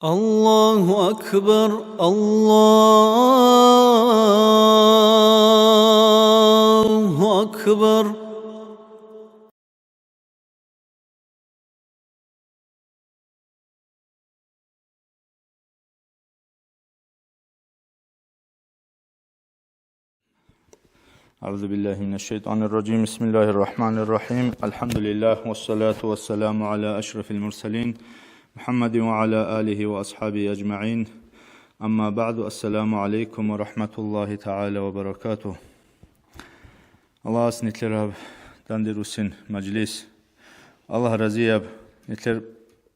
الله أكبر الله أكبر. أعوذ بالله من الشيطان الرجيم. بسم الله الرحمن الرحيم. الحمد لله والصلاة والسلام على أشرف المرسلين محمد وعلى آله وأصحابه أجمعين. أما بعد، السلام عليكم ورحمة الله تعالى وبركاته. الله نتلرب دندروسين مجلس الله رزياب نتلر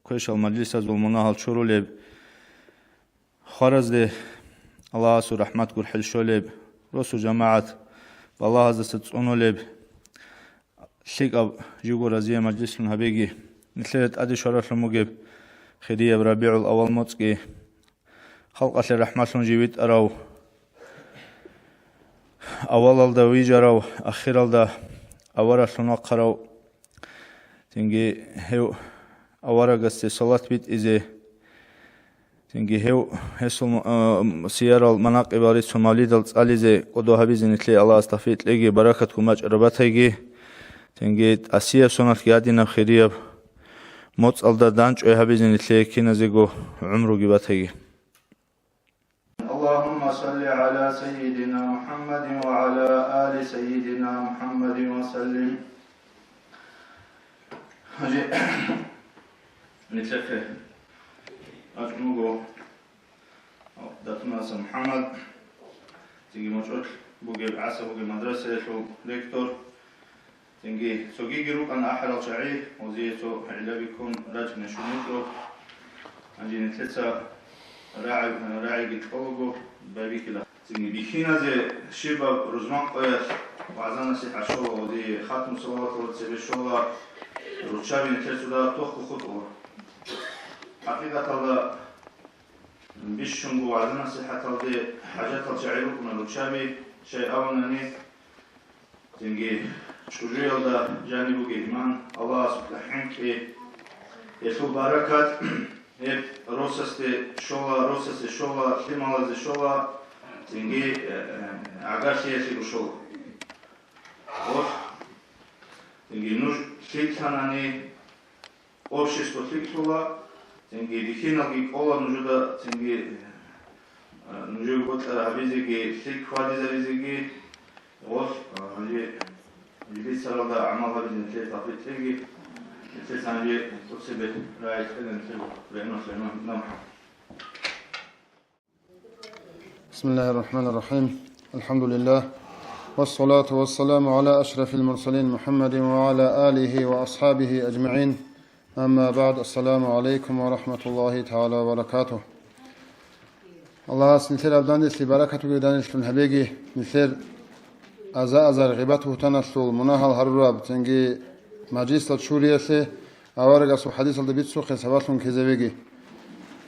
كويش المجلس از المناهل شرولب خرزده الله سو رحمت قر حل شولب رسو جماعت والله هذا ستونولب شيك اب جوجو رزيه مجلس الهبيجي نتلت ادي شرف الموجب خديه بربيع الاول موتسكي خلق الله رحمه جيبت اراو اول الدا ويجراو اخر الدا اورا شنو قراو تنجي هو اورا قصه صلاه بيت ازي تنجي هو هسل سيارة المناقب على الصومالي دلت عليزه قدوها بيزنتلي الله استفيد لقي بركتكم مجربتهجي تنجي اسيا سنة قاعدين خيرية موت الدا دانج ايها بيزنتلي كينزيغو عمرو جبتهجي. اللهم صل على سيدنا محمد وعلى آل سيدنا محمد وسلم. هجي نتلقى أجمعوا داتنا محمد تيجي مشروع بوجي عسى بوجي مدرسة شو ريكتور تيجي سوقي جروك أنا أحد الشعي وزيتو على بيكون راجع نشومتو عندي نتلسا راعي جتقولجو بابي كلا تيجي بيخينا زي شباب رزمان قياس وعزنا سيح شولا ودي خاتم صلوات ورتسبي شولا روتشابي نتلسو دا توخو خطوة حقيقة هذا بيشون وعدنا صحة هذه حاجات الشعيركم الوشابي شيء أولاني تنجي شجيع هذا جانبه إيمان الله سبحانه كي يسوع بركات هب روسست شولا كلمة شولا تنجي عقاشي يسير شولا أو تنجي نوش كيتاناني общество тикла тенги дихиналги кола нужда тенги нужда хабизиги тик хвадизавизиги вот али лисарада амал хабизин тет афитлиги тесанги тусебе райт энтел лено нам. بسم الله الرحمن الرحيم. الحمد لله والصلاة والسلام على أشرف المرسلين محمد وعلى آله وأصحابه أجمعين. أما بعد، السلام عليكم ورحمة الله تعالى وبركاته. الله سنتر أبدان دي بركاته دانش الحبيجي مثل أزار غيبته تنسل مناهل هرب تنجي مجلس الشورية سي أورجا سو حديث الدبيت سو خسواتهم كذبيجي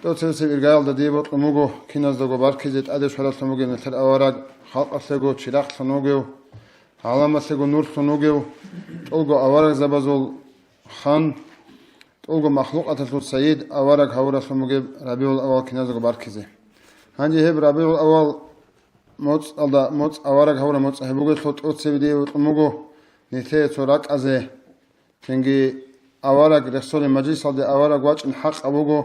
تو تنسل إرجال دديبوت لموجو كناز دعو باركيزت أدش حلت لموجو مثل أورج خلق سجو شراخ سنوجو علامة سجو نور سنوجو ألجو أورج زبازول خان أوجو مخلوقات السيد أورق هورا سموجب ربيع الأول كنازق باركزه هنجي هب ربيع الأول موت الله موت أورق هورا موت هبوجو صوت أتسبدي وتموجو نثيت سراك أزه تنجي أورق رسول المجلس على أورق واج الحق أبوجو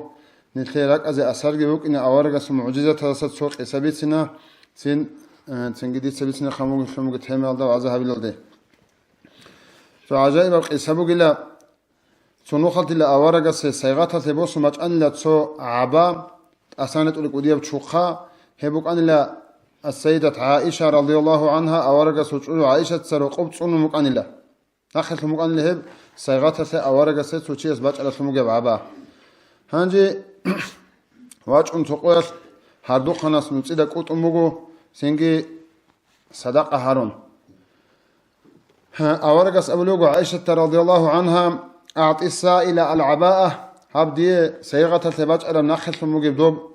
نثيرك أزه أسرق بوك إن أورق اسم معجزة ثلاثة صوت إسبيتنا سين تنجي دي سبيتنا خموج سموج تهم الله عزها بالله فعجائب إسبوج لا سنوخلت إلى أورجا سيغاتها ثبوس ماج أن لا تسو عبا أسانة القدية بتشوخا هبوك أن لا السيدة عائشة رضي الله عنها أورجا سوتشو عائشة سرقوب تسون مكان لا آخر مكان لهب سيغاتها أورجا سوتشيس باج على سموجب عبا هنجي واج أن تقوس هردو خناس نتسيدا كوت أموجو سينجي صدق هارون أورجا أبلوغو عائشة رضي الله عنها أعطي السائل العباءة هبدي سيغة ثبات على نخل المجيب دوب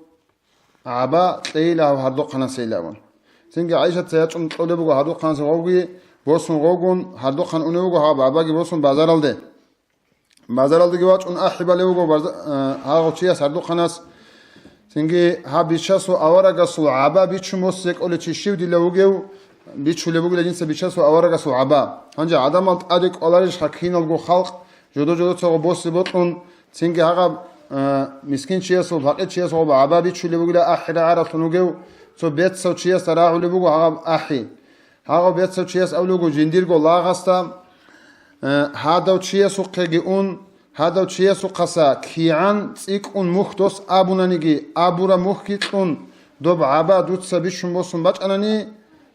عباء طيلة وهردوقنا سيلاون سنجي عيشة سياتون طلبوا هردوقنا سوغي بوسن غوغون هردوقنا أنوغو هابا عباقي بوسن بازار الدي جوات أن أحب لوغو هاغو تشياس هردوقناس Singi ha bichasu awaragasu aba bichumosek olechi shivdilawgeu bichulebugla jinsa bichasu awaragasu aba hanja adamalt adik olarish hakinalgo khalq jodo tsogo bosibotun singi haga miskin chiasu faqit chiasu aba bichulebugla ahira aratunugeu so betso chias tarahulebugo haga ahi haga betso chias awlugo jindirgo lagasta hadaw chiasu qegiun هذا الشيء سقسا كيان تيكون مختوس أبونانيجي أبورا مخكيتون دوب عبا دوت سبيشون بوسون باج أناني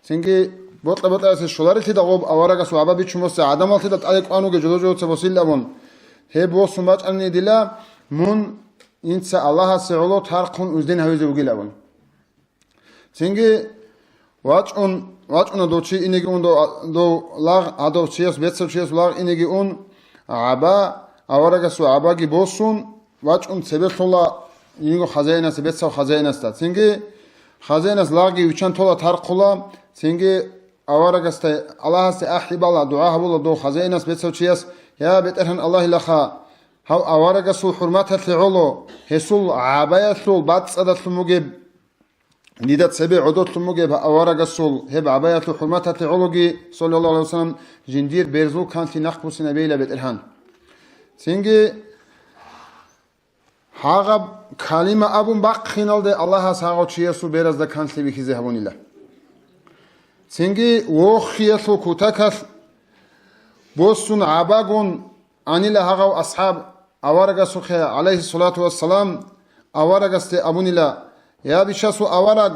سينجي بطل أساس شلاري تدا غوب أوراغا سو عبا بيشون بوس عدم تدا تالك أنوجي جدو تبوسيل لبون هي بوسون باج أناني دلا من إنسا الله سعولو تارقون أزدين هاوزي وغي لبون سينجي واجون دوشي إنيجي دو لاغ هذا الشيء بيتسو شيء لاغ إنيجي عبا أورجسوا عباقي بوسون واجون سبتولا ينو خزينة سبتسو خزينة ستا سينجي خزينة لاقي وشان تولا تارقولا سينجي أورجست الله سأحب الله دعاء بولا دو خزينة سبتسو تشيس يا بترهن الله لخا هاو أورجسوا حرماتها تعلو هسول عباية ثول بعد صدت المجيب ندت سبع عدود المجيب أورجسوا هب عباية حرماتها تعلوجي صلى الله عليه وسلم جندير بيرزو كانت نخبص نبيلا بترهن سينجي هاغب كلمة أبون باق خينال ده الله ساقو چيسو بيرز ده كانسلي بكيزي هبون الله سينجي وخيسو كتاكس بوسون عباقون أنيلا هاغو أصحاب أورغا سوخي عليه الصلاة والسلام أورغا استي أبون الله يا بشاسو أورغ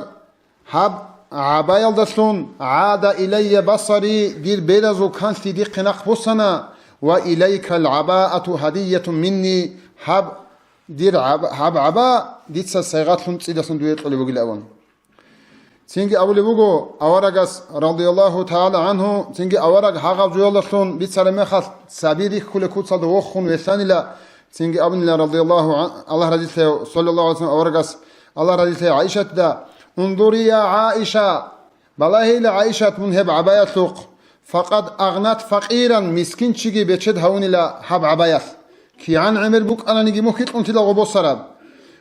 هب عبايل دسلون عاد إلي بصري دير بيرزو كانسلي دي قناق بوسنا وإليك العباءة هدية مني هب دير عباء ديتسا سيغات لنصيدة دويت قلبوغ الأول سينجي أبو لبوغو أورغس رضي الله تعالى عنه سينجي أورغ هاغب جوالتون بيتسار مخص سابيريك كل كوتسا دوخون وثاني لا سينجي أبو رضي الله عنه الله رضي الله صلى الله عليه وسلم أورغس الله رضي الله عائشة دا انظري يا عائشة بلاهي لعائشة منهب عباية لوق فقد أغنت فقيرا مسكين شيء بيشد هوني لا حب عباية كي عن عمر بوك أنا نجي مخيط أنت لا غبو سراب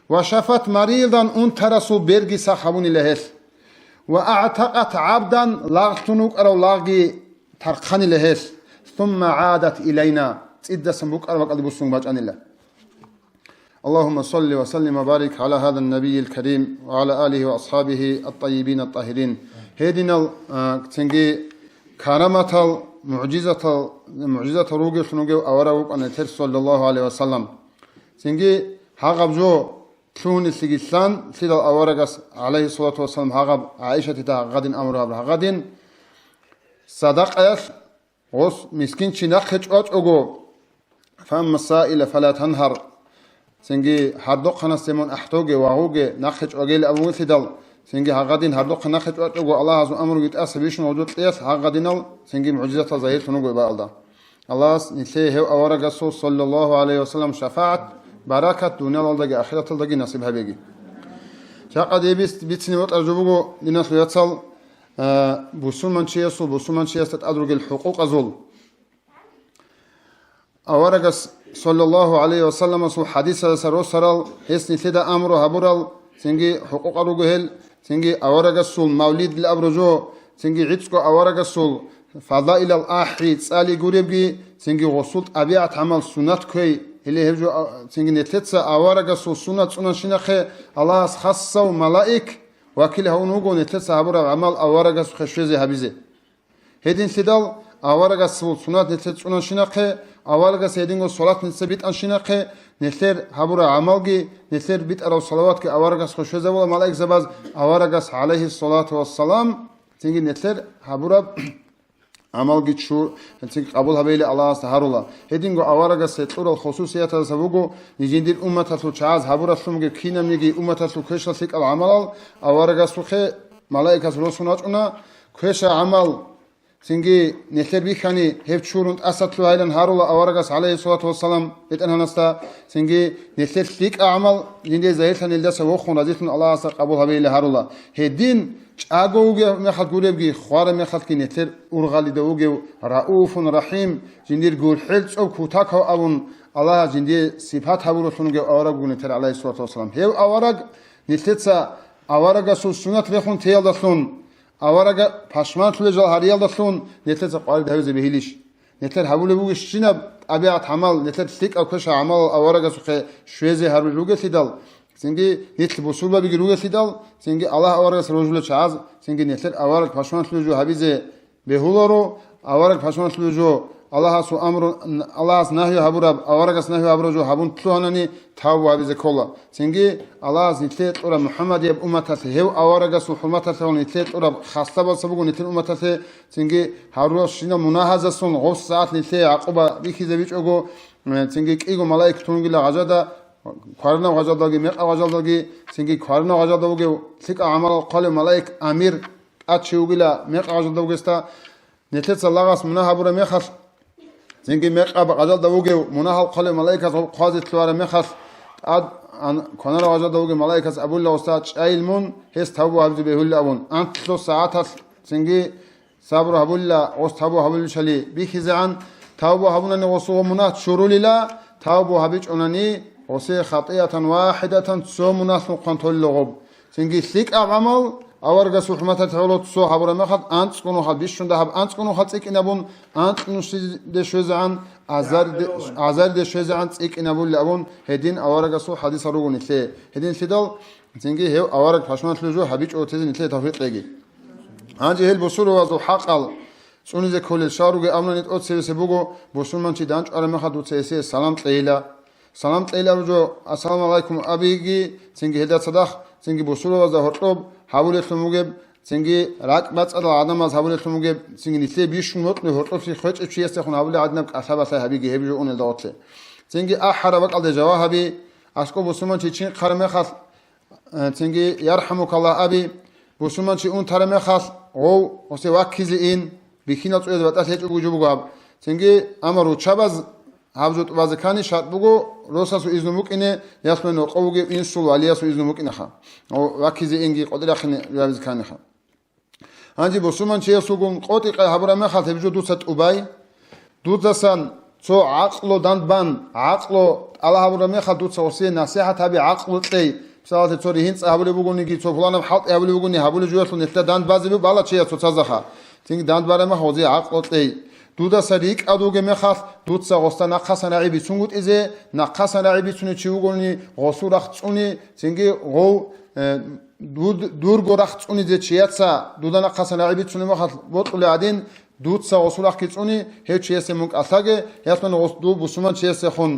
وشفت مريضا أنت رسول بيرجي سخبوني لهس وأعتقت عبدا لاغتنوك أو لاغي ترقني لهس ثم عادت إلينا إدى سنبوك أربك أدبو السنباج أن الله اللهم صل وسلم وبارك على هذا النبي الكريم وعلى آله وأصحابه الطيبين الطاهرين هيدنا تنجي كرامة معجزة روجي سنوجي أوراق أن تر صلى الله عليه وسلم سنجي هاغب جو كون السجسان سيد الأوراق عليه الصلاة والسلام هاغب عائشة تا غد أمرها بها غد صدق أس غص مسكين شناخ أج أجو فأما السائل فلا تنهر سنجي هردق نسمون أحتوجي وعوجي نخج أجيل أبو سيدل سنجي هاغدين هردق نخج أجو الله عز أمر قد أسبيش موجود إيس هاغدينال سنجي معجزة ظاهر سنوجو بالله الله نسيه أورق صلى الله عليه وسلم شفاعة بركة دنيا الله آخرة الله نصيبها بيجي شاقد يبيست بيتسني وقت أرجوبو لناس يتصل بوسون من شيء تتأدرج الحقوق أزول أورق صلى الله عليه وسلم سو حديث سرال هسني ثدا أمره هبرال سنجي حقوق أرجوهل سنجي أورق السول مولد الأبرجو سنجي عتسكو أورق السول فضائل الآحي تسالي قريبي سنجي غسولت أبيعت عمل سنة كوي اللي هجو سنجي نتلتسا أورق السول سنة شنخي الله خاصة وملائك وكل هونوغو نتلتسا هبرا عمل أورق السول خشوزي هبيزي هيدين سيدال أورق السول سنة نتلتسا شنخي أورق سيدينغو صلاة نتلتسا بيت أنشنخي نتلر هبرا عملغي نتلر بيت أرو صلوات كي أورق السول خشوزي ولا ملائك زباز أورق عليه الصلاة والسلام سنجي نتلر هبرا عمل جتشو تنتج قبول هبيل الله سهرولا هدينغو أورجا ستور الخصوصية تسوقو نجندير أمة تلوشعاز هبورا سلمج كينا نيجي أمة تلوكيش لسيك العمل أورجا سوخي ملائكة رسولنا كيش عمل سنجي نثر بيخاني هفشورون أسد لهايلن هارولا أورجا عليه الصلاة والسلام بتأنها نستا سنجي نثر سيك أعمل جندي زايتن اللي سوخون رزيتن الله قبول هبيل هارولا هدين أجوجه مخد قريبجي خوار مخد كنتر أرغالي دوجه رؤوف رحيم جندير قول حلش أو كوتاك أو Allah jindi sifat haburutun avarag guniter alayhi salatu wassalam. Hev avarag nitletsa avaraga sunat rekhun teyaldasun. Avaraga pashman tulejal hariyaldasun nitletsa qal davize behilish. Netler habule bugish shinab abiat hamal netler stik akasha amal avaraga sukhe shweze harul ruge sidal. Sengi netl busulba bigi ruge sidal. Sengi Allah avaraga rojule chaz. Sengi netler avarag pashman tuleju habize behularo avarag pashman tuleju Allah su amru Allah's nahyu haburab avaragas nahyu habrojo habun tluhanani tawu habize kolla. Sengi Allah's nitlet ora Muhammadiyab ummatas hev avaragas hurmatas nitlet ora khastaba sabugo nitlet ummatas sengi harush shina munahazasun gos saat nitle aquba bikhize ogo sengi qigo malaik tungila gajada qarna gajadagi meq gajadagi sengi qarna gajadagi sik amal qali malaik amir atshugila meq gajadagista nitlet Allah's munahabura mekhas Sengi meqab qadal davuge munahal qale malaikas qazit tuara mekhas ad konara qadal davuge malaikas abulla ustad ilmun hes tabu habzi behul abun antlo saatas sengi sabru habulla ostabu habul shali bikhizan tabu habunani wasu munat shurulila tabu habich onani wasi khatiyatan wahidatan so munat kontrol logob sengi sik amal avarga suhmata tolot so habura mehat ants kunu habish shunda hab ants kunu hat ikinabun ants kunu de shozan azar de shozan ikinabul labun hedin avarga su hadis arugun ise hedin sidal sengi hev avarga pashmat lojo habich otezin ise tawfiq legi anji hel busuru wazu haqal sunize kolel sharuge amlanit ot sevese bugo busulmanchi danch ara mehat utse salam qila rojo assalomu alaykum abigi sengi hedat sadaq sengi busuru wazu hortob habule tumugeb sengi rak batsala adamaz habule tumugeb sengi nitle bishun motne hortofi khoch chiyeste khun habule adnab asabasa habigi hebju onel daotle sengi ahara baqalde jawahabi asko busuman chin qarme khas sengi yarhamukallah abi busuman chi un tarme khas o ose wakizi in bikina tsuez batas hech ugujubugab sengi amaru chabaz habzut bazakani shat bugo rosasu iznumukine yasmeno qawge insul aliyasu iznumukine kha o wakizi ingi qodirakhine yabizkani kha anji bosuman chiyasugun qoti qa habrame kha tebju dusat ubay dudasan so aqlo dandban aqlo ala habrame kha dutsa osi nasihat abi aqlo tey salate tsori hints habule buguni gi so fulana halt habule buguni habule juyasun nefta dandbazi bala chiyasu tsazaha ting dandbarama hozi aqlo tey Duda sarik aduge mekhas dutsa gosta naqasana ibi sungut ize naqasana ibi suni chiugolni gosuraq tsuni sengi go dur goraq tsuni ze chiatsa duda naqasana ibi suni mekhas botuli adin dutsa gosuraq tsuni he chiese munk asage yasman gosdu busuman chiese khon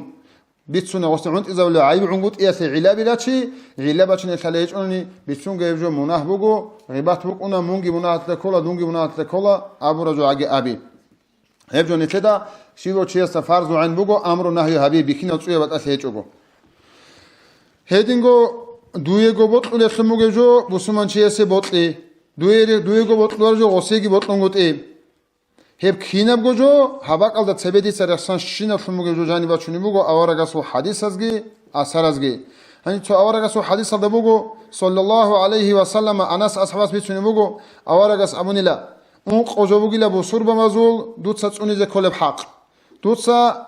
bitsuna gostunt izawla ayib ungut iase ilabilachi ilabachne salejuni bitsunge evjo munah bugo ribat bukuna mungi munat kola dungi munat kola aburajo age abi Hebjon iteda shivo chiesta farzu ain bugo amru nahyu habibi kino tsuye bat ashechugo hedingo duye go botle khmugejo busuman chiese botle duye go botlorjo osegi botlongote heb khinab gojo habaqalda tsebedi sarahsan shina khmugejo jani bachuni bugo awaragasu hadis azgi asarazgi hani to awaragasu hadis da bugo sallallahu alayhi wa sallam anas ashabas bichuni bugo awaragas amunila اون قوجوگیلا بسور بمازول دوتسا تونیز کلب حق دوتسا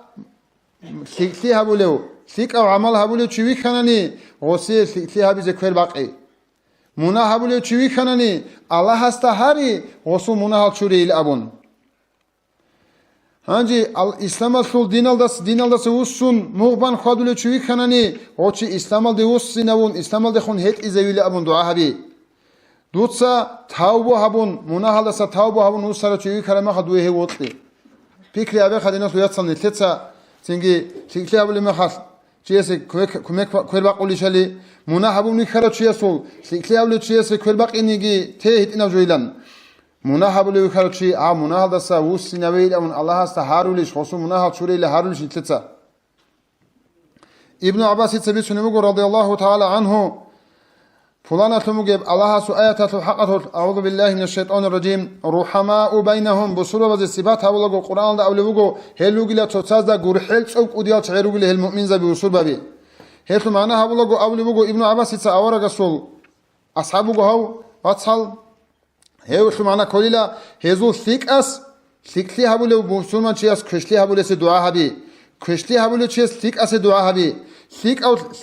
سیکتی هبولیو سیک او عمل هبولیو چوی کنانی غسی سیکتی هبیز کل باقی مونا هبولیو چوی کنانی الله هستا هری غسو مونا هل چوری ایل ابون هنجی اسلام سول دینال داس وسون مغبان خادولیو چوی کنانی غچی اسلام دی وسی نون اسلام دی خون هت ایزویل ابون دعا هبی Dutsa tawbu habun munahalasa tawbu habun usara chuyi karama khadwe he wotli pikri abe khadina suyatsan nitletsa singi sikli abule mekhas chiyese kumek kwelba qulishali munahabun nikhara chiyasul sikli abule chiyese kwelba qinigi te hitina joilan munahabule nikhara chi a munahalasa usinaweil amun Allah hasta harulish khosu munahal churele harulish nitletsa Ibn Abbas itsabi sunemugo radiyallahu ta'ala anhu فلانة مجيب الله سؤالة الحقة أعوذ بالله من الشيطان الرجيم رحماء بينهم بصورة وزسبات هؤلاء القرآن ده أولي بقو هلو جلا تتصاز ده قرحل سوق وديال تعيرو جلا المؤمن ذا بوصول بابي هلو معنا هؤلاء أولي بقو ابن عباس يتساورا قصول أصحابه هاو أتصل هلو معنا كليلا هزو ثيك أس ثيك لي هؤلاء بوصول من شيء أس كشلي هؤلاء سدعاء هبي كشتي هبولو تشيس ثيك أسي دعاء هبي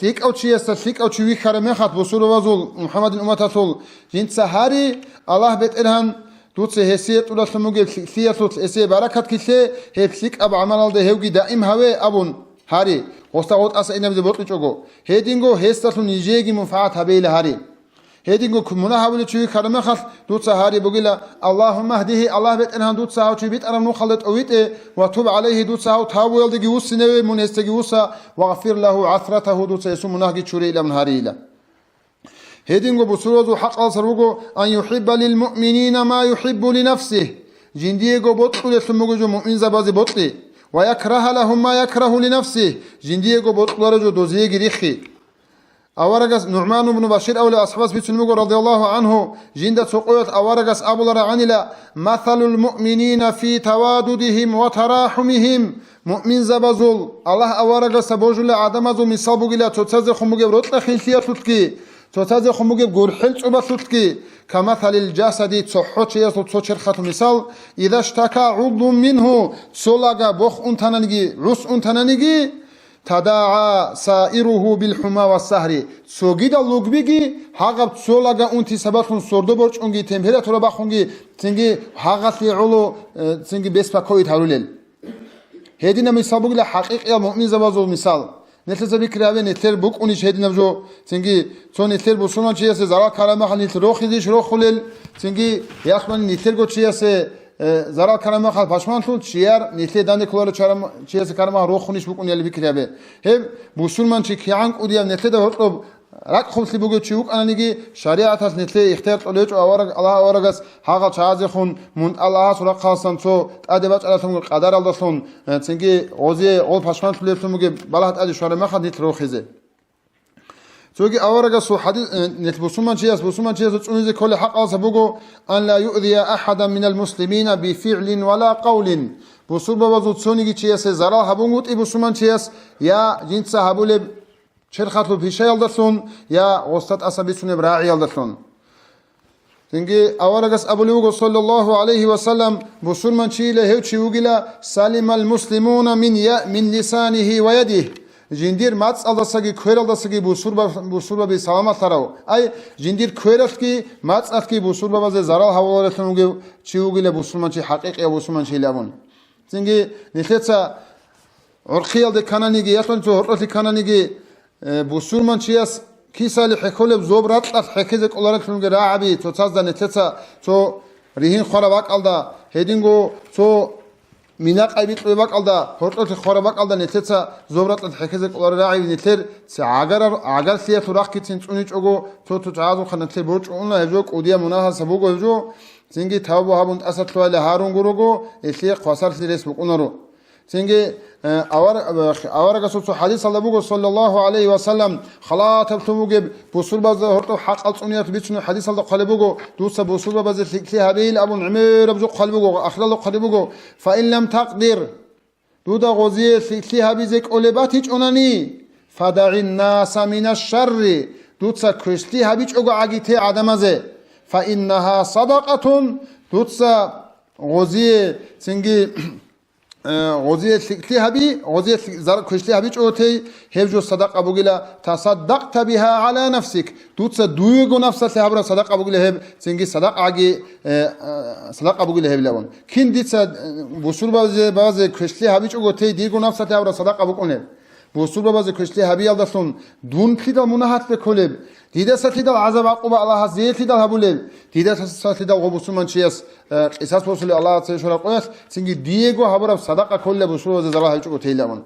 ثيك أو تشيس ثيك أو تشوي خرمخات بصور وزول محمد الأمة صول جنت سهاري الله بيت إلهن دوتس هسيت ولا سموجي ثياتوت إسي بركات كيسي هيك أب عمل ده هوجي دائم هوا أبون هاري وستعود أس إنما زبط لجوجو هيدينغو هستاتو نيجيجي منفعات هبيل هاري هيدينغو كمنا هبولو تشوي خرمخات دوتس هاري بقولا اللهم اهده الله بيت إلهن دوتس هاو تشوي بيت أنا نخلط أويت وتوب عليه دوتس هاو تهاو يلدي جوس نوي من استجوسا واغفر له عثرته دوتس يسوم نهجي تشوري إلى من هاري إلى هيدينغو بسروزو حق السروغو أن يحب للمؤمنين ما يحب لنفسه جنديغو بطل يسموغو جو مؤمن زبازي بطل ويكره لهم ما يكره لنفسه جنديغو بطل رجو دوزيغ ريخي أورغس نعمان بن بشير أولي أصحابس بيتسلموغو رضي الله عنه جند سقويت أورغس أبو لرعنلا مثل المؤمنين في تواددهم وتراحمهم مؤمن زبازول الله أورغس بوجل عدمزو مثال بوغلا تتزي خموغو رطل خلفية تتكي تتازي خموجي بقرحل صبتوتكي كمثل الجسد تصحوش يسو تصرخت مثال إذا اشتكى عضو منه صلغا بخ انتنانيجي رس انتنانيجي تداعى سائره بالحمى والسهر سوغيد اللوغبيجي هاغب صلغا انتي سباتون سردو برچ اونجي تمپراتورا باخونجي تنجي هاغاتلي علو تنجي بسباكويت هارولل هيدينا مثال بقول حقيقي مؤمن زبازو مثال نتلزم بكرهه نتر بوك اونيش هيد نبجو تنجي تون نتر بوسونا چياسه زرا كلامه خل نتر روخيديش روخولل تنجي ياخمن نتر گو چياسه زرا كلامه خل پاشمان تو چيار نتر دانه كولو چارم چياسه كلامه روخونيش بوك اونيل بكرهه هم بوسولمان چي كيان اوديا نتر ده هرطب رق خمسي بوگو چيوك انانيگي شريعت اس نتر اختيار طلوچ اورغ الله اورغس حاغا چازي خون من الله سورا خاصن تو ادباچ الاتم قدر الدسون تنگي اوزي اول پاشمان تليتمگي بالات ادي شوره مخد نتر روخيزه توگي اورغس سو حديث نت بوسومان چياس چونيزي كل حق اس بوگو ان لا يؤذي احدا من المسلمين بفعل ولا قول بوسول بابازو چونيگي چياس زرا هبونگوت بوسومان چياس يا جنس هبول شرخاتو بيشي يلدسون يا غستات أسابيسون براعي يلدسون تنجي أورغس أبو لوغو صلى الله عليه وسلم بسول من شيله هيو تشيوغلا سالم المسلمون من لسانه ويده جندير ماتس ألدساقي كوير ألدساقي بسول بابي سلامات تراو أي جندير كوير أفتكي ماتس أفتكي بسول بابا زي زرال هوالتنوغي تشيوغلا بسول من شي حقيقي بسول من شي لابون تنجي نتلتسا عرقي يلد كانانيجي يطلن تو هرطي كانانيجي بوسولمان چیاس کیسالی حکولب زوبرات ات حکیزک اولارت فیلمگه راعبی تو تازده نتیسا تو ریهین خورا باق alda هیدینگو تو میناق ایبیت باق alda هرطت خورا باق alda نتیسا زوبرات ات حکیزک اولار راعبی نتیر عگر سیه تو راق کتین چونیچ اوگو تو تعازو خنتیر برچ اونلا هجو قودیا مناها سبوگو هجو زنگی تابو هابوند اسد توال هارون گروگو اسلیه قواسر سیریس بقونارو تنجي أورغ سوسو حديث الله صلى الله عليه وسلم خلاط بتوجب بوصول بعض هرتو حق الصنيات بيتشنو حديث الله قلبوجو دوس بوصول بعض في هذه أبو عمير بزق قلبوجو أخلال قلبوجو فإن لم تقدر دودا غزية في هذه زك أولباتيج أناني فدع الناس من الشر دوتسا كريستي هابيج أوجو عجيتة عدمزه فإنها صدقة دوتسا غزية تنجي غزية تهبي غزية زار كشتي هبي چوتي هبجو صدقة بقولا تصدقت بها على نفسك توتس دويغو نفسك هبرا صدقة بقولا هب سنجي صدقة عجي صدقة بقولا هب لون كين ديتس بوصول بعض كشتي هبي چوتي ديغو نفسك هبرا صدقة بقولا بوصول بعض كشتي هبي يالدسون دون كده مناحت بكولب دیده ساتیدال عذاب عقوبه الله زیتیدال هبولل دیده ساتیدال غبوسون من چیاس قصاص بوصل الله تعالی شرع قیاس سنگی دیگو هبرم صدقه کل بوصل و زرا هیچ کو تیلمون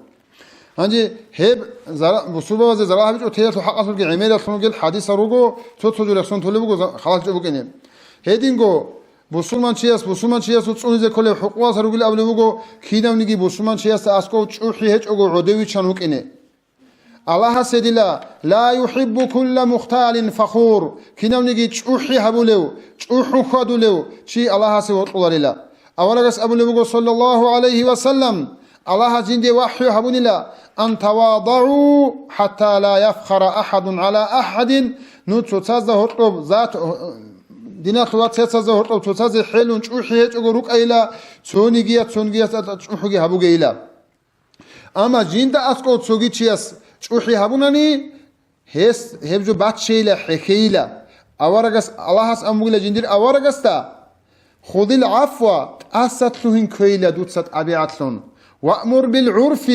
هنجي هب زرا بوصل و زرا هیچ کو تیل تو حق اصل کی عمل خنگل حدیث روگو تو جورخون تولبو خلاص جو بکنیم هدینگو بوصل من چیاس و چونیز کل حقوق سروگل ابلوگو کیدم نگی بوصل من چیاس اسکو چوخی هیچ اوگو عدوی چنوک اینه الله سيدلا لا يحب كل مختال فخور كنام نجي تشوحي هبولو تشوحو خدولو شي الله سيوت الله أولا أبو لبقو صلى الله عليه وسلم الله جندي وحي هبونلا أن تواضعوا حتى لا يفخر أحد على أحد نوتو تازا هرطب ذات دينا توات تازا هرطب تازا حلون تشوحي هيتشو روك أيلا تونيجيا تشوحي هبوغي إلا اما جين دا اسكو تسوغي چياس چوحي هبوناني هس هبجو باتشيلا حكيلا اورغس الله اس امغلا جندير اورغستا خذ العفو اساتلوهن كويلا دوتسات ابياتلون وأمر بالعرف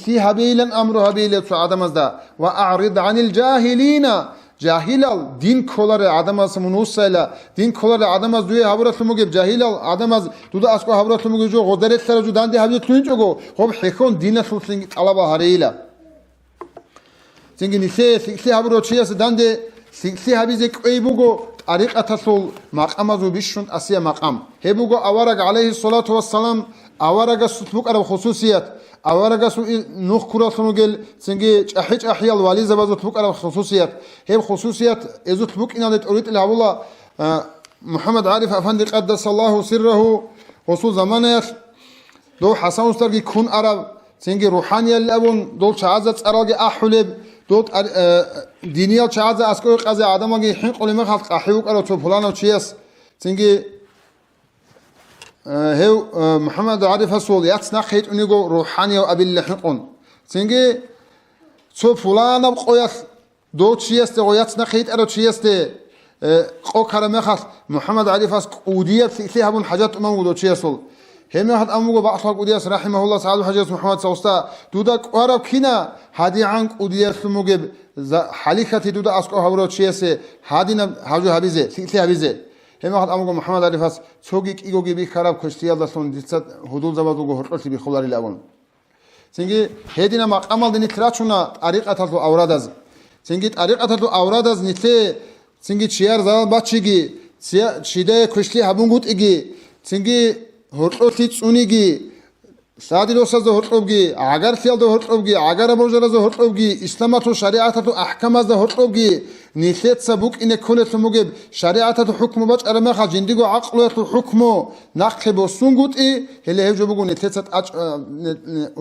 في هبيلا أمر هبيلا عدمزدا وأعرض عن الجاهلين جاهل دين كولر عدمز منوسلا دين كولر عدمز دوي هبرت لموجب جاهل عدمز دودا أسكو هبرت لموجب جو غدرت سر جو داندي هبيت لينجو خب حكون دين سلسلة طلبة هريلا تيجي نسي هبرت شيء سداندي سي هبيزك أي بوجو طريقة تصل مقام زو بيشون أسيا مقام هبوجو أورق عليه الصلاة والسلام أورق سطبوك على خصوصيات أورق نوخ كرة سنوجل سنجي أحيج أحيال والي زبادو تبوك على خصوصيات هي خصوصيات إذا تبوك إن هذا أريد إلى الله محمد عارف أفندي قدس الله سره وصول زمانات دو حسن استرجي كون عرب سنجي روحانية الأبون دول شعازة أراجي أحلب دول دينية شعازة أسكوي قازي عدم حين قولي ما خلق أحيوك على تفلانة وشيس سنجي هو محمد عارف هسول ياتنا خيط انيغو روحاني وابل حقون سنجي سو فلان بقويس دو تشيست وياتنا خيط ارو تشيست قو كرمخ محمد عارف اس قوديه فيها بن حاجات امو دو تشيسول هم واحد امو بعض قوديس رحمه الله تعالى حاجات محمد سوستا دودا قرب كينا هادي عن قوديس موجب حليختي دودا اسكو هورو تشيس هادينا حاجو حبيزه سي حبيزه هم واحد أمور محمد عارف سوقيك إيجوجي بخراب كشتيال دستون ديست حدود زبادو جهرت بخلاري لأون سنجي هدينا مقامل دني تراشونا طريقة تلو أورادز سنجي طريقة تلو أورادز نتلي سنجي شيار زمان باتشيجي شيده كشتي هبونغوت إيجي سنجي هرتوتي تسونيجي سادي لوسز ده هرتوبجي عجر سيال ده هرتوبجي عجر بوجر ده هرتوبجي إسلاماتو شريعتو أحكام ده هرتوبجي نسيت سبوك إن كل سموجب شريعتو حكم باش أرمخ جنديجو عقلته حكمه نقب سونغوت إيه اللي هيجو بقول نسيت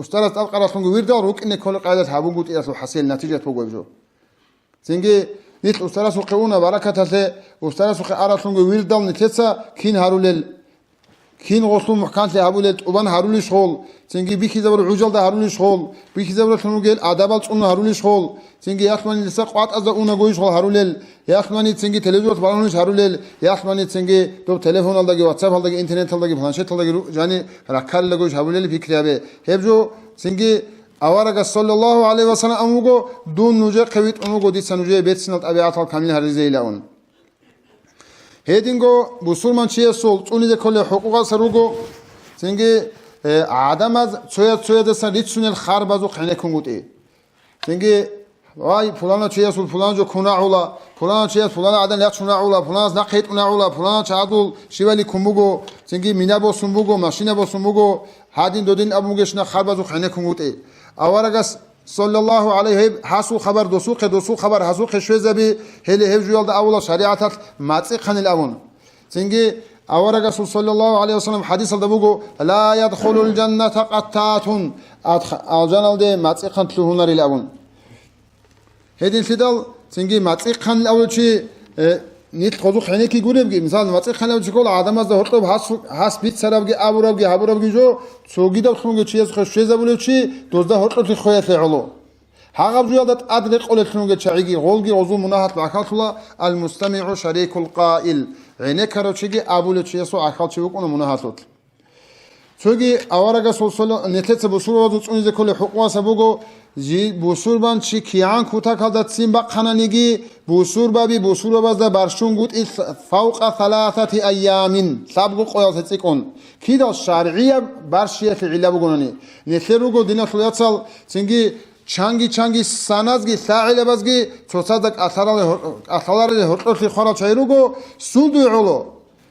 أستاذ ألقى سونغو ويردا روك إن كل قاعدة هبونغوت إيه حصيل نتيجة بقول جو سنجي نيت أستاذ سوقيونا بركة هذا أستاذ سوق أرى سونغو ويردا نسيت كين هارولل كين غصون محكان لهابولت أبان هارولي شغل سنجي بيكي زبر عجل ده هارولي شغل بيكي زبر سنوجل عدابات أون هارولي شغل سنجي ياسماني لسه قوات أزا أون جوي شغل هارولل ياسماني سنجي تلفزيون بالونش هارولل ياسماني سنجي دو تلفون هالدقي واتساب هالدقي إنترنت هالدقي بلانشيت هالدقي جاني ركال لجوش هارولل فكرة به هبجو سنجي أوارق صلى الله عليه وسلم أموجو دون نوجة قويت أموجو دي سنوجة بيت سنة أبيات الكامل هرزي لون هيدينغو بسورمان شيء سول توني ده كل حقوق سروغو سنجي عدم از شوية دستن ريتشون الخربازو خنه كونغوت إيه سنجي واي فلان شيء سول فلان جو كنا علا فلان شيء فلان عدن لا كنا علا فلان نقيت كنا علا فلان شادول شوالي كومبوغو سنجي مينا بوسومبوغو ماشينا بوسومبوغو هادين دودين أبوغشنا خربازو خنه كونغوت إيه أورغس صلى الله عليه حاسو خبر دوسو خبر حاسو خشوه زبي هلی هف جوال دا اولا شریعتت ماتسي خان الأون سنجي أورا رسول صلى الله عليه وسلم حديث الدبوغو لا يدخل الجنة قطات الجنة دي ماتسي خان تلوهن الأون هدين فدال سنجي ماتسي خان الأول شي نيت خذو خانه کی گوره بگی مثال ماتسي خان الأول شكول عدم از هرطب حس بيت سرابگی ابورابگی هبورابگی جو سوگی داد خونگو چیز خشوه زبوله چی دوزده هرطب خواهد علو حقب زيادة أدرك قولتنوجة شعيجي غولجي غزو مناهات بعكاتلا المستمع شريك القائل عينك روشيجي أبولة شيسو عكات شيوكون مناهاتوت شوجي أورجا سلسلة نتلت بسور وزوج أنزل كل حقوق سبوجو جي بسور بان شي كيان كوتا كذا سين بقخنانيجي بسور بابي بسور بازدا برشون قد فوق 3 أيام سابقو قياس تيكون كيدا الشرعية برشية في علا بقولني نتلروجو دينا ثلاثة سنجي چانگی سانازگی ساعل بازگی چوسادک اثرال هرطوسی خورا چایروگو سودو علو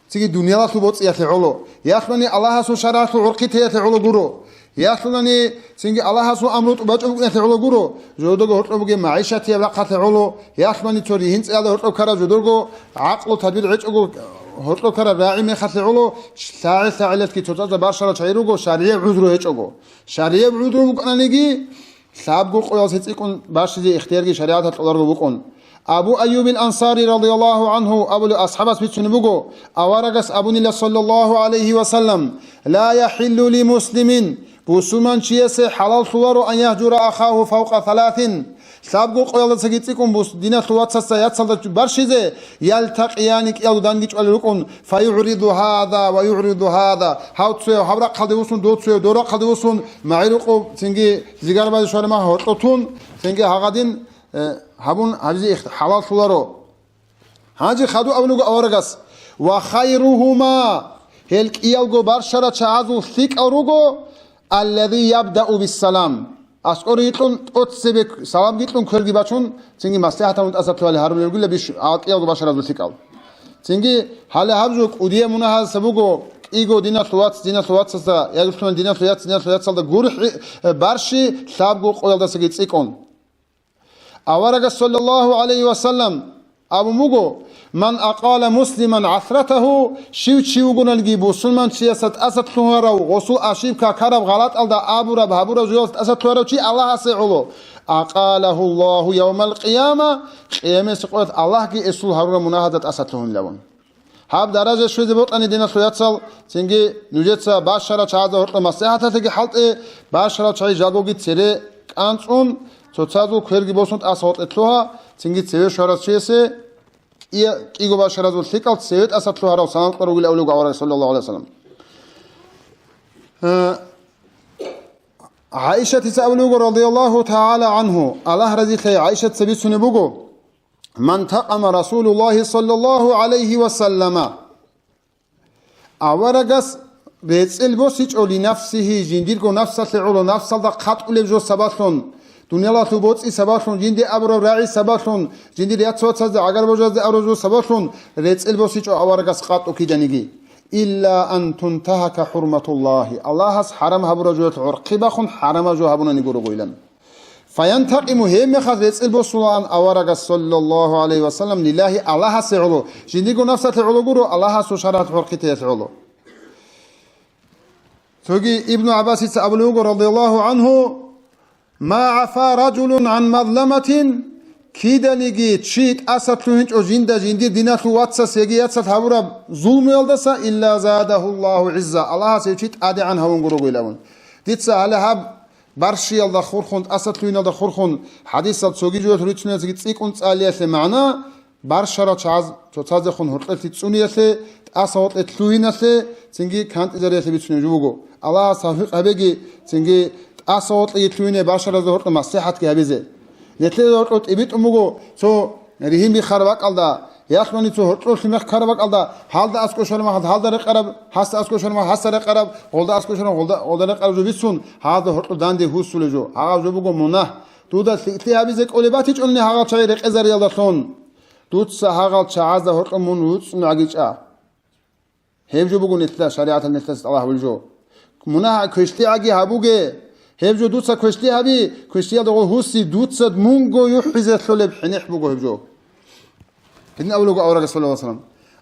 سیگی دنیا تو بوت یات علو یاسمانی الله سو شرعت عرقیت یات علو گرو یاسمانی سیگی الله سو امروت باچو یات علو گرو جودو هرطوگی معیشت یبقات علو یاسمانی چوری هنس یاد هرطو کرا جودو عقل و تدبیر عچو هرطو کرا راعی میخات علو ساعلت کی چوساد باشرا چایروگو شریعه عذرو هچوگو شریعه عذرو بکننگی سابقو قياس يكون باش دي اختيار شريعه الطلر بكون ابو ايوب الانصاري رضي الله عنه ابو اصحاب بيتشنبغو اورغس ابو نيل صلى الله عليه وسلم لا يحل لمسلم بوسلمان چیسه حلال سوارو ان یهجر اخاه فوق 3 سابقو قویالدسگی تیکون بوس دینا تواتسا یاتسالدا برشیزه یلتقیانی کیالو دانگیچ الرقون فیعرض هذا ويعرض هذا هاوتسو حبرا قدوسون دوتسو دورا قدوسون معيرقو تنگي زیگار باز شورما هوتون تنگي هاغادين هابون هابزي حلال سوارو هاجي خدو اولوغو اورغاس وخيرهما هل كيالغو برشرا چازو ثيق اوروغو الذي يبدأ بالسلام اسقور يطلون اتسبك سلام يطلون كرغي باشون تنگي مصلحتون اساتوالي هارون يقول بيش كيالغو برشرا زو ثيق تنگي حال هابزو قوديه منها سبوغو ايغو دينا سوات سا يغسون دينا سوات سالدا غور برشي سابغو قويالداسگي ثيقون اورغا صلى الله عليه وسلم ابو موغو من اقال مسلما عثرته شيو گونالگي بوسلمان سياست اسد سوهرو غسل اشيب كاكرب غلط الدا ابورا بابورا زيوست اسد سوهرو چي الله سيعلو اقاله الله يوم القيامه قيامه سقوت الله كي اسول هارون مناهدت اسد سوهن لون هاب درجه شوزي بوطاني دينا سوياتسال تنگي نوجتسا باشرا چازا هرت مصلحتاتگي حلت باشرا چاي جاگوگي تيري قانصون توتازو كيرگي بوسونت اسوت اتلوها تنگي تيوي شورا چيسه إيجو باشر زول ثقل سيد أسد له هراو سلام قروا إلى أولوج عورة صلى الله عليه وسلم عائشة تسألوج رضي الله تعالى عنه الله رضي الله عائشة سبيت سنبوجو من تقم رسول الله صلى الله عليه وسلم أورجس بيتسأل بوسيج أولي نفسه جنديركو نفسه لعلو نفسه ده قط أولي جو سباتون دنیا لا تو بوت سباشون جندي ابرو راعي سباشون جندي ريات صوت ساز اگر بوجاز ارجو سباشون ريت البوسيچ اورغاس قات اوكيدنيغي الا ان تنتهك حرمه الله حرم هبرجوت عرقبخون حرم جو هبون نيغورو غويلن فينتقم هم خذ البوسلان اورغاس صلى الله عليه وسلم لله الله سعلو جندي نفسه علو غرو الله سو شرات عرقته يسعلو توغي ابن عباس ابو رضي الله عنه ما عفا رجل عن مظلمة كيدنيجي تشيت أسد لهنج أو جندي دينات واتسا سيجي أسد هورا ظلم يلدسا إلا زاده الله عزة الله سيجيت أدي عن هون قروق إلهون ديتسا على هاب برشي يلدا خورخون أسد لهن يلدا خورخون حديثة تسوغي جوات ريتشنية تيك أنت آلية معنا برشارة تشاز خون هرطلتي تسونية أسوات اتلوهنة تنجي كانت إزارية بيتشنية جوغو الله صافق هبيجي تنجي أصوات يتلوينه باشر زهرت مصلحت كهبزه نتلي زهرت إبيت أموجو سو ريهم بخربك الله ياسمني سو هرتلو سمخ خربك الله حال ده أسكو شرما حال ده رقرب حس أسكو شرما حس رقرب هول ده أسكو شرما هول ده رقرب جو بيسون هذا هرتلو داندي هو سولجو هذا جو بقول مناه تودا سيتي هبزك أولباتيج أني هذا شيء رق إزار يلا ثون توت سهاغل شعاز هرت منوت نعجيج هيب جو بقول نتلا شريعة النتلا الله والجو مناه كشتي عجي هبوجه هبجو دوتسا كشتي هبي كشتي هذا هوسي دوتسا مونغو يحيز الثلب حنيح بوجو هبجو إن أولوجو أورجا صلى الله عليه وسلم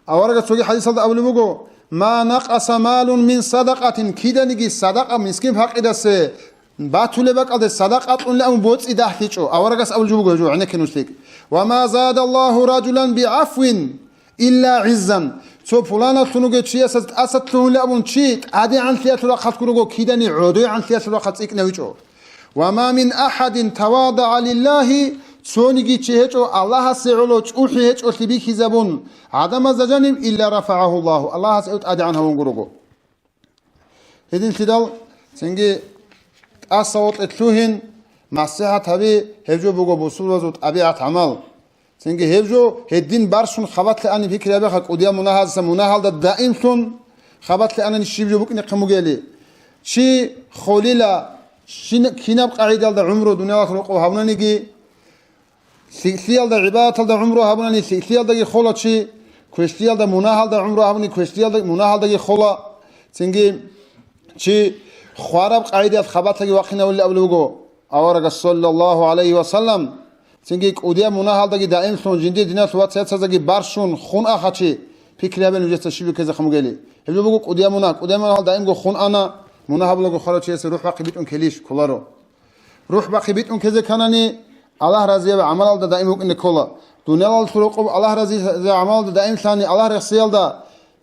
أورجا سوي حديث هذا أولوجو ما نقص مال من صدقة كيدا نجي صدقة مسكين حق إذا س باتولي بق هذا صدقة ولا أم بوتس إذا حكيشوا أورجا أولوجو هبجو عنك نسلك وما زاد الله رجلا بعفو إلا عزا سو فلانا تنوجي شيء أسد تقول أبون شيء عادي عن ثيات الوقت كنوجو كيدني عودي عن ثيات الوقت إكنويجو وما من أحد تواضع لله سونيجي شيء الله سعلو شوحي هج أثبي كذبون عدم زجانم إلا رفعه الله سعود أدي عنها ونجروجو هذين تدل سنجي أصوات التوهن مع الصحة هبي هجو بقو بوصول وزود أبيعة عمل سنجي هبجو هدين بارشون خبط لأني فكرة بخك وديا مناهل ده دائم سون خبط لأني الشيبجو بكني قموجالي شي خليلا شي كيناب قاعدة ده عمره دنيا خلقه هبنا نيجي سيال ده عبادة ده عمره هبنا ني سيال ده خلا شي كويستيال ده مناهل ده عمره هبني كويستيال ده مناهل ده خلا سنجي شي خوارب قاعدة خبط لي وقنا ولا أبلغو أورج صلى الله عليه وسلم سنجيك وديا مناهل دقي دائم سون جندي دينا سوات سياسة دقي بارشون خون أخاتي فكرة بين وجهة الشيء كذا خمجلي هبلو بقول وديا مناهل دائم جو خون أنا مناهل بقول خلاص شيء روح باقي بيتون كليش كلارو روح باقي بيتون كذا كانني الله رضي بعمل ده دائم ممكن كلا دنيا الفروق الله رضي عمل ده دائم ثاني الله رسيل ده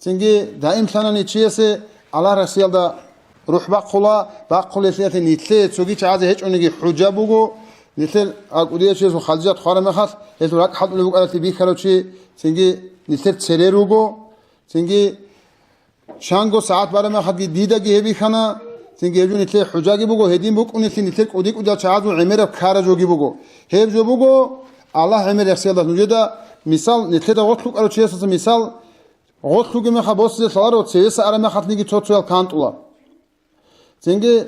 سنجي دائم ثاني شيء الله رسيل ده روح باقولا لسيات نيتلي تسوقي تعازي هيك أنك حجابوغو نيتل أقولي شيء خالجات خارم خاص هيك راك حد لبوك على تبي خلو شيء سنجي نيتل تسيروغو سنجي شانغو ساعات برا ما خد ديدا جيبي خنا سنجي يجون نيتل حجاجي بوغو هدين بوك ونيتل نيتل قديك ودا تعازو عمره بخارجوجي بوغو هيب جو بوغو الله عمر يحسي الله نجدا مثال نيتل غوتلوك على شيء اساس مثال غوتلوك ما خبوس صاروا تسيس على ما خد نيجي توتوال كانتولا سنجي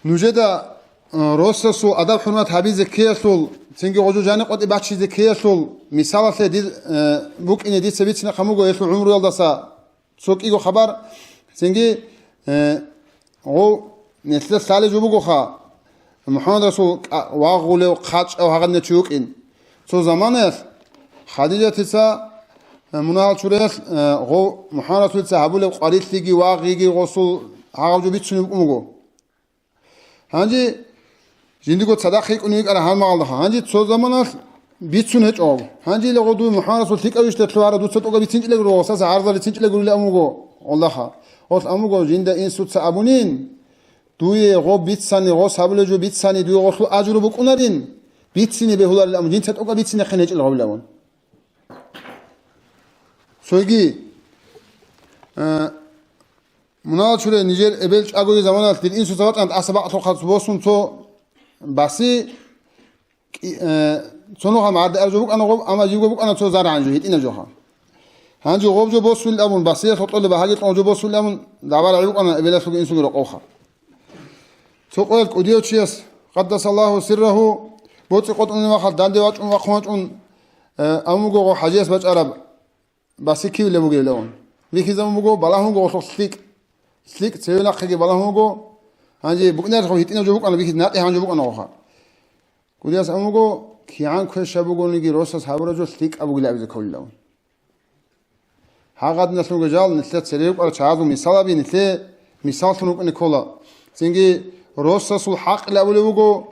نجدا روسسو أدب حرمت حبيز كيسول سنجي غجو جاني قد باتشي كيسول مثال سدي بوك إن دي سبيتنا خموجو يسول عمره يلدسا سوق إيجو خبر سنجي غو نتلا سالي جوبوجو خا محمد رسول واغولي وقاتش أو هغد نتشوك إن سو زمانه خديجة تسا منال شوريس غو محمد رسول تسا هبولي قريت ليجي واغيجي غسول هغجو بيتشنو بوموجو هنجي جندگو صداقی کنید اره هم مال دها هنجی تو زمانه بیتون هیچ آب هنجی لقدوم محمد رسول تیک اویشت تلوار دو ست اوگا بیتینج لگرو واسه عرضه بیتینج لگرو لاموگو الله ها اصل اموگو جنده این سوت سابونین دوی غو بیتسانی غو سابل جو بیتسانی دوی غو اجرو بکنارین بیتسینی به هولار لامو جنده اوگا بیتسینی خنیج لگرو لامون سوگی منال شوره نیجر ابلچ اگوی زمانه دید این سوت اند اسباع تو خاص بوسون تو بسی چونو هم عرض ارجو بک آن غوب اما جیگو بک آن تو زار عنجوهید این جوها هنجو غوب جو بوسول امون بسی خطول به حاجت آنجو بوسول امون دعوار عیوب آن ابله سوگ این سوگ رقوخا تو قول کدیو چیست قدس الله سره بوت قط اون وقت دنده واج اون وقت اون اموگو غو حجیس بچ عرب بسی کی لموگی لون ویکی زموگو بالاهونگو غو سلیک سیونا خیلی بالاهونگو هنجي بقنار خو هيتنا جو بقنا بيك نات هان جو بقنا واخا كودياس امغو كيان كو شابغو نيجي روسس هابرو جو ستيك ابو غلاب زكول لون هاغاد نسلو جال نسلت سريب على چازو مثال بي نسل مثال سنوك نيكولا سينجي روسس الحق لابلوغو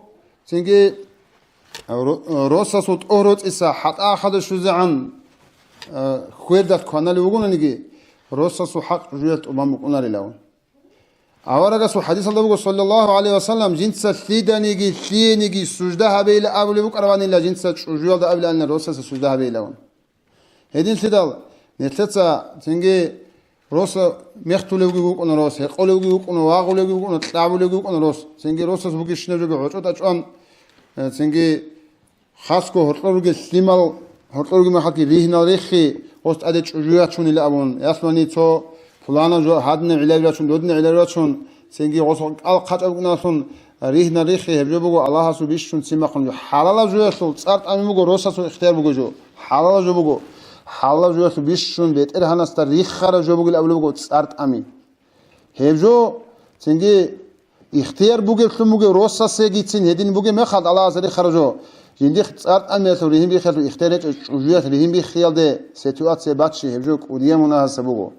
سينجي روسس اوروت اسا حتى اخذ شوزعن خويردات كانال وغو نيجي روسس الحق جويت امام قنال لون أورا سو حديث الله صلى الله عليه وسلم جنس ثيدانيجي ثينيجي سجدة هبيل أبو لبوك أروان الله جنس شجوع ده قبل أن الروس سجدة هبيل لون هدين ثيدال نتلتا تنجي روس مختول يجوك أن روس يقول يجوك أن واقول يجوك أن تلعب يجوك أن روس تنجي روس بوكي شنو يجوك عشوت أجان تنجي خاصكو هرطلوك سليمال هرطلوك ما حكي ريهنا ريخي وست أدش شجوع شون اللي أبون يسمعني تو فلانا جو هادنا علاجاتون دودنا علاجاتون سنجي غوص القات أبوناسون ريحنا ريحي هبجو بقول الله سو بيشون سيماقون جو حلال جو يسول صارت أمي بقول روسا سو اختيار بقول جو حلال جو بقول حلال جو يسول بيشون بيت إرهانا ستار ريح خارج جو بقول أولو بقول صارت أمي هبجو سنجي اختيار بقول كل بقول روسا سيجيتين هدين بقول ما خد الله زري خرجو جندي صارت أمي يسول ريهم بيخير اختيارات وجوات ريهم بيخيال ده سيتوات سباتشي هبجو وديا مناهز بقول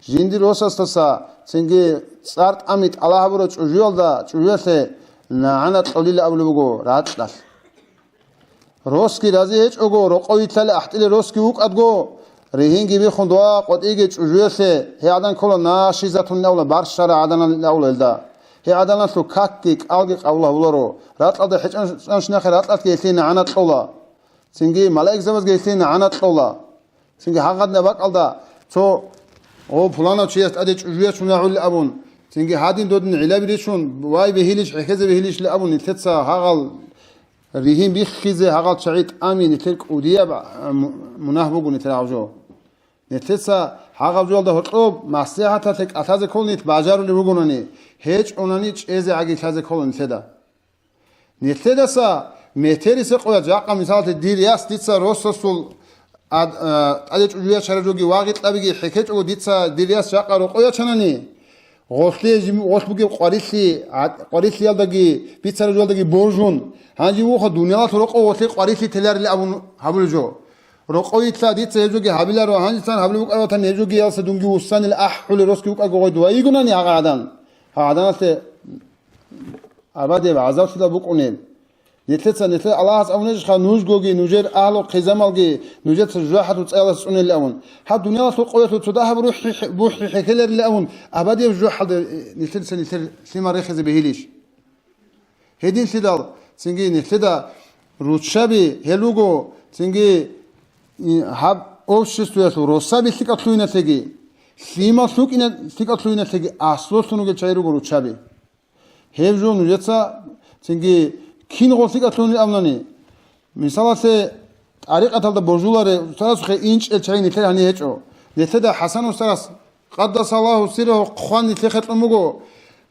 جندي روساس تسا سنجي صارت أميت الله برو تجوال دا تجوالته لعنت قليل أولو بقو راتلاس روسكي رازي هيج أقو رقوي تل أحتلي روسكي وك أدقو ريهنجي بيخون دوا قد إيجي تجوالته هي عدن كله ناشيزتون نولا بارشار عدن نولا الدا هي عدن سو كاتيك ألقيق الله ولرو راتلا دا حيج أنش ناخي راتلات جيتلين عنت قولا سنجي ملايك زمز جيتلين عنت قولا سنجي حقد نباك ألدا تو او فلانا چیست ادچ جویت شون عل ابون تنگی هادین دودن علابریشون وای بهیلش حکزه بهیلش لابون تتسا هاغل ريهين بيخيزه هاغل شعيت امين تلك وديا مناهبو نتلاعجو نتلسا هاغل جول ده هطلب مصلحت تك اتاز كل نت باجارو لبغونني هيج اوناني چيزه اگه تاز كل نتدا نتلسا متريس قويا جاقا مثال ديرياس ديتسا روسسول ادچ جویا شرجوگي واقعيت لبيگي حكيت او ديتسا ديرياس جاقا رو قويا چناني غوشلي غوشبوگي قريسي يالدگي بيتسا جولدگي بورجون هانجي وخ دنيا تو رقو وسي قريسي تلر لابون حبلجو رقويتلا ديتسا يجوگي حبلر رو هانجي سان حبلو قرا تا نيجوگي يالس دونگي وسان الاحل روسكي وقا گوي دوي گوناني هاغادان هاغادان سه اباده عذاب سدا بقونين ნეთლეცა ნეთლე ალაჰს ავნეჟ ხა ნუჟ გოგი ნუჯერ აჰლო ყიზამალგი ნუჯეთ ჟაჰატუ წელას წუნელ ლავუნ ჰა დუნიალას ყოეთო ცოდა ჰა ბუჰი ჰეკელერ ლავუნ აბადიებ ჟუჰად ნეთლეცა ნეთლე სიმარე ხეზე ბეჰილიsh ჰედინ სიდალ ცინგი ნეთლედა რუჩაბი ჰელუგო ცინგი ჰა ოვშესტუას როსაბი სიკათლუინათეგი სიმა სუკინა სიკათლუინათეგი ასლოსუნუგე ჩაირუგო რუჩაბი ჰევჟო ნუჯეცა ცინგი კინღო სიკათლუინი ამნანი მისალასე ტარიყათალდა ბორჟულარე სარასხე ინჭე ჩაინი თერანი ეჭო ნეთედა ჰასან უსარას ყადასალაჰუ სირო ხვანი თეხეთმუგო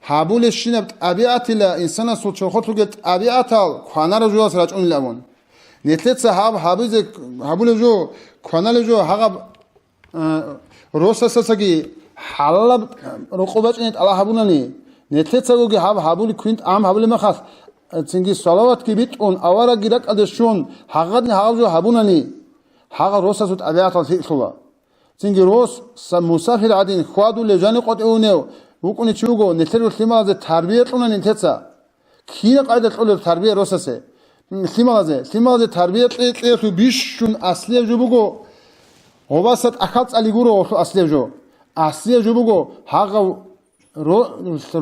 ჰაბულე შინაბ ტაბიატილა ინსანა სუჩოხოთუგე ტაბიატალ ხვანარა ჟუას რაჭუნი ლამონ ნეთეცა ჰაბიზე ჰაბულე ჟო ხვანალე ჟო ჰაღა როსასასაგი ჰალალ როყობაჭინეთ ალა ჰაბუნანი ნეთეცა გოგი ჰაბული ქვინტ ამ ჰაბულე მახას ცინგი სალავატ კი ბიტონ ავარა გირაკადე შონ ჰაღადნი ჰაღავჟო ჰაბუნანი ჰაღა როსასუთ აბიატალ სიხულა ცინგი როს მუსაფირ ადინ ხვადულე ჟანი ყოტეუნეო უკუნი ჩუგო ნეთერო სიმალაზე თარბიეტუნანი ნეთეცა ქია ყაიდა ყოლე თარბია როსასე სიმალაზე თარბია ყეყე ბიშუნ ასლიე ჟუბუგო ოვასატ ახალ წალიგურო ასლიე ჟო ასლიე ჟუბუგო ჰაღა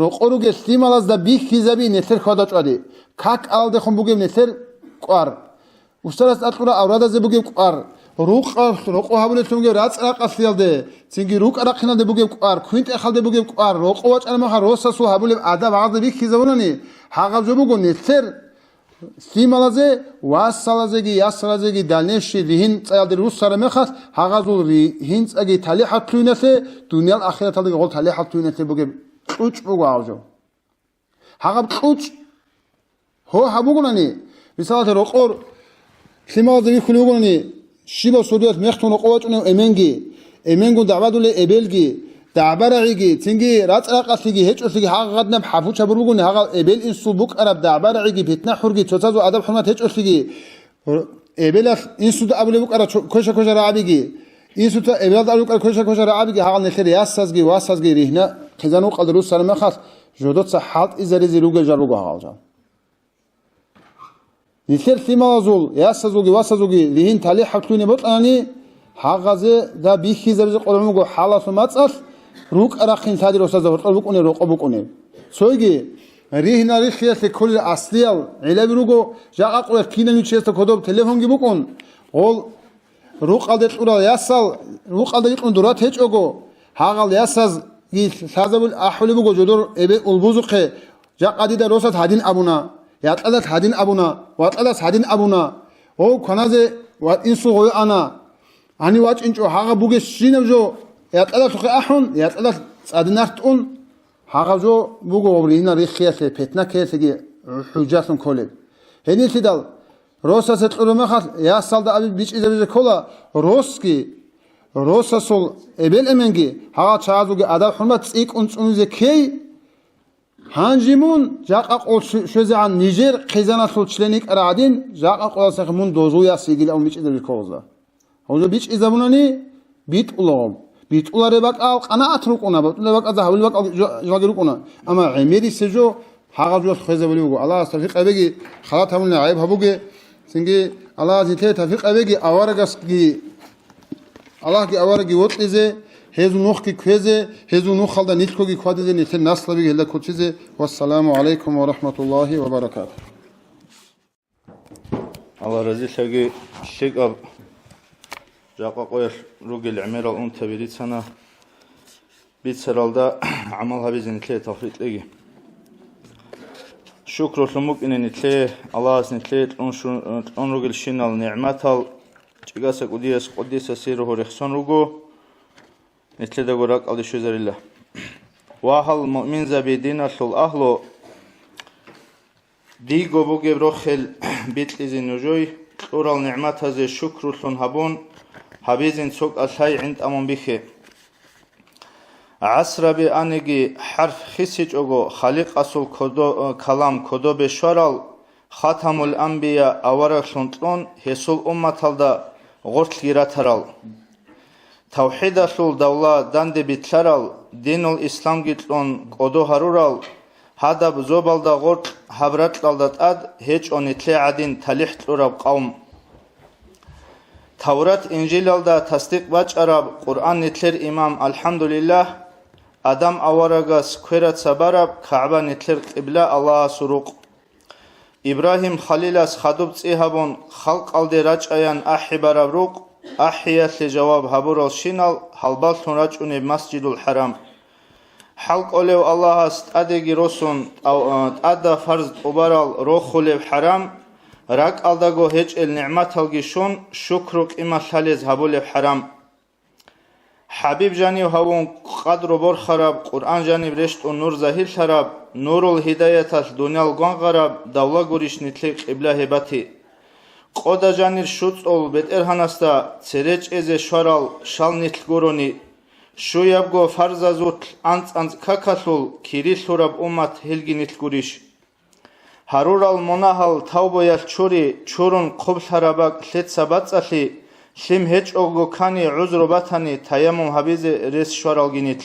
როყორუგე სიმალაზ და ბიხიზები ნეთერ ხოდაჭვადი ქაკ ალდე ხომ ბუგებ ნეთერ ყვარ უსტარას ატყურა ავრადაზე ბუგებ ყვარ როყო ჰაბულე თუმგე რაწრაყასიალდე ცინგი რუკარახინალდე ბუგებ ყვარ ქვინტე ხალდე ბუგებ ყვარ როყო ვაჭარმა ხა როსასუ ჰაბულე ადა ვაღდე ბიხიზებუნანი ჰაღავ ჟუბუგო ნეთერ სიმალაზე ვასალაზეგი ასალაზეგი დანეში რიჰინ წალდე რუსარა მეხას ჰაღაზულ რიჰინ წაგი თალი ჰათლუინასე დუნიალ ახირათალდე გოლ თალი ჰათლუინასე ბუგებ ყუჭ ბუგო ავჟო ჰაღაბ ყუჭ ჰო ჰაბუგუნანი მისალაზე როყორ სიმალაზე ვიხულუგუნანი შიბა სოდიას მეხთუნ ყოვაჭუნე ემენგუ დავადულე ებელგი დააბარაიგი ცინგი რაწრაყასიგი ჰეჭოსიგი ჰაღადნა ჰაფუჩა ბურგუნი ჰაღა ებელ ინსუ ბუკარაბ დააბარაიგი ფიტნა ხურგი ცოცაზო ადაბ ხურმათ ჰეჭოსიგი ებელას ინსუ დააბლე ბუკარა ქოშა რააბიგი ინსუ ებელ და ბუკარა ქოშა რააბიგი ჰაღა ნეხერი ასაზგი ვასაზგი რიჰნა ხეზანუ ყადრუს სარმახას ჟოდოცა ჰალტ იზერიზი რუგე ჟარუგა ჰაღალჯა ნიხერ სიმალაზულ ასაზუგი ვასაზუგი რიჰინ თალი ჰაფტუნე ბოტანი ჰაღაზე და ბიხიზებზე ყოლმუგო ჰალასო მაწას რუკ არახინ თადი როსაზა ვორყობუკუნე როყობუკუნე სოიგი რიჰნა რიხიასე ქოლ ასლიალ ელები რუგო ჟაყაყურე კინენი ჩესტო ქოდო ტელეფონგი ბუკუნ ოლ რუყალდე ყურა ასალ რუყალდე იყუნ დურათ ეჭოგო ჰაღალ ასაზ გი საზაბულ აჰული ბუგო ჟოდორ ებე ულბუზუხე ჟაყადი და როსათ ჰადინ აბუნა یاتلات هادین ابونا واتلات هادین ابونا او کنازه وات اینسو غوی آنا آنی وات اینجا هاگا بوگه شینم جو یاتلات خو احون یاتلات صادنارت اون هاگا جو بوگه وبرینا ریخیاسه پتنا کیسگی حجاسون کولب هنی تیدال روسا ستقرمه خاص یا سالدا ابی بیچ ایزه کولا روسکی روسا سول ابل امنگی هاگا چازوگه ادا حرمت ایک اونچونیزه کی هانجیمون جاق اقول شوزه عن نیجر قیزاناتو چلنیک ارادین جاق اقول سخمون دوزویا سیگیل اون بیچ ایزه کوزا هونجا بیچ ایزه بونانی بیت اولام بیت اولاره بق آل قناعت رو کنه بیت اولاره بق از حولی بق جلگی رو کنه اما عمیری سجو حاقا جوز خیزه بلی بگو الله تفیق بگی خلات همون عیب هبوگه سنگی الله زیته تفیق بگی آوارگاس کی الله کی آوارگی وطلیزه هزو نوخ کی کوزه هزو نوخ خالدا نیتکو کی کوادیزه نیت نسل بگی هلا کوچیزه و السلام علیکم و رحمت الله و برکاته الله رضی شگی شگاب جاقا قویش روگل عمیر اون تبریت سنا بیت سرالدا عمل هبیزن تلی تفریط لگی شکر لمک این تلی الله از تلی اون روگل شینال نعمت هال چگاس قدیس سیره رخصان روگو نتلی دگوراک علی شزر الله واحل مؤمن زبیدین اصل اهلو دیگو بگی بروخل بیت لیزی نجوی اورال نعمت هزه شکر لون هبون حبیزین سوق الهای عند امون بیخه عصر بی آنگی حرف خیسیج اوگو خالق اصل کلام کدو بشورال خاتم الانبیا اوارا شنطلون حسول امتالدا غرط گیراترال توحید اصل دولا دند بیتلرال دین الاسلام گیتلون کدو هرورال ჰადაბ ზობალდა ღორტ ჰაბრატლალდა ტად ჰეჭონი თლეადინ თალიხტურაბ ყავმ თავრათ ინჯილალდა თასდიқ ვაჭარაბ ყურ'ან ნითლერ იმამ ალჰამდულიլლაჰ адам ავარაგას ქვერად საბარაბ ქააბა ნითლერ ყიბლა ალაჰ სურუყ იბრაჰიმ ხალილას ხადუბ წიჰაბონ ხალყალდე რაჭაიან აჰიბარაბ რუყ აჰიათლე ჯავაბ ჰაბურალ შინალ ჰალბალთუნ რაჭუნე მასჯიდულ ჰარამ ჰალყოლევ ალაჰას ტადეგი როსუნ ტადა ფარზ უბარალ როხულევ ჰარამ რაკალდაგო ჰეჭელ ნიъმათალგი შუნ შუქრუ ყიმათალეზ ჰაბულევ ჰარამ حبيب جاني هون قدر برخرب قرآن جاني برشت نور ظاهر شرب نور الهداية الدنيا الغان غرب دولا غوريش نتلق قبله هبتي قودا جاني شوت اول بيت ارهانستا سرج از شارال شال نتل غوروني شو يبغو فرز زوت انت كاكاسول كيري سورب امت هلگي نتل غوريش هارورال مناهال توبويا چوري چورون قب شربك لت سباتسالي شم هج اوگو کانی عذر باتانی تیمم حبیز رس شورال گینیت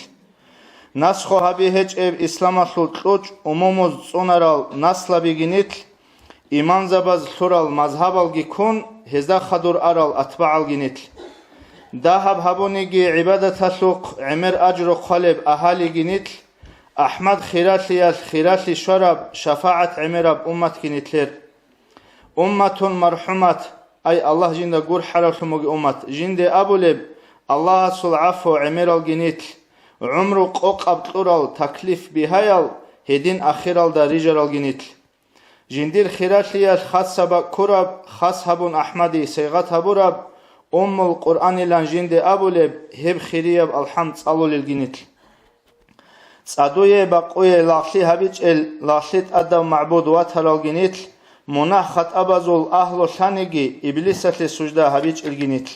نسخو حبی هج اب اسلام اصل تلوچ عموموز سونرال نسل بگینیت ایمان زباز سورال مذهبال گیکون هزا خدور ارال اتباعال گینیت دهب هبونیگی عبادت سوق عمر اجر قلب اهالی گینیت احمد خیراتی شراب شفاعت عمراب امت گینیتلر امتون مرحومت أي الله جند جور حرف مج أمت جند أبولب الله سل عفو عمر الجنيت عمره قاب طرال تكليف بهايل هدين آخر دا رجال الجنيت جندير خيراتي خاص سبا كرب خاص هبون أحمدي سيغات هبورب القرآن لان جند أبولب هب خيريب الحمد صلوا للجنيت صدوية بقوية لاخلي هبيج لاخليت أدم معبود واتر الجنيت مناخت أبازول أهل شانيجي إبليسة سجدة هبيج الجنيت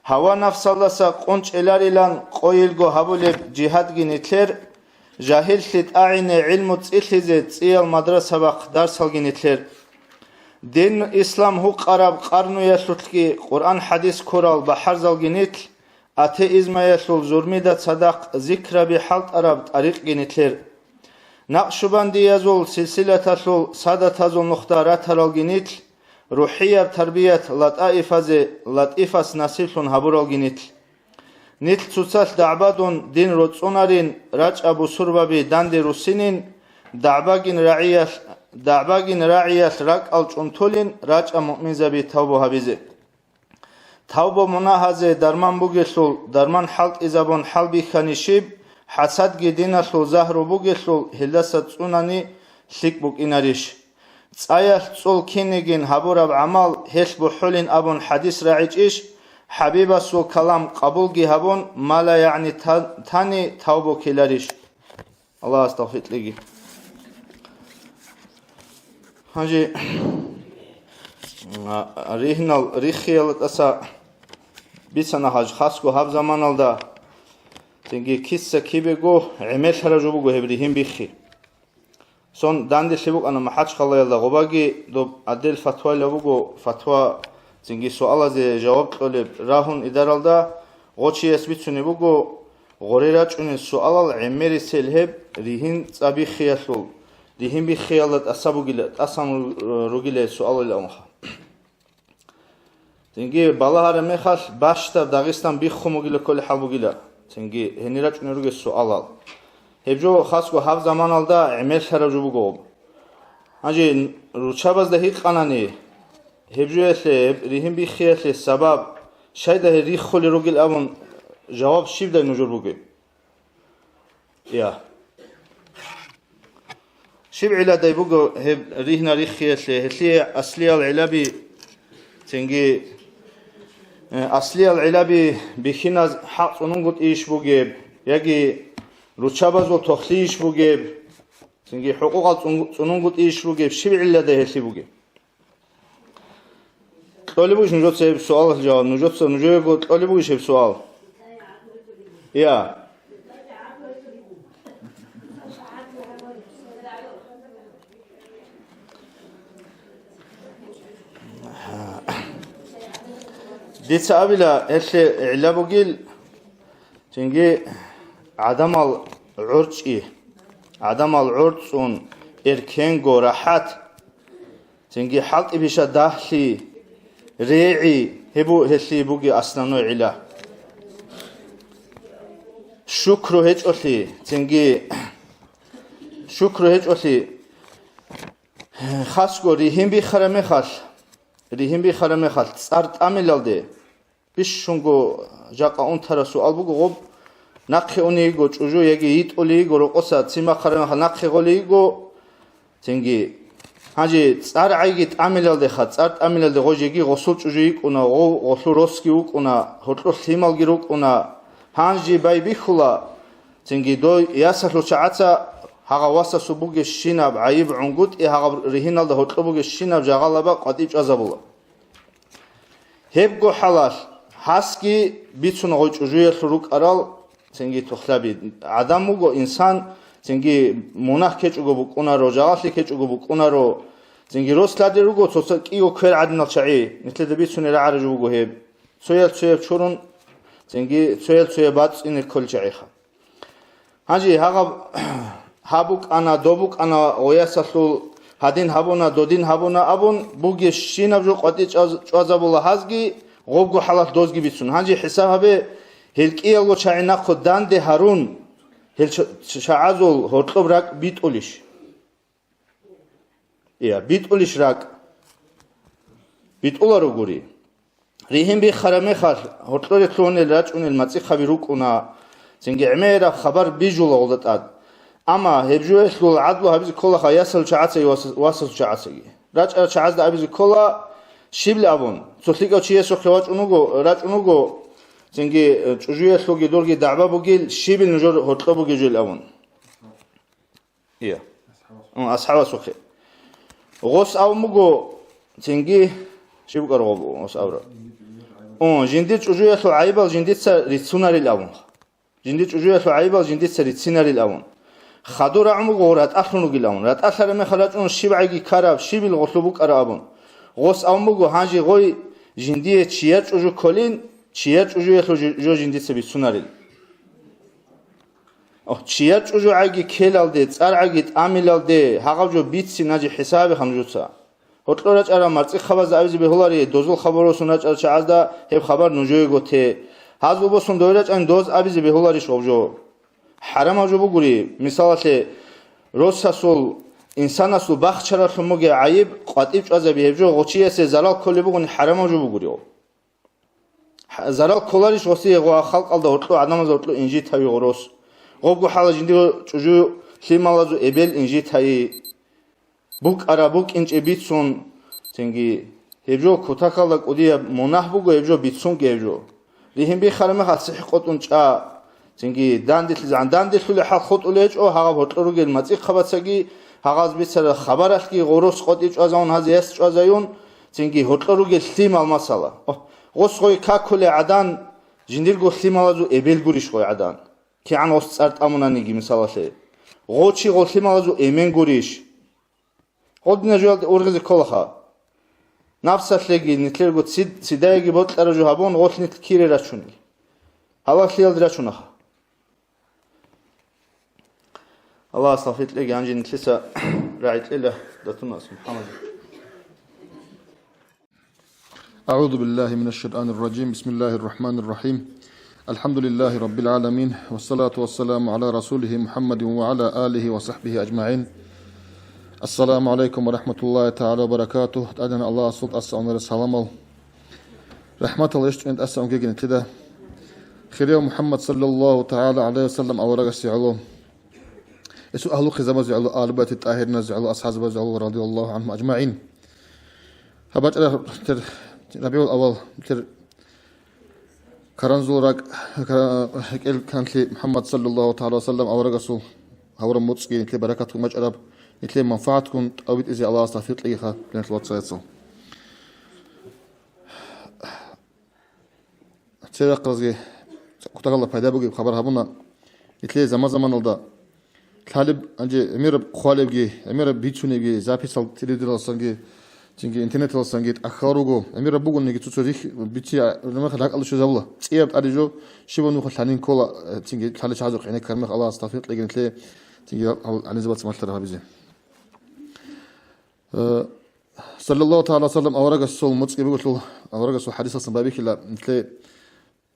هوا نفس الله سقونش إلاريلان قويلجو هبولب جهاد جنيتلر جاهل شت أعين علم تسيلزت سيال مدرسة بق درس الجنيتلر دين إسلام هو قرب قرن يسلتكي قرآن حديث كورال بحرز الجنيت أتئزم يسل زرميدة صدق ذكر بحلت عرب طريق جنيتلر نقشبندی یزول سلسله تسول ساده تزول نختارات هرالگینیت روحیه تربیت لطائفاس نسیلون هبورال گینیت نیت سوسال دعبادون دین روچونارین راج ابو سربابی داندی روسینین دعباگین راعیت راک الچونتولین راج مؤمن زبی توبو هبیزه توبو مناهزه درمان بوگسول درمان حلق ازابون حلبی خانیشیب حسد گدینا سو زهرو بوگسو هلست سونانی شیک بوک ایناریش صایح سول کینگین هبورب عمل هش بحولین ابون حدیث راعیش حبیب سو کلام قبول گی هبون مالا یعنی تانی توبو کلاریش الله استغفر لگی هاجی ریحنال ریخیال تسا بیسنا هاج خاص کو هب زمان الدا تنگی کیسه کیبگو عمل شرجو بگو هبریهم بیخی سون دانده شبوک انا محاج خلای الله غباگی دو عدل فتوا لبگو فتوا تنگی سوال از جواب طلب راهون ادارالدا غوچی اسبیتونی بگو غریرات اون سوال عمری سلهب ریهین صبی خیالول ریهیم بی خیالات اسبوگیل اسام روگیل سوال لامخا تنگی بالا هر میخواست باشتا داغستان بی خموگیل کل حبوگیلا تنگی هنیرات نروگی سوالال هبجو خاص کو هف زمان الدا عمل شرجو بگو هنجی روچاباز ده هیچ قنانی هبجو اسه ریهم بی خیال سبب شاید ده ریخ خلی روگیل اون جواب شیب ده نجور بگی یا شیب علا ده بگو هب ریهنا ریخ خیال هسلی اصلی العلابی تنگی اصلی العلابی بخیناز حق اونون گود ایش بگی یکی روچاباز و تخلیش بگی تنگی حقوقات اونون گود ایش بگی شیب علا ده هسلی بگی طالب بوش نجات سه سوال جواب نجات گفت طالب بوش سوال یا دیت سابیلا هست علبوگیل تنگی عدم العرچی عدم العرض إركنجو راحت تنجي حلق بيشا داخلي ريعي هبو هسي بوجي أصلا علا شكر هج أثي تنجي شكر هج أثي خاصكو ريهم بخرمي خال ريهم بخرمي خال صارت أميلالدي بيش شونغو جاقا أون ترسو ألبوغو غوب نقخي أونيغو چوجو يجي يت أوليغو رقصة تيما خرمي خال نقخي غوليغو تنجي هاجي صار عيجت أميلالدي خال صارت أميلالدي غوج يجي غسول چوجو يكونا غسول روسكي وكونا هطلو ثيمال جيروكونا هانجي باي بيخولا تنجي دو ياسر شعاتا هاغا واسا سبوغ شيناب عيب عنقود هاغا ريهنال ده هطلبوغ شيناب جاغالابا قديب عزابولا هبگو حلال حاسكي بيتسون غوچ جويه خروق ارال تنجي تخلابي عدموغو انسان تنجي مناخ كچوغو بقونا رو جاغاخلي كچوغو بقونا رو تنجي روسلادي روغو توسا كيو كير عدنال شعي مثل ده بيتسون العرجوغو هب سويل چورون تنجي سويل بات ان الكل شعيخا هاجي هاغا هابوك انا دوبوك انا وياسلو هادين هابونا دودين هابونا ابون بوغي شينابجو قدي چوازابولا هازگي غوبگو حالات دوزگي بيتسون هاجي حسابه هلكيالگو چاينا خودان ده هارون هل شعازول هوتلوب راك بيتوليش يا بيتوليش راك بيتولارو غوري ريهم بي خرمي خال هوتلوري تلون الراچون الماتي خبيروكونا زنگي عميرا خبر بيجولا ولدات اما هبجوه لول عدلو هبيز كولا خياسل چعاتي واسل چعاتي راچ چعاز دا هبيز كولا شيبل ابون سوخليگو چيسو خواچ اونوگو راچ اونوگو زنگي چوجوه لوگي دورگي دعبا بوگيل شيبل نجور هوتلو بوگي جول ابون يا اصحاب سوخي غوس او مگو زنگي شيب قرغو غوس اورا جندي چوجوه لو عيبال جندي ريتسوناري لابون جندي چوجوه لو عيبال جندي ريتسيناري لابون خادو رعمو غورات اخرونو گيلاون رات اخر me خلاچون شيبعگي كاراب شيبل غسلوبو قرابون غوس اومگو هانجي غوي جندي چيا چوجو كولين چيا چوجو يخلو جو جندي سبي سوناريل چيا چوجو عگي كيلالدي صارعگي اميلالدي هاغاجو بيتسي ناجي حسابي خمجوصا هوتلوراچ ارا مرци خباز اوزي بهولاري دوزول خبروسوناچ چازدا هب خبر نوجوي گوتي هازوبوسون دويراچ ان دوز اوزي بهولاري شوجو حرام اجو بگوری مثالته روساسول انساناسول بخچرا خموگه عیب قاطیب چازه بیهجو غوچیه سه زلال کلی بگونی حرام اجو بگوری زلال کلاریش واسه غوا خلق الدا هوتلو آدم از هوتلو انجی تایی غروس غوگو حالا جندی چجو خیمالازو ابل انجی تایی بوک عربوک انج بیتسون تنگی هجو کوتاکالک اودیه منح بگو هجو بیتسون گهجو لیهم بی خرمه خاصی قطون چا تنگي داندت لي حق خط وليج او هاغ هوتلو گل ماتي خباتسگي هاغاز بيسر خبرخي غوروس قديچ ازون هازيس چازايون تنگي هوتلو گل تيمال مسالا غوس خوي كاكولي عدان جنديل گو تيمالازو ابل گوريش خوي عدان كي عن اوس صارت امونانيگي مسالاسي غوچي گو تيمالازو امن گوريش خودنا جوال اورغز كولخا نفساتلگي نيتلرگو سيدايگي بوتلارجو هابون غوتنيت كيري راچوني هالا خيال دراچونخ الله صافيت لك عنجي نتلسى راعيت له دتنا سبحان أعوذ بالله من الشيطان الرجيم بسم الله الرحمن الرحيم الحمد لله رب العالمين والصلاة والسلام على رسوله محمد وعلى آله وصحبه أجمعين السلام عليكم ورحمة الله تعالى وبركاته أدنى الله صلت أسأل السلام رحمة الله يشتغل أسأل جيجن كده خير محمد صلى الله تعالى عليه وسلم أورق السعلوم يسو أهل خزامة زعلو آلبات الطاهرين زعلو أصحاب زعلو رضي الله عنهم أجمعين هبات ربيع الأول كرنزو راك كان لي محمد صلى الله تعالى وسلم أورق السو هورا موتسكي نتلي بركاتكم مجرب نتلي منفعتكم أويت إزي الله استغفر ليها لأن الوقت سيتصل تسير قرزي كنت الله فايدة بقي بخبر هبونا نتلي زمان الدا طالب انجي امير خالبگي امير بيچونيگي записал телевизорсанги тинги интернеталсанги ахаруго امير бугунниги цуцурих бити нема хак алышу забла цияб адижо шибону хланин кола тинги талыч азук эне кармах алла астафит легентле تيجي على زبط ما ترى بيزي صلى الله تعالى وسلم أورق السول متسكي بيقول له أورق السول حديث أصلا بابي كلا مثل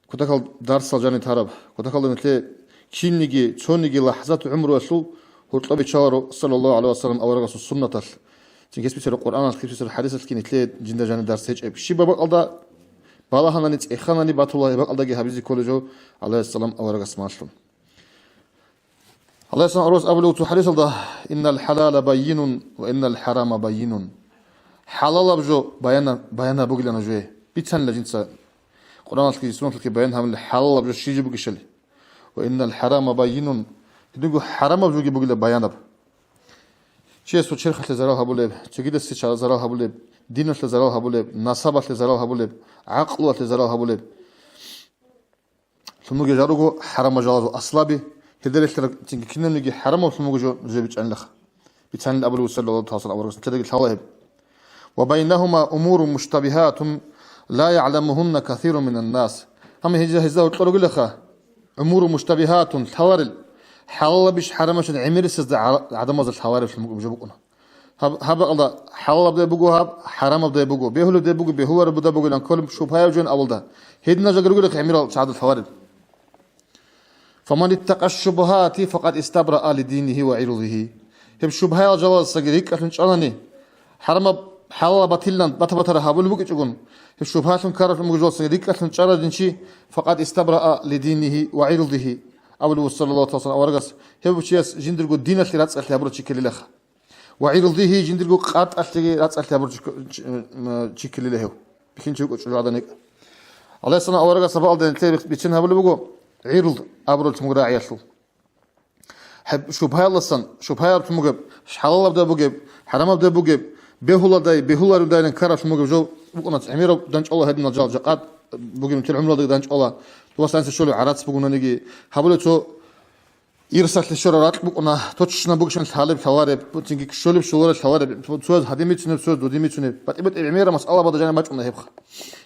كنت أقول درس الجاني تهرب كنت أقول مثل كينيجي تونيجي لحظات عمره السول هو طلب يشاور صلى الله عليه وسلم أورق السول سنة تل تيجي بيصير القرآن تيجي بيصير الحديث الكين مثل جند جاني درس هيج أب شي بابا الله بالله نيت إخانني باتولlah بقى الله جه حبيزي كولجو عليه السلام أورق اسماشلون الله يسمع روس أبلو تحريص الله إن الحلال بين وإن الحرام بين حلال بجو بيانا بقولنا جوه بيتسن لجنسا قرآن الكريم سنة الكريم بيان هم الحلال بجو شيء بقولشل وإن الحرام بين تدعو حرام بجو بقول بيانا شيء سو شرخ لزراه هبولب تجد السيشار زراه هبولب دين لزراه هبولب نصاب لزراه هبولب عقل لزراه هبولب ثم جاروجو حرام جازو أصلابي هذا تنك كنا نيجي حرام وثم جو زبيج عن لخ بيتسن الأبو صلى الله عليه وسلم تدق الحواهب وبينهما أمور مشتبهات لا يعلمهن كثير من الناس هم هذا وتقول لخا أمور مشتبهات الحوارل حلال بيش حرامش عمير سد عدم هذا الحوارل في المجبوكنا هب الله حلال بده بقو هب حرام بده بقو بيهول بده بقو بيهور بده بقو لان كل شبهة يجون أول ده هدنا جرجول لك عمير سعد الحوارل فمن اتقى الشبهات فقد استبرأ لدينه وعرضه هم شبهة جواز سجريك عشان شانني حرام حلال باتيلان بتر هابول بقى تقول هم شبهات كارف المجوز سجريك عشان شان دينشي فقد استبرأ لدينه وعرضه أول صلى الله عليه وسلم أورجس هم بشيء جندرجو دين اللي رأس التابور تشكل له وعرضه جندرجو قات اللي رأس التابور تشكل له بكين شو شو هذا نك الله سنا أورجس بعض الناس بيتشن هابول بقى عرض أبرد مقراعي شو حب شبهة لسان شبهة مجب حلال بده بجيب حرام بده بجيب بهولا داي نكرر مجب جو بقولنا عمير دانش الله هدنا جال جقات بجيب مثل عمره دانش الله توصل ناس شلو عرات بقولنا نيجي حبلو شو يرسل للشرع رات بقولنا توتشنا بقولش الحالب ثوارب تيجي شلو بشلو الثوارب توز هديمي تشنب توز دوديمي تشنب بتبت عمير مسألة بدو جانا ما تقولنا هبخ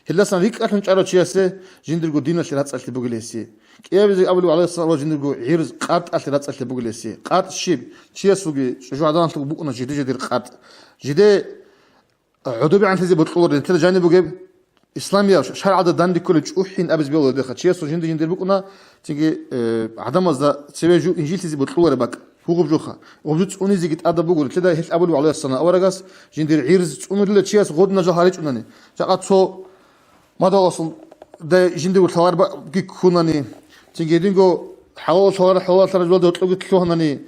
هلا سان ريك أكن شعره شيء جندر قدينا شرات أصل بقوليسي كيف زي أبلو عليه الصلاة والسلام جندر عيرز قات أصل بقوليسي قات الشيب شيء سوقي شو عدنا نطلق بقولنا جدي قات جدي عدوبي عن تزي بطلور انت جاني بقول إسلامية شرع عدد داندي كل جوحين أبز بيولو دخل شيء سو جندر بقولنا تيجي عدم أزدا سوي جو إنجيل تزي بطلور بق هو بجوخا وبجوت أوني زي قت أدب بقول كده هيك أبلو عليه الصلاة أورجاس جندر عيرز أوني له شيء غودنا جهاريج أونني جاءت سو ما ده أصل ده جندي والثوار بقى كونني تيجي دينجو حلال ترى جوال ده تلقي تلوهنني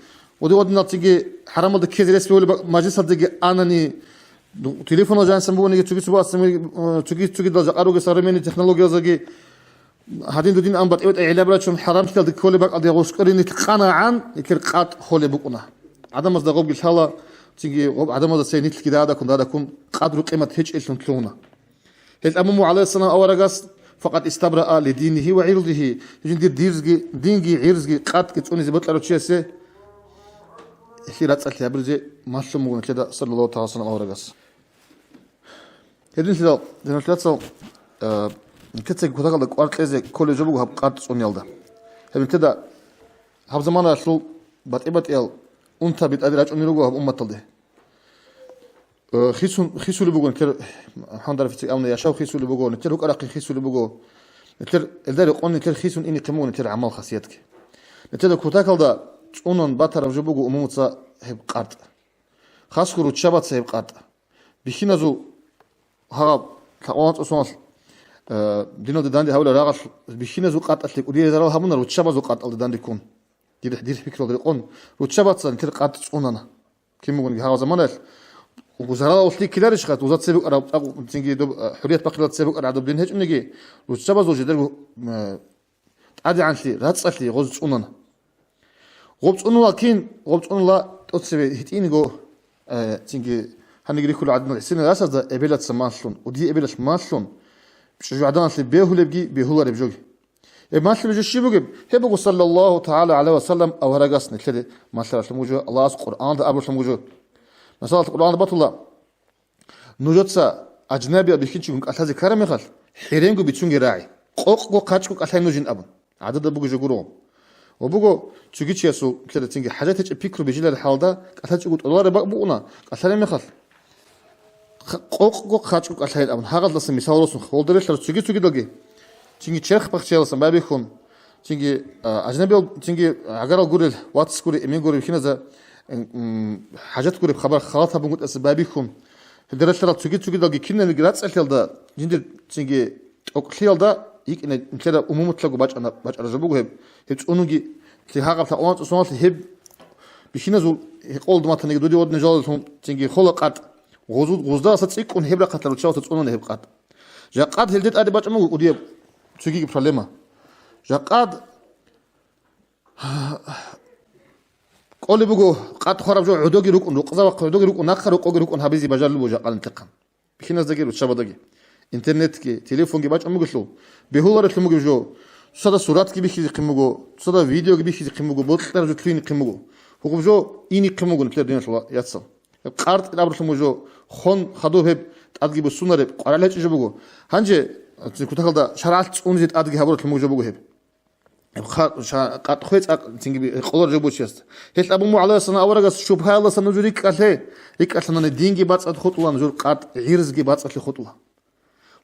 ودي ودنا تيجي حرام ده كذا رسمي ولا مجلس تيجي أنني تليفون جان سمبوني تيجي سبوا سمي تيجي ده جاروج سرمني تكنولوجيا زجي هادين دين أم بتقول إعلام براتهم حرام كذا ده كل بقى ده غسكرين تقنا عن يكرقات خول بقنا عدم مصدق قبل حلا تيجي عدم مصدق سينيت كده هذا كون هذا كون قدر قيمة هيج إيش نتلونا الأمم عليه الصلاة أورجاس فقد استبرأ لدينه وعرضه يجندير دينجي عرضه قات كتوني زبط على شيء سه خيرات سألت برزي ما شلون كذا صلى الله عليه وسلم أورجاس هذين كذا دين الثلاثة كتير كذا قال قارت لزي كل جبوه هبقات صني الله هذين كذا هب زمان شلو بتقبل أنت بتقدر أن يروجوا هب أمة الله خيسو اللي بقول نتر الحمد لله في أمنا يشاو خيسو اللي بقول نتر هو أراقي خيسو اللي بقول نتر الدار يقول نتر خيسو إني قمون نتر عمل خاصيتك نتر كوتاك هذا تونن باتر رجع بقول أمومة هب قارت خاص كروت شبات سهب قارت بخينا زو هرب كأوانت أصلا دينو داندي هؤلاء راغش بخينا زو قارت أتلك ودي زرا هبنا روت شبات زو قارت داندي كون دير فكرة دير قون روت شبات نتر قارت توننا كم يقول هذا زمان وزهراء وصلي كلارش خات وزات سبق أراب تيجي دوب حرية بقرة سبق أراب دوب لينهج نيجي وتشابه زوجي درجو عادي عن شيء رات صلي غوز أننا غوز أننا لكن غوز أننا تسوي هتيني جو تيجي هنيجي كل عدنا السنة رأس هذا قبيلة سماشلون ودي قبيلة ماشلون بشجع عدنا اللي بيهول يبجي بيهول يبجوي ماشلون بيجي شيء بيجي هبقوا صلى الله تعالى عليه وسلم أو هرجسنا كده ماشلون شلموجو الله القرآن ده أبو شلموجو مثلا القرآن بطلع نوجدسا أجنبي بيخينشون أثاز كرامي خال حيرينجو بيتشون راعي قوق كاتشكو أثاين نوجين أبن عدد بوجو جورو وبقو تجيش يسوع كده تيجي حاجات تجي فكر بيجي للحال ده قتل تقول الله ربك بقونا قتل ما خل قوق خاطر قتل أمن هذا لسه مثال رسم خول دريش لو تجي دلقي تيجي شيخ بخشي لسه ما بيكون تيجي أجنبي تيجي عقارة قول واتس قول إمين قول كنا ذا حاجات قول بخبر خاطها بنقول أسباب بيكون دريش لو تجي دلقي كنا نقرأ تسأل ده جندل تيجي أقليل ده يك إن كده أمومة تلاقوا باج أرجبوه هب أنوجي تهاجم تأوان تصنع هب بيشينا زول يقول دم تنيجي دودي ود نجالهم تيجي خلقات غزدا ستسيك ون هبلا قتلوا تشاو تتصنون هبقات جاقات هلدت أدي باج أمو ودي تيجي بروبلما جاقات قولي بقو قات خرب جو عدوجي ركون رقزا وعدوجي ركون نخر ركون هابيزي بجال لو جاقال انتقام بيشينا زجير وتشابه دقي إنترنت كي تليفون كي باج أمو قشلو بهولار تلمو جو صدا صورات كي بيخي قيمو صدا فيديو كي بيخي قيمو بوتلر جو تلين قيمو هو جو إني قيمو نتلر دين شو يتصل قارت الأبر تلمو جو خون خدوه هب تأدي بالسنة رب قارلة تجيبو هنجي كنت دا شرعت أنزل أدي هبور تلمو جو هب قارت خويت تيجي قلور جبو شيست هيت أبو مو على سنة أورجا شبهة الله سنة جوريك أثله ريك أثنا الدين جي بات خطوة نزول قارت عيرز جي بات خطوة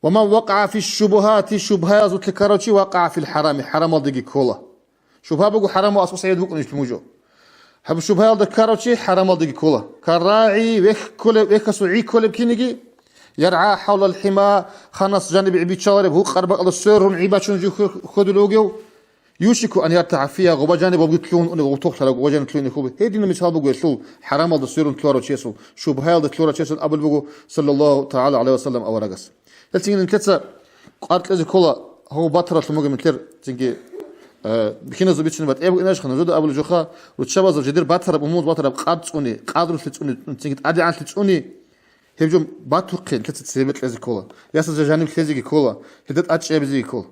وما وقع في الشبهات شبهة زوت الكاروتشي وقع في الحرام حرام الدقي كولا شبهة بقول حرام وأصل سعيد بقول نيش الموجو هب شبهة الكاروتشي حرام الدقي كولا كراعي ويك كل ويك سعي كل بكينجي يرعى حول الحمى خنص جانب عبيد شارب هو قرب على السر عباد شنجو خذ لوجو يوشك أن يرتع فيها غبا جانب وبيتلون أن وتوخ على غبا جانب تلون يخوب هيدي مثال بقول شو حرام الدسير كاروتشيسو شبهة الكاروتشيسو قبل بقول صلى الله تعالى عليه وسلم أو رجس تيجي نتلسى قارت لازم كلا هو بطرة الموجة مثل تيجي بكينا زبيت شنو بات أبو إناش خنا زود أبو الجوخا وتشابه زوجير بطرة بموت بطرة بقاد تسوني قادر تسوني تيجي تعدي عن تسوني هيجوم باتوقين تلسى تسيبت لازم كلا ياسر جانب لازم كلا هدت أتش أبزي كلا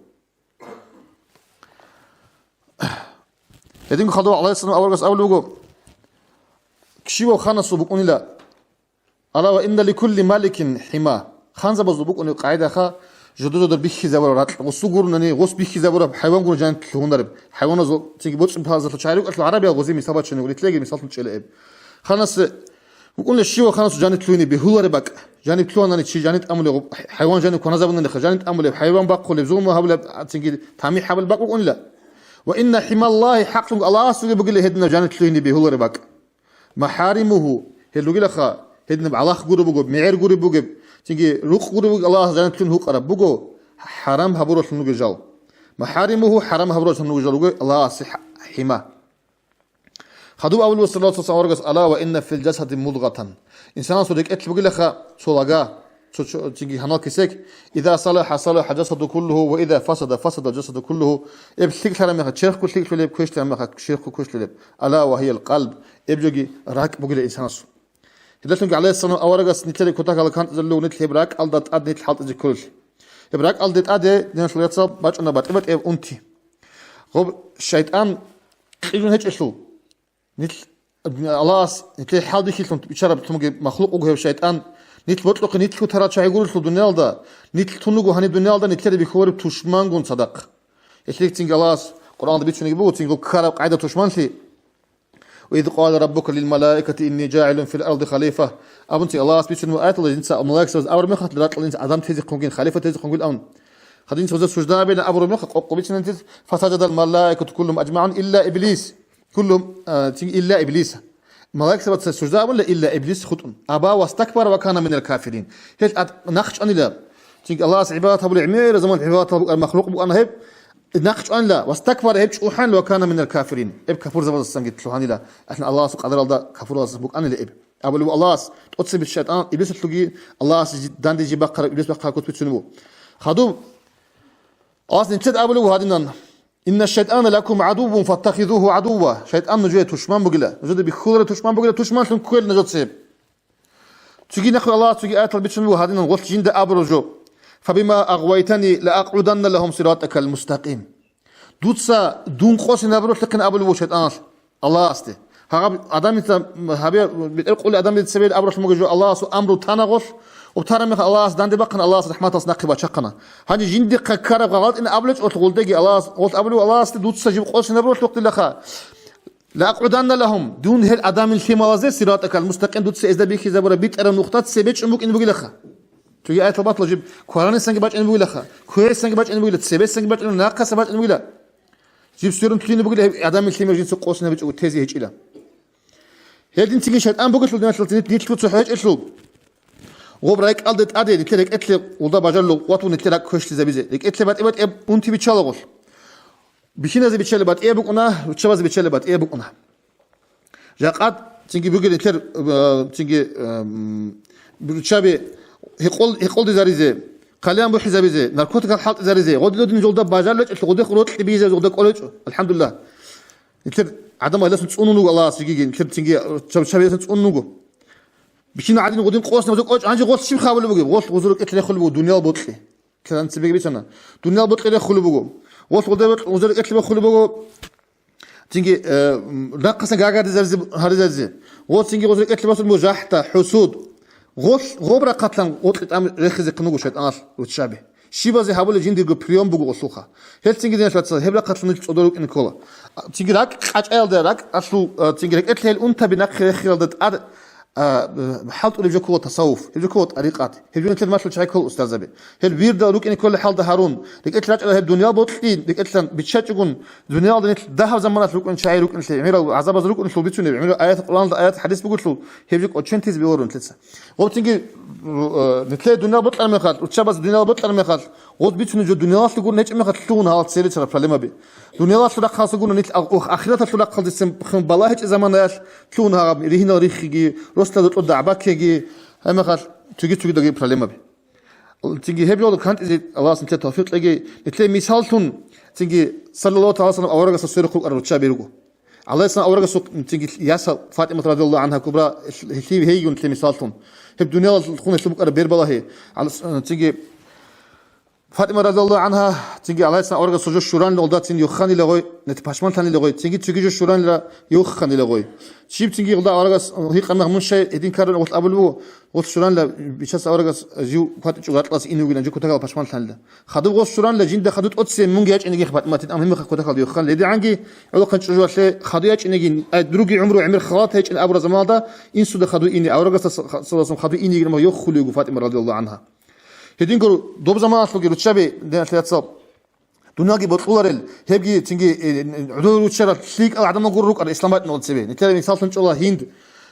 هدين خدوا على السلام أول قص أول لوجو كشيو خانس وبقوني لا ألا وإن لكل مالك حماه خانزا بزبوك أنه قاعدة خا جدود در بيخي زبر رات وسوغور نني غوس بيخي زبر حيوان غور جان كهونر حيوان زو تيجي بوتش بهذا الشعير قلت العربي غوزي مثابات شنو قلت تلاقي مثال تشيل خانس وقلنا الشيء خانس جانت تلوني بهولر بك جانت تلون أنا شيء جانت أمل حيوان جانت كنا زبون جانت أمل حيوان بق ولا زوم هبل تيجي تعمي حبل بق وقلنا لا وإن حمى الله حق الله سوى بقول هدنا جانت تلوني بهولر بك محارمه هلوجي لخا هدنا بعلاخ قرب بقول معير قرب بقول تيجي روق قرب الله جانت تلون هو قرب بقول حرام هبروش من جال محارمه حرام هبروش من جال الله صح حماه خدوا أول وصلنا تصورجس ألا وإن في الجسد مضغة إنسان صدق أتل بقول لك صلاجا تيجي هناك سك إذا صلح صلح جسد كله وإذا فسد فسد الجسد كله إبتلك لما شيخ كل شيء لب كويش لما شيخ كويش لب ألا وهي القلب إبجي راك بقول الإنسان إذا تنقل عليه الصلاة أورجس نتلي كتاك على كانت زلوا نتلي براك ألدت أدنى الحالة زي كل براك ألدت أدنى نشلو يتصاب باج أنا بات إب أنتي غب الشيطان يجون هيك إشلو نتل الله نتل حال دي كيلتون بيشرب تمجي مخلوق وجه الشيطان نتل بطلق نتل ترى شيء يقول في الدنيا ده نتل تنوجو هني الدنيا ده نتل بيخور بتشمان جون صدق يشليك تيجي الله القرآن ده بيتشون يجيبوه تيجي كارب قاعدة تشمان لي وإذ قال ربك للملائكة إني جاعل في الأرض خليفة أبنتي الله بيتشون مؤات الله جنس الملائكة بس أمر مخت لرات الله جنس عدم تيجي قنقين خليفة تيجي قنقول أمن خدين سوزت سجدة بين أمر مخت قبيتشون أنت فسجد الملائكة كلهم أجمعون إلا إبليس كلهم إلا إبليس ملائكة بس سجدة ولا إلا إبليس خطأ أبا واستكبر وكان من الكافرين هيك نخش أن لا تيجي الله عبادته بالعمير زمان عبادته المخلوق بأنا هب نخش أن لا واستكبر هيك وحن وكان من الكافرين إب كفور زمان السنجت شو هني لا إحنا الله سبحانه قدر الله كفور الله سبحانه أنا لإب أبو لو الله تقصي بالشيطان إبليس تلقي الله دان دي بقرة إبليس بقرة كتب تشنو خدوم أصلا نشد أبو لو هذين إن الشيطان لكم عدو فاتخذوه عدوا شيطان نجوي تشمان بقلا نجود بخورة تشمان بقلا تشمان شن كل نجود سيب تجي نخو الله تجي آيات البيتشنو هذين نقول جند أبرجو فبما أغويتني لأقعدن لهم صراطك المستقيم دوتسا دون قوس نبروش لكن أبو شيطان الله أستي هذا آدم هابي بيقول آدم يتسبيل أبروش مجو الله سو أمره تناغش وترى مخ الله داندي بقنا الله رحمة الله نقبة شقنا هني جندي كرب غلط إن أبلج أقول دقي الله قلت أبلو الله دوت سجيب قوس نبروت وقت لخا لا أقعدن لهم دون هل أدام الخمازة صراطك المستقيم دوت سإزدا بيك إذا برا بيت أرى نقطة سبيتش أمك إن بقول لخا تيجي آية الباطل جيب قرآن سنج باج إن بقول لخا كويس سنج باج إن بقول سبيت سنج باج إن ناقص باج إن بقول جيب سورة تلين بقول أدام الخمازة جنس قوس نبيت وتهزي هيك إله هذين تيجي شهد أنا بقول لهم مثلا نيت لطف حاجة إشلو غبرك ألدت أدي نتلك أتلي وضع بجلو واتو نتلك كوش تزبيزه لك أتلي بات إبات أنتي بتشالغول بيشينا زي بتشال بات إيه بقنا وتشباز بتشال بات إيه بقنا جاقات تيجي بقول نتلر تيجي بتشابه هيقول دزاريزه قليان بحزابيزه ناركوتيك الحالت زاريزه غد لودن جولدا بجلو غد خروط تبيزه غد قولج الحمد لله نتلر عدم الله سنتونو الله سيجي نتلر تيجي شباب سنتونو بيشينا عادين غدين قوس نوزك أوج عنجي غوص شيم خابل بقول غوص غزورك إتلي خلو بقول دنيا البطلي كلام تبي بيسنا دنيا البطلي خلو بقول غوص غزورك إتلي خلو بقول تيجي ناقص جاجر زرز هرزرز غوص تيجي غزورك إتلي بس المجاحة حسود غوص غبرة قتلان غوص أم رخز قنوج شيء أناس وتشابه شي بازي حابل جين ديرجو بريوم بقول غصوخة هل تيجي دينا شلات هبلا قتلان نتصدرك إن كولا تيجي راك حاج أيل دراك أصله تيجي راك إتلي الأنت بناك خير دت أد حالته اللي بيجوا تصوف اللي بيجوا طريقات اللي بيجوا مثل شيء كل أستاذ به هل بيرد لوك إن كل حال ده هارون لك إتلاج على الدنيا بطلين لك إتلان بتشجعون الدنيا ده ده زمانات لوك إن شاعر لوك إن عمره عذاب لوك إن شو بيتوني عمره آيات القرآن آيات حديث بيقول شو هي بيجوا أشنتيز بيورون ثلاثة وبتيجي نتلاقي الدنيا بطل ما خال وتشابز الدنيا بطل ما خال وود بيتوني جو الدنيا أصل يقول نيج ما خلتون هذا سيرة ترى فلما بي الدنيا أصل خاص يقولون نيت آخرتها شو خالد اسم خم بلاهج زمانات تون هذا ريهنا ريخي رسل تقول دعبك يجي هم خال تيجي دقي فلما بي تيجي هبي ولا كانت إذا الله سنت توفيق تلاقي نتلاقي مثال تون تيجي صلى الله عليه وسلم أورجس السيرة خلق الرتشابي رجو الله يسمع أورجس تيجي ياسر فاطمة رضي الله عنها كبرى هي نتلاقي مثال تون هب دنيا الخون يسلبك أربير بالله على تيجي فاطمة رضي الله عنها تيجي على سنة أورجا سجود شوران لغدات يخاني لغوي نتباشمان ثاني لغوي تيجي جو شوران لا يخاني لغوي شيب تيجي غدا أورجا هي قمة من شيء يدين كارن وقت قبله وقت شوران لا بيشاس أورجا جو فات جوات لاس إنه يقولن جو كتاعه باشمان ثاني لا خدوا وقت شوران لجين ده خدوا أتسي من جاش إنجي خبات ما تدام هم خدوا خدوا يخان لدي عنجي على قنش جو شيء خدوا ياش إنجي دروجي عمره عمر خلاط هيك إن أبرز زمان ده إن سود خدوا إني أورجا صلصم خدوا إني ما يخلي جو فاطمة رضي الله عنها هدين قالوا دوب زمان أصله قالوا تشابه ده ثلاث صاب دنياقي بطولارل هبجي تيجي عدول وتشرى شيك أو عدم نقول روك الإسلامات نقول سبيه نتكلم مثال إن شاء الله هند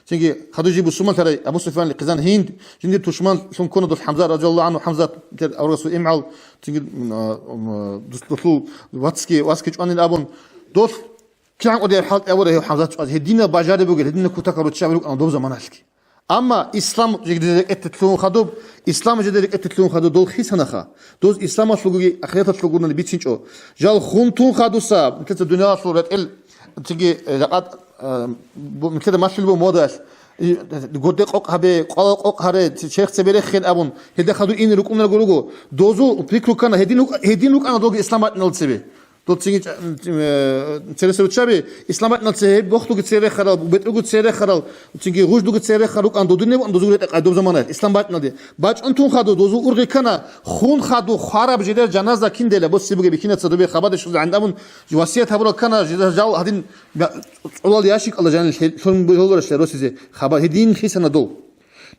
تيجي خدوا يجيبوا السمان ترى أبو سفيان لقزان هند جندي تشمان ثم كانوا ضد حمزة رضي الله عنه حمزة أو رسول إمعل تيجي دخلوا واسكي أن الأبون دوس كان قدي حالت أوله حمزة هدينا باجار بقول هدينا كتاكروا تشابه روك أنا دوب زمان أشكي أما إسلام جديد التلون خدوب إسلام جديد التلون خدوب دول خيسنا خا دوز إسلام أصلوجي أخيرا تلقون اللي بيتشينجو جال خونتون خدو ساب مثل الدنيا أصلورت تيجي لقد مثل ما شلبو موداش قدق أقهبه قلق أقهره شيخ سبيرة خير أبون هدا خدو إن ركوم نقولوجو دوزو بريكلو كنا هدين لوك أنا دوج إسلامات نال سبي تو تيجي ترسل تشابي إسلامات نتسهب وقتو كتسير خرال بيتلو كتسير خرال تيجي روج دو كتسير خروك عن دودني وعن دوزو قدوم زمانات إسلامات نادي باج أنتم خدو دوزو أرغي كنا خون خدو خراب جدار جنازة كيندلا بس سيبقى بكينة تصدبي خبادة شو عندهم وصية هبرو كنا جدار جاو هدين الله ياشيك الله جانل شلون بيقولوا الشيء زي خبر هدين خيسنا دول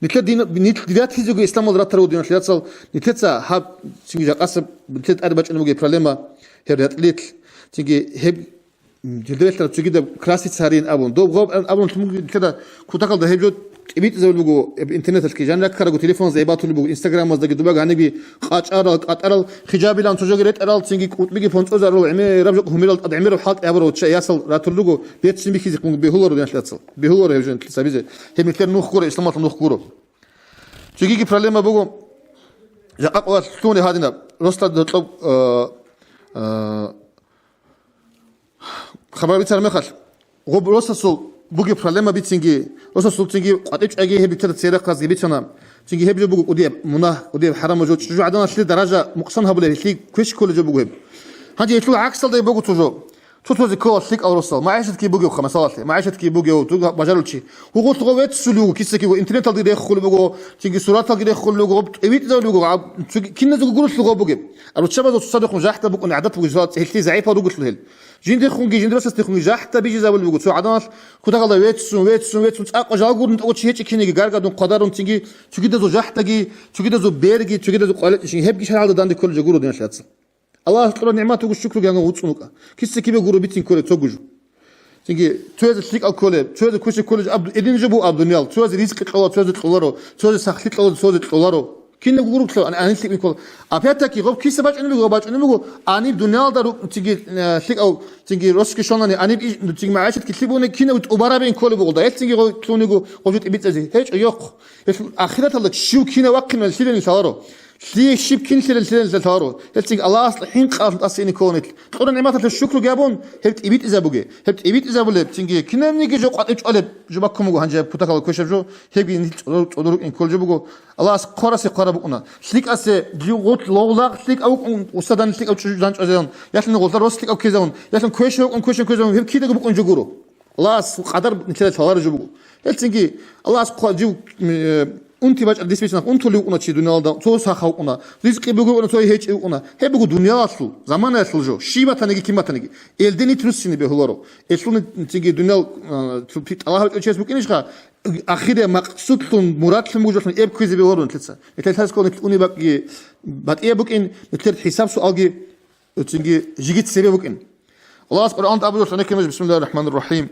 نتلات دينات هيزوج إسلام الله ترى ودينات لاتسال نتلات هاب تيجي قصب نتلات أربعة إنه مجيء برلما هريات ليت تيجي هب جدرت تيجي ده كلاسيك سارين أبون دوب غاب أبون تمكن كده كتاكل ده هبجو إبيت زي بقول إنترنت الكي جانا كارجو تليفون زي باتو اللي بقول إنستغرام مزدق دوبا عني بي قاتأرل خجابي لان تجو جريت أرل تيجي كوت بيجي فونت أزارو عمي ربجو هميرال أدعميرو حالت أبرو تشي ياسل راتولوجو بيت سيمي كيزي كون بيهولر دينش لاتسل بيهولر هبجون تلسابيزه هم مثل نوخ كورة إسلامات نوخ كورة تيجي برلما بقول جاء وقت توني هادينا رستة دطلب خبر بيتر مخال غب رستة بوجي برلما بيتسنجي رستة تيجي قاتش أجي هي بيتر تسير قاز بيتشنا تيجي هي بيجو قديم مناه قديم حرام وجود شو عدنا شلي درجة مقصنها بله شلي كويش كل جو بقول هذي يطلع عكس ده بقول تجو توتوزي كول سيك او رسل معيشة كي بوجو خمسالتي معيشة كي بوجو تو بجالوتشي هو قلت لغو تسلو كيسكي انترنت تلقي يدخل بوجو تيجي صورات تلقي يدخل بوجو ايبيت زو بوجو كنا زو قلت لغو بوجو الو تشابا تصدق جاحتا بوجو عدت بوجو هيك زعيفه قلت له جين دي خونجي جين بس تخونجي جاحتا بيجي زو بوجو سو عدناش كنت قال ويتسون اقو جاغور نت اوتشي هيك كيني غارغا دون قدرون تيجي تيجي زو جاحتاغي تيجي زو بيرغي تيجي زو قالت شي هبكي شحال داندي كل جغورو دين شاتس الله تقول نعمته والشكر جانا وتصنوكا كيس كيبي غورو بيتين كل توجو تيجي توز سليك الكل توز كوش كل عبد ادين جبو عبد النيال توز رزق قوا توز قلارو توز سخلي قوا توز قلارو كين غورو كل انا سليك كل ابياتك يغوب كيس باج انو باج انو اني دنيال دارو تيجي سليك او تيجي روسكي شوناني اني تيجي معاشت كتليبون كين وبارا بين كل بقول تيجي تونيغو وجود ابيتزي هيك يوق اخرت لك شو كين وقنا السيدن صاروا ليه شيب كين سلسلة تارو هلتيج الله أصل حين قاف أصيني كونت قرن نعمة الشكر جابون هبت إبيت إذا بوجي هبت إبيت إذا بولب تيجي كنا نيجي جو قط إيش جبكم جو هنجاب بتاكل كوشة جو هبي نتقدروا إن كل جبوجو الله أصل قرص قربونا سليك أصل جو قط لولا سليك أو وصدان سليك أو جانش أزيان يحن قط روس سليك أو كذاون يحن كوشة كذاون هب كذا جبوك جورو الله أصل قدر نتلا ثوار جبوجو هلتيجي الله أصل جو أنت باج أديس بيشنا أنتوا اللي يقولنا شيء دنيا دا توس هخاونا رزق بيقولنا توي هيج يقولنا هي بيقول دنيا أصل زمان أصل جو شيء بتنيجي كم بتنيجي الدنيا ترسيني بهولارو إيشون تيجي دنيا تبيت الله هيك شيء بكينش خا أخيرا مقصود تون مراد في موجود إيه بكذي بهولارو نتلسا نتلسا كون نتلوني بقى بعد إيه بكين نتلت حساب سؤالي تيجي جيت سبب بكين الله سبحانه وتعالى أبو سنة بسم الله الرحمن الرحيم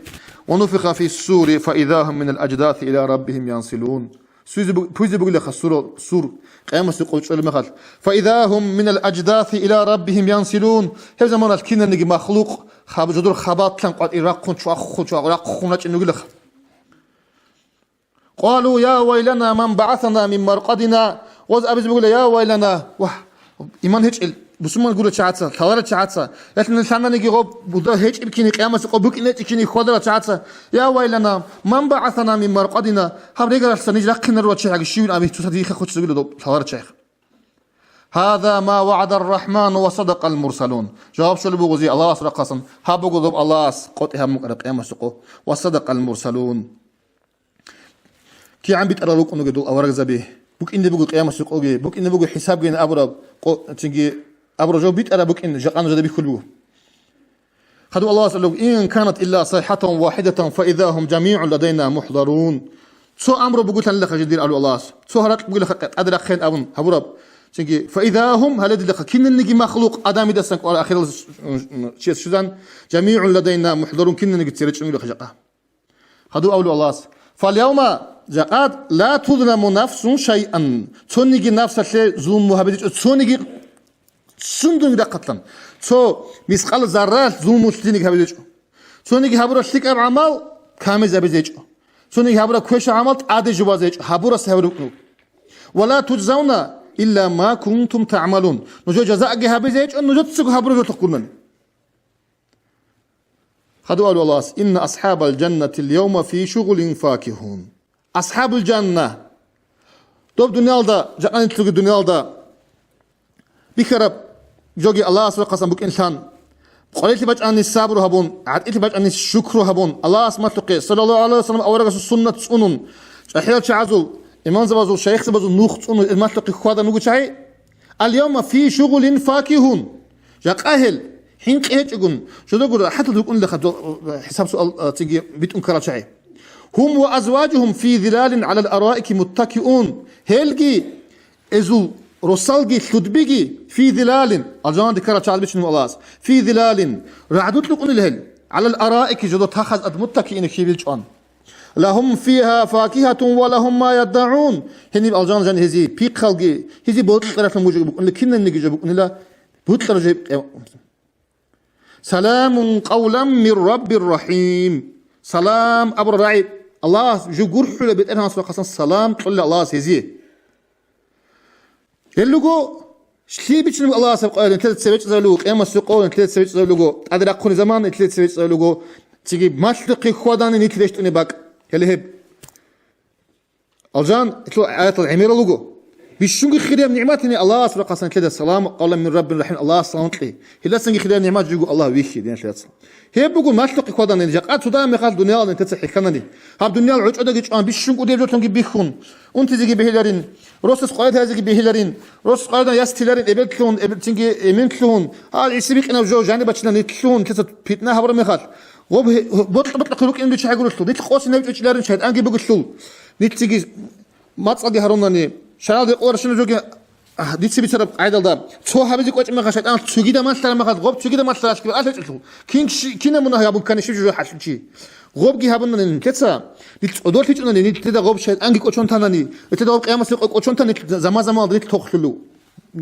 ونفخ في السور فإذا هم من الأجداث إلى ربهم ينسلون بوزي بقول لك السور قيام سيقول شو المخال فإذا هم من الأجداث إلى ربهم ينسلون هذا زمان الكينا نجي مخلوق خاب جدور خبات لن قد يرقون شو أخو شو يرقون نقول لك قالوا يا ويلنا من بعثنا من مرقدنا وز أبز بقول يا ويلنا واه إيمان هيك بسمع نقول شعاتسا ثوار شعاتسا لكن الإنسان نيجي غب بده هيك بكيني قيامة سقبك إنك تكيني خضرة شعاتسا يا ويلنا من بعثنا من مرقدنا هم رجال سنيج لكن نروح شيء الشيء أبي تصدق خد تقول له ثوار شيخ هذا ما وعد الرحمن وصدق المرسلون جواب شو اللي بقولي الله أسرع قسم هبقول الله قط هم قيامة سقو وصدق المرسلون كي عم بيتقرأوك إنه جدول أورق زبيه بوك إني بقول قيامة سقو بوك إني بقول حساب جين أبرا تيجي أبرا جو بيت أنا بوك إن جقان جدبي كله خدوا الله سألوا إن كانت إلا صيحة واحدة فإذا هم جميع لدينا محضرون سو أمر بقول لك جدير قالوا الله سو هرات بقول لك أدرك خين أبن هبرب تيجي فإذا هم هل لك كن نجي مخلوق أدم دسنك ولا آخر شيء شذان جميع لدينا محضرون كن نجي تسيرش نقول لك جقاه خدوا قالوا الله فاليوم جقاد لا تظلم نفس شيئا تونيجي نفس الشيء ظلم مهبط تونيجي سندون دقتن تو مسقال ذرات ظلم مسلينك هبلج تونيجي هبرا شيك عمل كامل زبيج تونيجي هبرا كوش عمل عاد جوازج هبرا سهركنو ولا تجزون الا ما كنتم تعملون نجو جزاء هبيج نجو تسق هبرا تقولن خدوا الله ان اصحاب الجنه اليوم في شغل فاكهون أصحاب الجنة دوب دنيالدا جاءنا نتلقي دنيالدا بكرب جوجي الله سبحانه قسم بك إنسان قلت لي بجأني الصبر هبون عدت لي بجأني الشكر هبون الله سبحانه تقي صلى الله عليه وسلم أورق السنة سنون أحيال شعزل إيمان زبازل شيخ زبازل نوخ سنون إيمان تقي خوادا نقول شيء اليوم في شغل فاكهون جاك أهل حين قيت يقول شو تقول حتى تقول لك حساب سؤال تيجي بيت أنكر شيء هم وأزواجهم في ظلال على الأرائك متكئون هلجي إزو رسالجي خدبيجي في ظلال الجوان ذكر تعال بيشنو الله في ظلال رعدت لكم الهل على الأرائك جدو تأخذ متكئين كيبيلجون لهم فيها فاكهة ولهم ما يدعون هني الجوان جان هزي بيقلجي هزي بوت طرف الموجب بقول لك كنا نيجي بقول لا بوت طرف سلام قولا من رب الرحيم سلام أبو الرعيب الله جو قرحوا لبيتنا نصر قصان السلام قل الله سيزيه يلقوا شلي بيتشنو الله سبق انت تسويت زلوق اما سوقون انت تسويت زلوق ادرقون زمان انت تسويت زلوق تيجي ماشلقي خودان انت ليشتني باك يلي هب الجان اتلو آيات العميرة لقوا بيشونغ خير نعمتني الله سبحانه قسم كده السلام قال من رب الرحيم الله سلامتلي هلا سنجي خير نعمات يقول الله ويشي دين شلاتس هي بقول ما تلقي قدان الجاقات تدا مخال دنيا انت تصحي هاب دنيا العج ادق ان بيشونغ ودي جوتنغ بيخون انت زيغي بهلرين روسس قايد هذيك بهلرين روس قايد يستلرين ابلتلون ابلتنجي امنتلون هال يسبيق انا جو جانب باتنا نتلون كذا بيتنا هبر مخال غوب بطلق لوك ان بيش حيقولوا له ديت قوس نبيش شهد انجي بقول له نتيجي ما تصدي هاروناني شنال دي قور شنو جوجي دي تسبي ترى عيدل دا تو حبيزي قوش ما خشيت انا تسوقي ما ترى ما خد غوب تسوقي ما ترى اشكي قالت كين من هيا كان يشوف حشي غوب جي هبن كتسا دول تيجي انني تدا غوب شيء انجي قوشون تاناني تدا غوب قيامه قوشون تاني زما دريت تخلو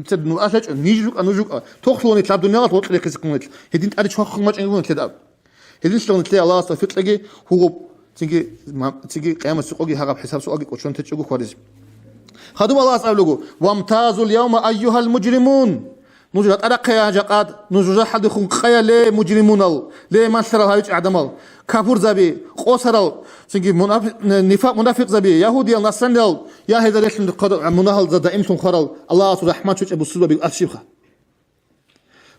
تدنو اشج نيجوك انوجوك تخلو ني تلاب دنيا توت لك كسكمت هدين ادي شخ ما جنون تدا هدين شلون تلاقي الله استفيد هو تيجي قيامه سوقي هرب حساب سوقي قوشون تجوك كويس خدوم الله أسأله وامتازوا اليوم أيها المجرمون نجرت أرق يا جقاد نجرت حد خون خيا ليه مجرمون ليه ما سر هايج عدمال كافور زبي قصرال سنجي منافق زبي يهودي النصراني يا هذا ليش مناهل دائم خرال الله رحمة شو أبو سلوى بالأشيخة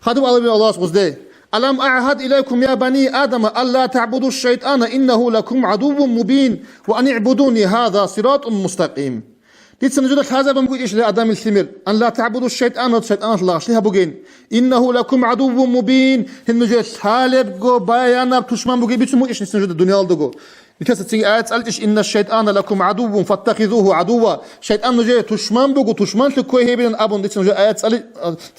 خدوم الله سبحانه ألم أعهد إليكم يا بني آدم ألا تعبدوا الشيطان إنه لكم عدو مبين وأن اعبدوني هذا صراط مستقيم ديت سنجد هذا بمقول إيش لآدم الثمر أن لا تعبدوا الشيطان والشيطان الله شلها بقين إنه لكم عدو مبين هنجد حالب جو بيانا بتشمان بقين بيتسمو إيش نسنجد الدنيا الدقو بتحس تيجي آيات سألتش إن الشيطان لكم عدو فاتخذوه عدوا شيطان نجي تشمان بقو تشمان تكوي هي بين أبون ديت سنجد آيات سأل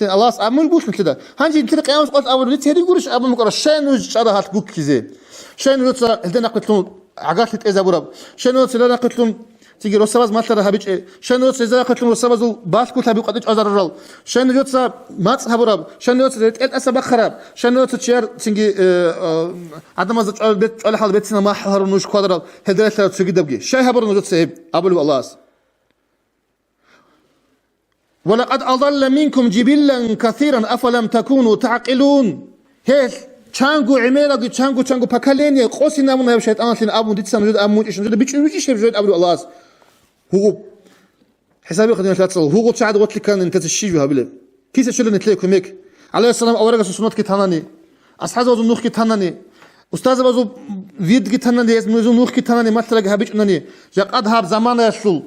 الله أمر بوش مثل ده هنجي كده قيامة قلت أول ديت هذي يقولش أبون مقرأ شين نجد شرها هتقول كذا شين نجد هلدنا قلتلون عقلت إذا برب شين نجد لنا قلتلون تيجي روساباز ما ترى هبيج شنو تزيد قتلون روساباز باسكو تبي قدش أزر الرول شنو جوتسا ما تصحبراب شنو تزيد الأسباب خراب شنو تشير تيجي عدم أزج بيت على حال بيتنا ما حضر نوش قدر هذا لا تسوي دبجي شيء هبر نجوت سهب أبلو الله ولقد أضل منكم جبلا كثيرا أفلم تكونوا تعقلون هيل چانگو عميرا چانگو پاكاليني قوسي نامون هاي شيطان لين أبو ديت سنجد أمون إيش نجد بيش نوش يشوف أبلو الله هو حسابي خدنا ثلاثة هو تساعد قلت لك كان انت تشيجوا هبله كيس شلون نتلاقي ميك عليه السلام أورجا سنوات كتاناني أصحاب وزن نوخ كتاناني أستاذ بازو فيد كتاناني اسمه وزن نوخ كتاناني ما تلاقي هبيج أنني جاك هاب زمان يشل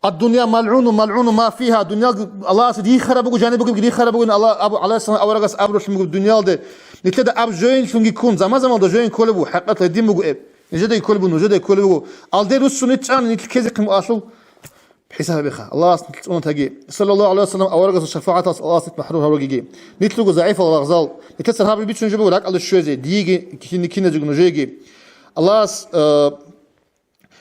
الدنيا ملعون ما فيها دنيا الله سدي خربوا جانبك بدي خربوا الله أبو عليه السلام أورجا أبرو شو الدنيا ده نتلاقي أب جوين شو يكون زمان ده جوين كله حقيقة الدين بقول إيه نجد يكلبو ألدي رسونيت أنا نتكذب كم أصل بحساب بخا الله سبحانه تجي صلى الله عليه وسلم أورجس الشفاعة الله سبحانه محروها ورجيجي نتلقوا ضعيف ولا غزال نكسر هذا البيت شنجبوا لك على الشوزي ديجي كنا جنو جيجي الله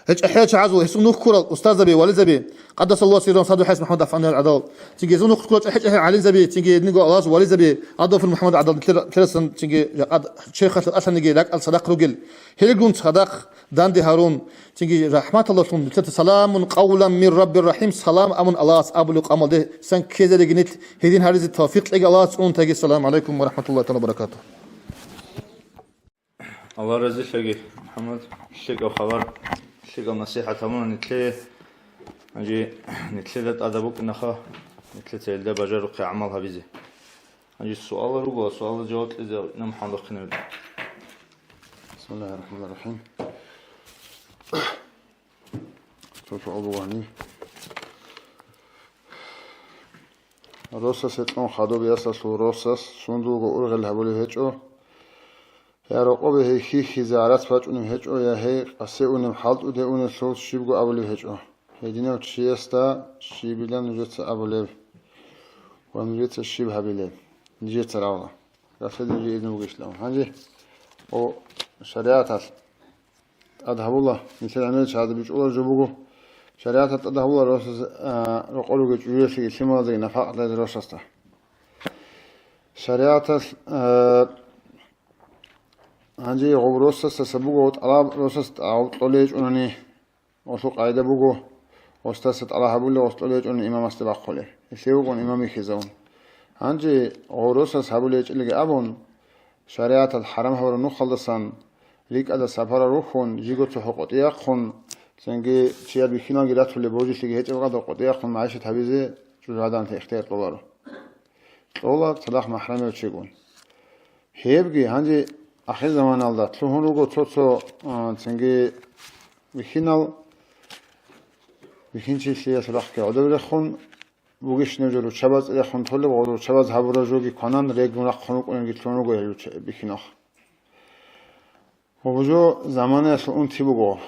هج أحياء عزو يسون نوخ كورال أستاذ زبي والد زبي قدس الله سيرهم صادوا حيث محمد عفان العدال تيجي زون نوخ كورال أحياء علي زبي تيجي نقول الله والد زبي عدو محمد عدال كلسن تيجي قد شيخ الأصل نجي لك الصدق رجل هيلجون صدق داندي هارون تيجي رحمة الله سون سلام قولا من رب الرحيم سلام أمن الله أبو لق أمل ده سن كذا لجنت هدين هذه التوفيق لقى الله سون تيجي السلام عليكم ورحمة الله تعالى وبركاته الله رزق شيء محمد شيء أو خبر شيء أو نصيحة تماما نجي نتلذت أدبك نخا نتلذت الدا بجار وقع عملها بيزي نجي السؤال رجوا سؤال جواب إذا نم حلقنا بسم الله الرحمن الرحيم سوف أبواني روسس اتنو خادو بياسا سو روسس سندوغو أرغل هبولي هجو يا رقوبه هي خزارات فاجونم هجو يا هي قسيونم حالت وده اون سوس شيبغو أبولي هجو هيدينو تشيستا شيبيلان نجت أبولي ونجت الشيب هبيلي نجت راولا رفض نجي إذن وقشلهم هنجي او شريعة أدهب الله مثل عمل هذا بيج الله جبوه شريعة أدهب الله روسس رقولو جوريسي سما زي نفاق ده روسسته شريعة هنجي غبروسس سبوه وطلاب روسس أو طليج أنني وسوق عيدا بوه واستست على هبول وطليج أن إمام استباق خله يسيوقون إمامي خزون هنجي غبروسس هبوليج اللي أبون شريعة الحرام هو نخلصان ليك على سفر روحون جيجو تحقق ياخون سنگی چیار بیخینا گیرد طول بوجی شگی هیچ وقت قطعه خون معیش تبیزی جوجادان تا اختیار طولارو طولا صلاح محرمه و چگون هیبگی هنجی آخر زمان alda تلوهن رو گو توتو سنگی بیخینال بیخین چی سیاس رخ که عدو رخون بوگش نجارو چباز رخون طول بودو چباز هبورا جوگی کنان رگون رخ خونو کنن گی تلوهن رو گو هلو بیخیناخ وبجو زمان اصل اون تی بگو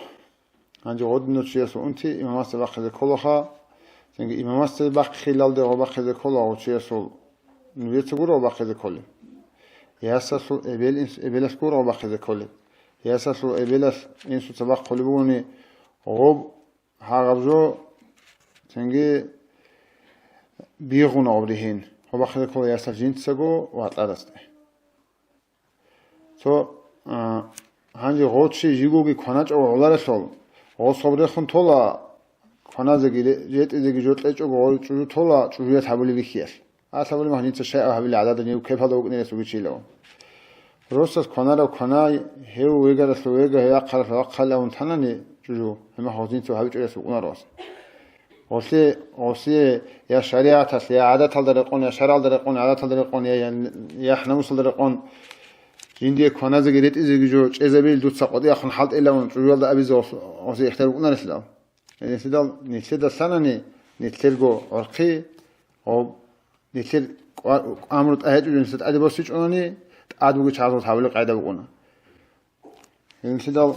هنجی قد نوچی اصل اون تی امام است بخیز کلوخا سنگی امام است بخ خیلال ده و بخیز کلا و چی اصل نویت گور و بخیز کلی یاسل ابلس گور و بخیز کلی یاسل ابلس این سو تبخ کلی بگونی غب هاغبجو سنگی بیغون آبریهین و بخیز کلی یاسل جنت سگو و اطلال است تو هنجی غوتشی جیگوگی کناج او علار سال او صبره خون تولا کنازگی جت ازگی جوت لچو گو چو تولا چوریه تابلی بیخیس تابلی مهنی تشه حبیل عدد نیو کیف هذا وقت نرسو چیلو روسس کنارو کنای هیو ویگر سو ویگر هیا خلف خل اون تننی جو هم حاضین تو حبیل رسو اون راس اوسی یا شریعت است یا عادت در قون یا شرع در قون عادت در قون یا حنموس در قون جندي كونازة جريت إذا جو إزابيل دوت سقطي أخن حلت إلا ونجوال ده أبيز أو زي اختار وقنا نسلام يعني نسيدا سنة نتلقو عرقي أو نتلق أمرت أهج ونسيد أدي بسيج أناني أدوغي شعزول تحاول قاعدة وقنا يعني نسيدا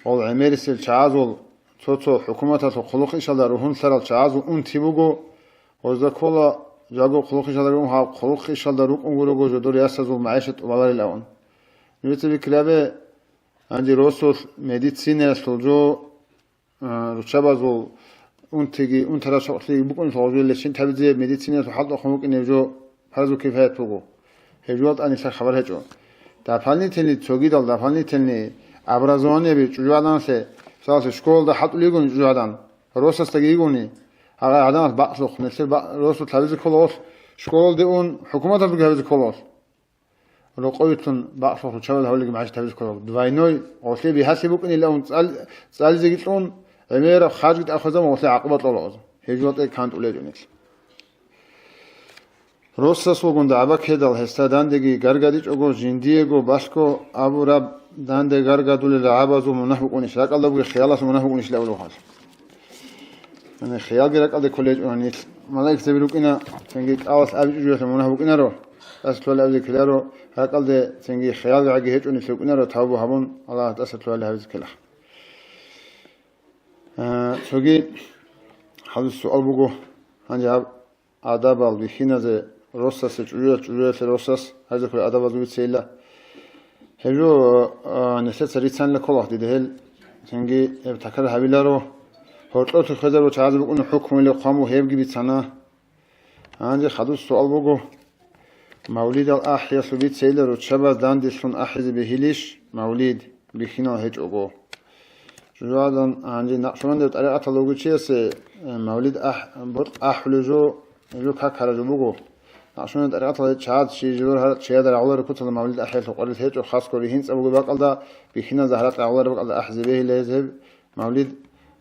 أول عمير سيل شعزول توتو حكومته خلق إيش الله روحون سرال شعزول أن تيبوغو وإذا كلا جاگو خلق إيش الله روحون ها خلق إيش الله روح أنغورو جدور ياسزول معيشة وبالار الأون نویته بیکلابه عندي روسوس مديسينة سلجو رشابازو اون تيجي اون تراش اصلي بكون سلجو لشين تبدي مديسينة حد خموك نيجو فرزو كيفية توجو هجوات أني سر خبر هجو دفعني تني توجي دال دفعني تني أبرزواني بيجوادان سه ساس شكول ده حد ليجون جوادان روسوس تجيجوني هذا عدم بعض نسل روسوس تبدي كلاس شكول ده اون حكومة تبدي كلاس لو قويتون بعضهم شباب هقول لك معاش تبيز كلام دواينوي وصلي بيحسبوك إن لو سأل زيجتون أميرة خارج أخذهم وصلي عقبات لازم هجوات كانت أولادونيك روسس وقند عبا كده الهستا داندگی گرگادیچ اوگو جندیگو باشکو ابو رب دانده گرگادول لعبازو منح بکنیش لك الله بگی خیالش منح بکنیش لولو حال من خیال گرک الله کلیج اونیت ملاک تبروک اینا تنگی آواز ابی جویت منح بکنه رو أسلو لأبدي كلارو هاقل ده تنجي خيال عجي هيج وني سوقنا رو تابو هبون الله تأسلو لهذا كله سوقي هذا السؤال بقو هنجي آداب البيخينة ده روسس جوية روسس هذا كل آداب البيت سيلا هجو نسيت سريتان لكله دي دهل تنجي ابتكر هبيلارو هرتلو تخذر وتعذب بقون حكم اللي قاموا هيبجي بيتسنا هنجي هذا السؤال بقو مولد الأحيا سبيت سيلر وتشبه داندسون أحيز بهيليش مولد بخينا هيج أوجو جوادن عندي نقشون ده طريقة لوجيس مولد أحلجو جو كخرجو بوجو نقشون طريقة لشاد شيء جور هذا شيء ده العولة كتل مولد أحيا سقولت هيج وخاص كوريهنس أبوجو بقال ده بخينا زهرات العولة بقال ده أحز به لازم مولد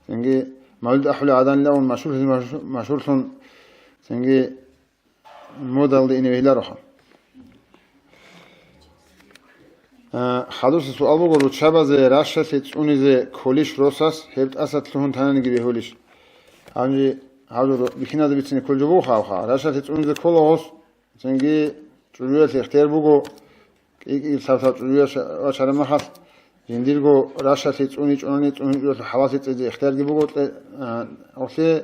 سنجي مولد أحلى عدن لون مشهور سن سنجي موديل ده إنه هلا روحه خلاص السؤال بقول شباب زي راشة توني زي كوليش روساس هبت أسد لهون تاني نجيبه هوليش عندي هذا بخينا ده بتسني كل جبوه خاوخا راشة توني زي كله هوس تنجي جوية اختيار بقول سافر جوية وشرم خاص جنديرجو راشة توني جوية حواس تزي اختيار بقول أوسي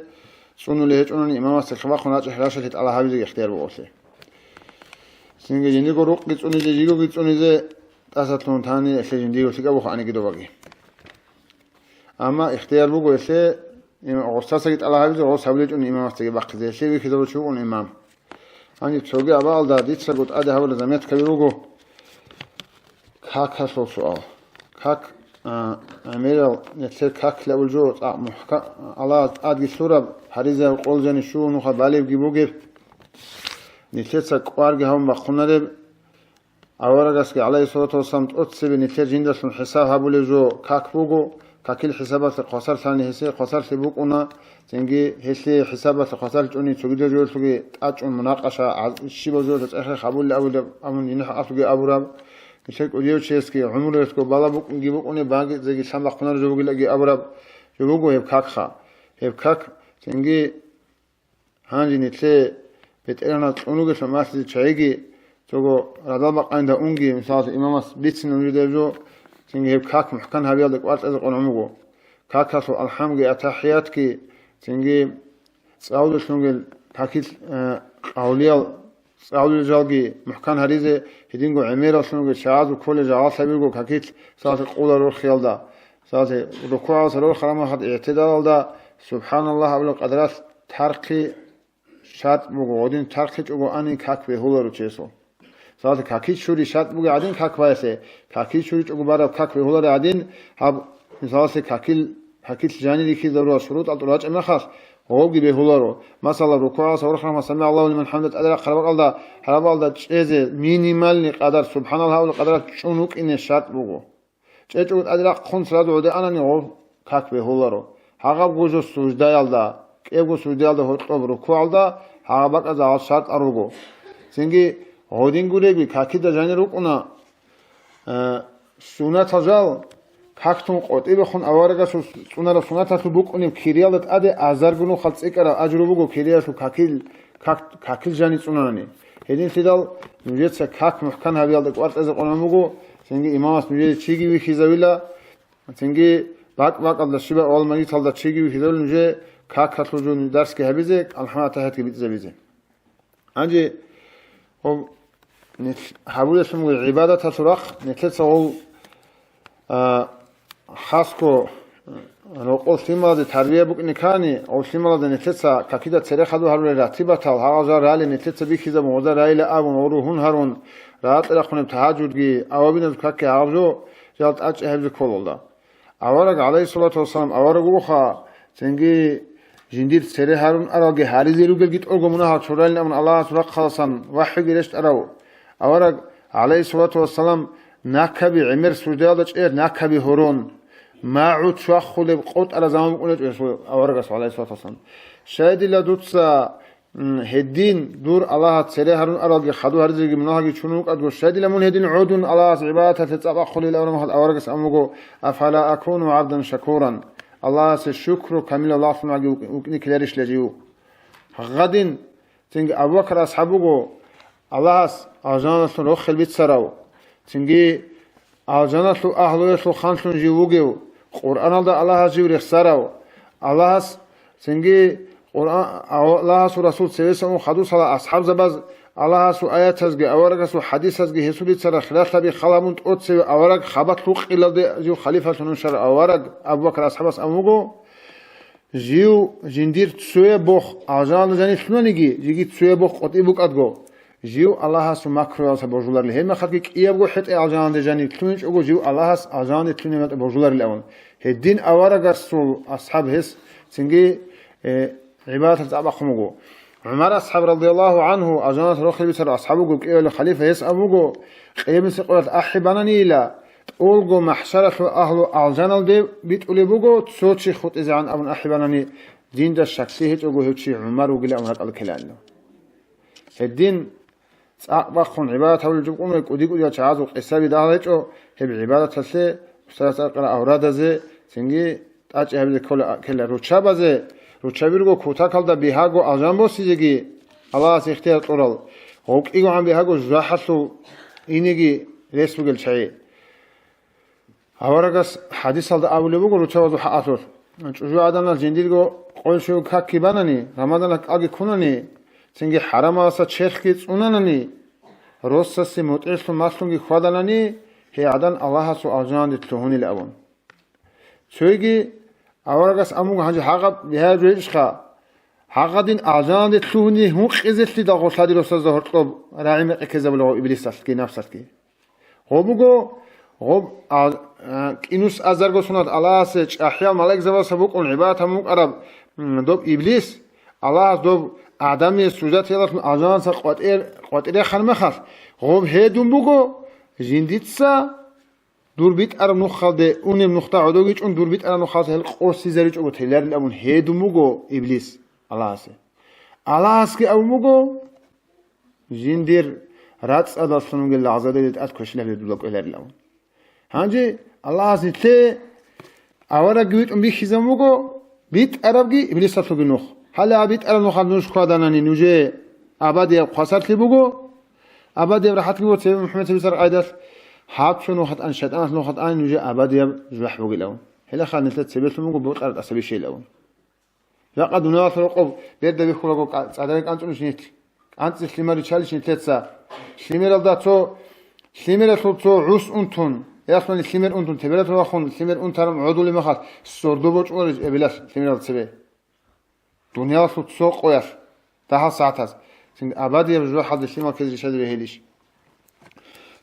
سونو ليه توني إمام السخبا خناج راشة على هذا زي اختيار بقول تنجي جنديرجو روك توني زي جيجو توني زي أساتون تاني إخلاجين ديو سيكا بوخ عني كدو باقي أما اختيار بوغو إسي غصاصة جيت على هايبزو غص هبليج أن إمام أستيقى باقي زي سيوي كدو شوق أن إمام أني تسوقي أبال دا ديت ساقوت أدي هاول زميت كبير بوغو كاك هسو سؤال كاك عميرال نتسير كاك لأول جو على أدقي سورة حريزة وقول جاني شو نوخا بالي بجي بوغي نتسير ساقوارجي هم بخونا لب أورجس عليه الصلاة والسلام أتصب نتيجة جندس من حساب هبول جو كاك بوجو كاكل حسابات قصر ثاني هسي قصر سبوقنا تنجي هسي حسابات قصر توني تجد جور تجي تأجون مناقشة الشيء بزور تأخر قبول لأول أمون ينح أفجي أبوراب مشيك أوديو شيسكي عمره يسكو بالا بوك نجيبوك أني باقي زي سام لقنا رجوع لقي أبوراب جوجو هبكاك خا هبكاك تنجي هانجي نتلي بتأنا تونوجي سماسي تشيجي تقول رضا بق عند أونجي مثال إمامس بيتسن ونجدرجو تنجي هبكاك محكن هبيالك وقت أزق ونعمو كاكاسو الحمد أتحياتك تنجي سعود شنقل كاكيل أولياء سعود الجالجي محكن هريزة هدينجو عميرة شنقل شعاد وكل جعال سبيلجو كاكيل ساعة قول روح خيال دا ساعة ركوع سرور خرامة حد اعتدال دا سبحان الله أبلغ قدرات ترقي شاد بقودين ترقي تقو أني كاك بهولا رو چيسو ساعة كاكيل شوري شاد بقو عدين كاك بايسه كاكيل شوري تقو بارا كاك بهولا عدين هب مثال كاكيل جاني لكي ضرورة شروط الطلاج أما خاص هو جي بهولارو مثلا ركوع صور خرم سمع الله لمن حمد أدرى قرب الله حرب الله شيء مينيمال قدر سبحان الله والقدر شنوك إن الشرط بقو شيء أدرى خنص راد وده أنا نهو كاك بهولارو هاقب جوجو سجدة يالدا كيبو سجدة يالدا هو ركوع الله هاقبك أزعل شرط أروجو سنجي هودين جوري كاكي دجاني ركونا سنة تجال كاكتون قطعي بخون أوارغا سو سنة سنة سو بقونيم كيريالت أدي أزارگونو خلص إكرا أجربوغو كيريال سو كاكيل جاني سناني هدين سيدال نجد سا كاك محكن هبيالدك وارت أزق ونموغو سنجي إمامس نجد چيگي ويخي زويلا سنجي باق الله شبه أول مني تالدا چيگي ويخي زويلا نجد كاك خطلو جو درس كي هبيزك الحمد تحت كي بيتزا بيزي أنجي حبول اسمه عبادة تسرق نتلت سوال خاصكو نقول سيمالد تربية بوك نكاني أو سيمالد نتلسا كاكيدا تسرق هذا هرول راتبة تال هذا رالي نتلسا بيكيزا مودا رايلا أبون وروهن هرون رات رقم تهاجد جي أوابين كاكي عرجو جالت أج أهل كل الله أورق عليه الصلاة والسلام أورق وخا تنجي جندير تسرق هرون أراجي هاريزي روجل جيت أرجو منها تشرين من الله سرق خلاصا وحي جريشت أراو أورق عليه الصلاة والسلام ناكبي عمر سجدالج ناكبي هرون ما عود شخول بقوت على زمان بقولت أورجس عليه الصلاة والسلام شاهد الله دوتسا هدين دور الله تسري هرون أراجي خدو هرزي منها جي شنوك أدو شاهد لمن هدين عودن الله عبادة تتسابق خلي الأول مخد أورجس أمجو أفلا أكون عبدا شكورا الله سشكر كامل الله سبحانه وكنكلارش لجيو غدين تنج أبو بكر أصحابه الله أجانا سنروخ البيت سراو تنجي أجانا سو أهلو سو خانسون جيوجيو قرآن الله جيور يخسراو الله تنجي قرآن الله سو رسول سيسمو خدو صلاة أصحاب زباز الله سو آيات هزجي أورق سو حديث هزجي هسولي تسرى خلاف لبي خلامون تقول سو أورق خبط لوق إلا جو خليفة سننشر أورق أبو بكر أصحاب أموجو جيو جندير تسوي بوخ أجانا زاني سنانيجي جيجي تسوي بوخ قطيبوك أدجو جيو الله سو ماكرو سبوجولار له ما خدك يابغو حت اجان دجاني تلونج اوغو جيو الله اجان تلونيمت بوجولار الاول هدين اوارغاسو اصحاب هس سنجي عباده تبقمغو عمر اصحاب رضي الله عنه اجان روخ بيسر اصحابو قيل خليفه هس ابوغو قيم سقرت احبانني لا اولغو محشره اهل الجنال دي بيتولي بوغو تسوتشي خط اذا ابن احبانني دين ده شخصي هيك اوغو هيك عمر وقال امر الكلام الدين أقبخون عبادة حول الجمعة يقوديك وديا شعاز وقصابي داهلتشو هب عبادة تسلي وستاسا قرأ أوراد زي سنجي تاج هب كل روشابا زي روشابيرغو كوتا كالدا بيهاغو أجانبو سيجي الله سيختيار طورال هوك إيغو عن بيهاغو جراحتو إينيجي ريسو جل شعي هورغس حديث هالدا أولي بوغو روشابا زو حقاتور جو آدمنا جنديرغو قول شو كاكي باناني رمضان لك آگي كوناني سنجي حرام آسا چرخي تسوناناني روسا سي متعسلو ماسلونجي خواداناني هي عدن الله سو آجان دي تلوهوني لأبون سويجي أورغس أموغ هنجي حقب بها جويشخا حقا دين آجان دي تلوهوني هون خيزتلي دا غوصادي روسا زهر طلب راعي مقكزة بلغو إبليس سلسكي نفسكي غوبوغو غوب كينوس أزرغو سنات الله سيج أحيال ملاك زوال سبوكون عبادة هموك عرب دوب إبليس الله دوب آدمی سوزات یادت آجان سا قطعه خانم خاص غوب هدون بگو جندیت سا دوربيت أرم نخالد أونم نختا عدوجيج أون دوربيت أرم نخالد هل قرصي زريج أو تهلر لأون هيدو مغو إبليس الله سه الله سكي أو مغو جندير راتس أدل سنوغ اللعظة ديت أتكوش له دولاك إلر لأون هانجي الله سه تي أورا جويت أم بيخيزم مغو بيت أربجي إبليس تطلق نخ هلا بيت أرم نخالد نوش خاداناني نوجه أبادي قصر تبغو أبادي راحت لي وتسيب محمد بيسر قايدر حاب شنو خد أن شد أنا خد أن نجى أبادي جلح بقي لون هلا خلنا نتلت سبيل مغو بوت أرد أسبي شيء لون لا قد نواف الرقب بيرد بيخلقو عدالك أنت نشنيت أنت سليمة تشالش نتلت سا سليمة الدا تو سليمة تو عوس أنتون ياسمن سليمة أنتون تبلت واخون سليمة أنترم عدول ما خاص سردو بوش ولا بلاش سليمة السبي دنيا سوق قياس تها ساعات çünkü abadi yapıcı hadisi merkezi şöyle heliş.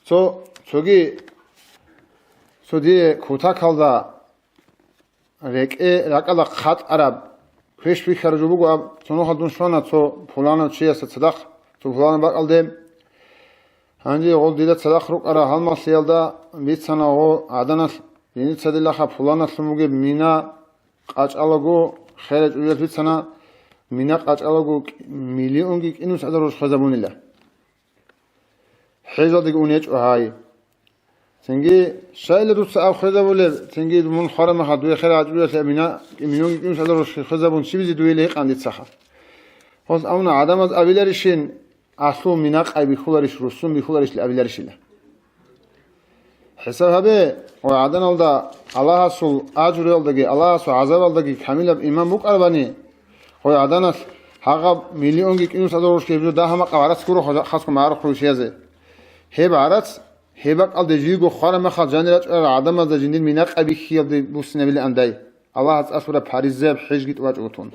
So diye kuta kalda rakala khat arab kreş bir kharju bu sonu hadun şona so fulana çiyasa sadak so fulana bakaldım. Hangi ol dile sadak ruk ara halmas yalda bit sana o adanas yeni sadilla fulana sumuge mina qaçalago xeraj üyet sana mina qaçalago milyongi inus adarosh khazabunilla hejadigi unech hay sengi shayla dus av khazabule sengi mun kharama hadu khiraj üyet mina milyongi inus adarosh khazabun shibizi duyle qandit saha hos avna adamaz abiler işin aslu mina qaybi khularish rusun bi khularish abiler işile hesab habe o adan alda Allah asul ajr aldagi Allah asul azab aldagi kamil imam bu qarbani o adanas haga milyongi inus adarosh kebju da hama qawarat kuro khas ko mar khushiyaze hebarat hebak alde jigo kharama khajanrat adam az jindin mina qaybi khiyabdi busnabil anday Allah asura parizab hijgit wajutun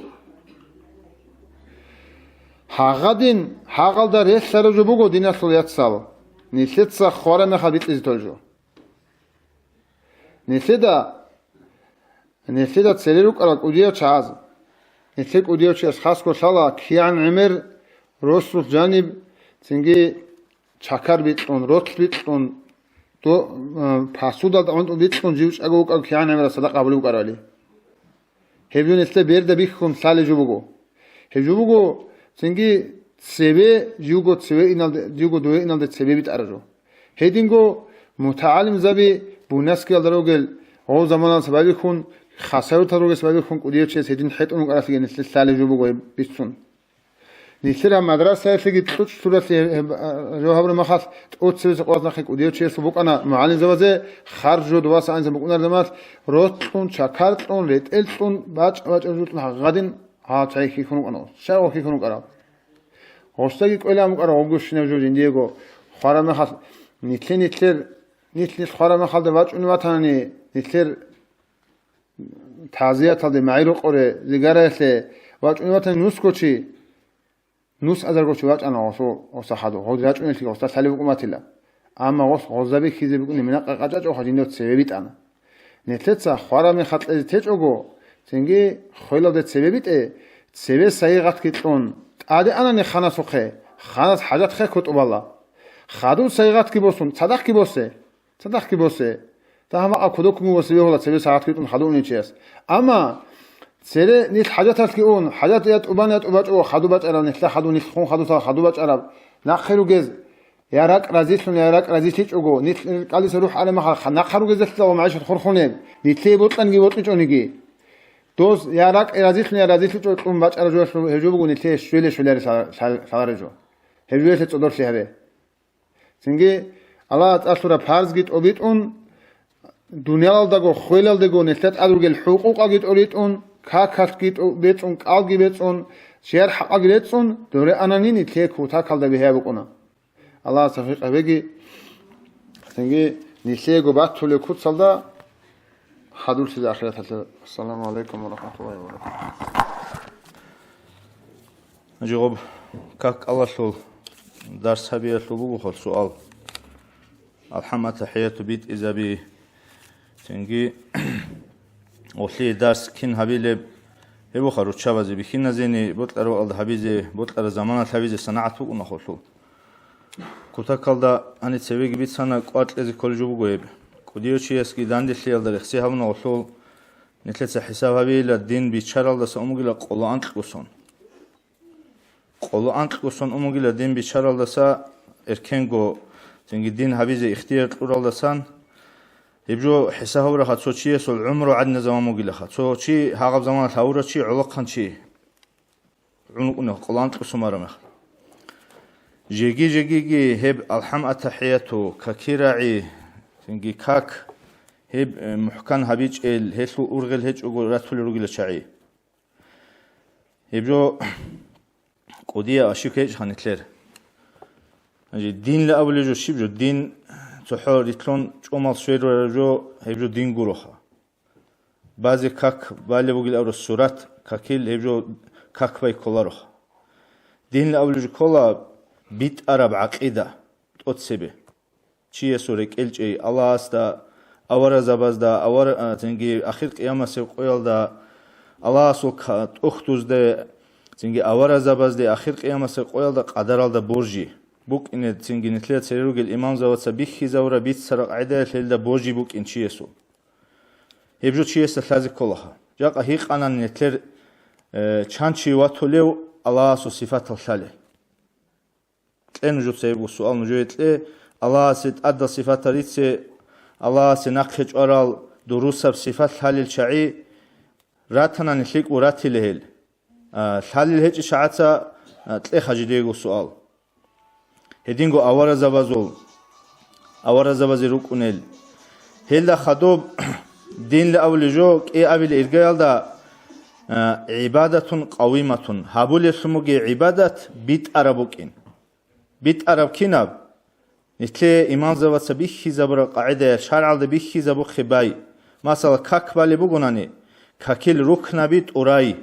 hagadin hagalda resarju bugo dinasul yatsal nisetsa kharama khabit iztoljo نسيدا تسليلوك على قدية شاز نسيك قدية شاز خاص كو شالا كيان عمر روسوس جانب سنجي شاكر بيتون روتس بيتون تو پاسودا داوند بيتون جيوش اگوك اگ كيان عمر صدق قبلوك ارالي هبيون استه بيرده بيخون سال جوبوگو هجوبوگو سنجي سبي جوگو سبي انال جوگو دوي انال سبي بيت ارجو هيدينگو متعلم زبي بوناس که دروگل او زمان سببی خون خسارت دروگل سببی خون کدیه چه سیدین حت اون قرصی نسل سال جو بگوی بیستون نسل هم مدرسه سیگی توش صورتی جو هبر مخاص اوت سویس قوت نخی کدیه چه سبوک انا معلم زوازه خرج جو دواس آن زبون اردمات روتون چکارتون ریتلتون باج ازوتون حقادین ها چای کی خونو انا شاو کی خونو قرار هستگی کلام قرار اوگوش نجو جندیگو خارم مخاص نیتلر نيتلي خرام خالد واج عنواتاني نيتلر تعزيات هذا معيرو قري زيجارة واج عنواتاني نوس كوشي نوس أزر كوشي واج أنا وصو حدو هو واج عنواتي وصل سالي بقوماتي أما وص غزابي كذي بيقولني من قاعد أو خديني تسببيت أنا نيتلتسا خرام خالد تيج أجو تنجي خيلا ده تسببيت تسبب سيغات كتون عادي أنا نخنا سخة خلاص حاجات خير كتب الله خادو سيغات كبوسون صدق كبوسه صدق کی باشه تا هم اکودو کمی واسه به حالا سه ساعت کیتون خدو نیچیست اما سره نیت حاجت هست که اون حاجت یاد اوبانیت اوباج او خدو باج ارا نیت خدو نیت خون خدو تا خدو باج ارا نخرو گز یارک رازیتون یارک رازیتیچ اوگو نیت قالیس روح علم خل نخرو گز تو معیش خورخونه نیت بوتن گی بوتن چونیگی دوز یارک رازیتون رازیتیچ اون باج ارا جو هجو بگو نیت شویل شویل سالارجو هجویت صدور سی هبه سنگی الله تعالى فرض گیت اوبیت اون دنیا داگو خویلال داگو نسبت ادرگل حقوق گیت اولیت اون کاکات گیت اوبیت اون کال گیت اون شهر حق گیت اون دوره آنانی که کوتا کالده بیه بکنه الله سفیق بگی سنگی نیسه گو بات طول کود سالده حضور سید آخرت هست السلام علیکم و رحمت الله و برکاته جواب как الله شل درس هبیه شل بگو خود سوال الحمد تحية بيت إذا بي تنجي وحلي درس كين هبيله هبو خروج شوازي بخين نزيني بطلرو على هبيزه بطلر زمان هبيزه صناعة فوق ونخلصو كوتا كالدا أنا تسوي بيت سنة قاتل إذا كل جو بقويب Кудиочиески дандилиал да рехсиhavна олул нетлеца хисабавила дин бичарал да умугила қолу анқусон. Қолу анқусон умугила дин бичарал да са эркенго тинги дин хавизе ихтияр турал да сан ибжо хисабавра хацочиес ол умру адна замамугила хацочи хагаб заман хаврачи улақанчи унуна қолу анқусумарамах. جيجي هب الحم التحياتو ككيراعي تنجي كاك هب محكان هبيج ال هسو أورغل هج أقول راتفل رجل شعي هبجو قضية أشيكيج هنتلر الدين لا أول جو شيبجو الدين تحور يتلون جمال سوير ورجو هبجو دين جروحه بعض كاك بالي بقول أور السورات كاكيل هبجو كاك باي كولروح دين لا أول جو كولا بيت عرب عقيدة تقصبه چیه سوره کلچی الله است آوار زباز دا آوار تنگی آخر قیامت سوقیال دا الله سوک اختوز دا تنگی آوار زباز دا آخر قیامت سوقیال دا قدرال دا برجی بوک این تنگی نتلیت سریروگل امام زوات سبیخی زورا بیت سرق عیده لیل دا برجی بوک این چیه سو هبجو چیه سلازی کلها جاق هیق آنان نتلر چند چی واتولیو الله سو صفات الشاله تنجو سيبو سؤال نجويت الله سيد أدى صفات ريتسي الله سنقخج أرال دروسة بصفات حالي الشعي راتنا نشيك وراتي لهيل حالي الهج شعاتا تلي خجديغو سؤال هدينغو أورا زبازول أورا زبازي روكونيل هيلا خدوب دين لأول جوك إيه أبي الإرقال دا عبادة قويمة هابول سموغي عبادة بيت أرابوكين بيت أراب كيناب نتلي إيمان زوات سبيخي زبر قاعدة شارع دا بيخي زبو خباي مثلا كاك بالي بغناني كاكيل ركن بيت أوراي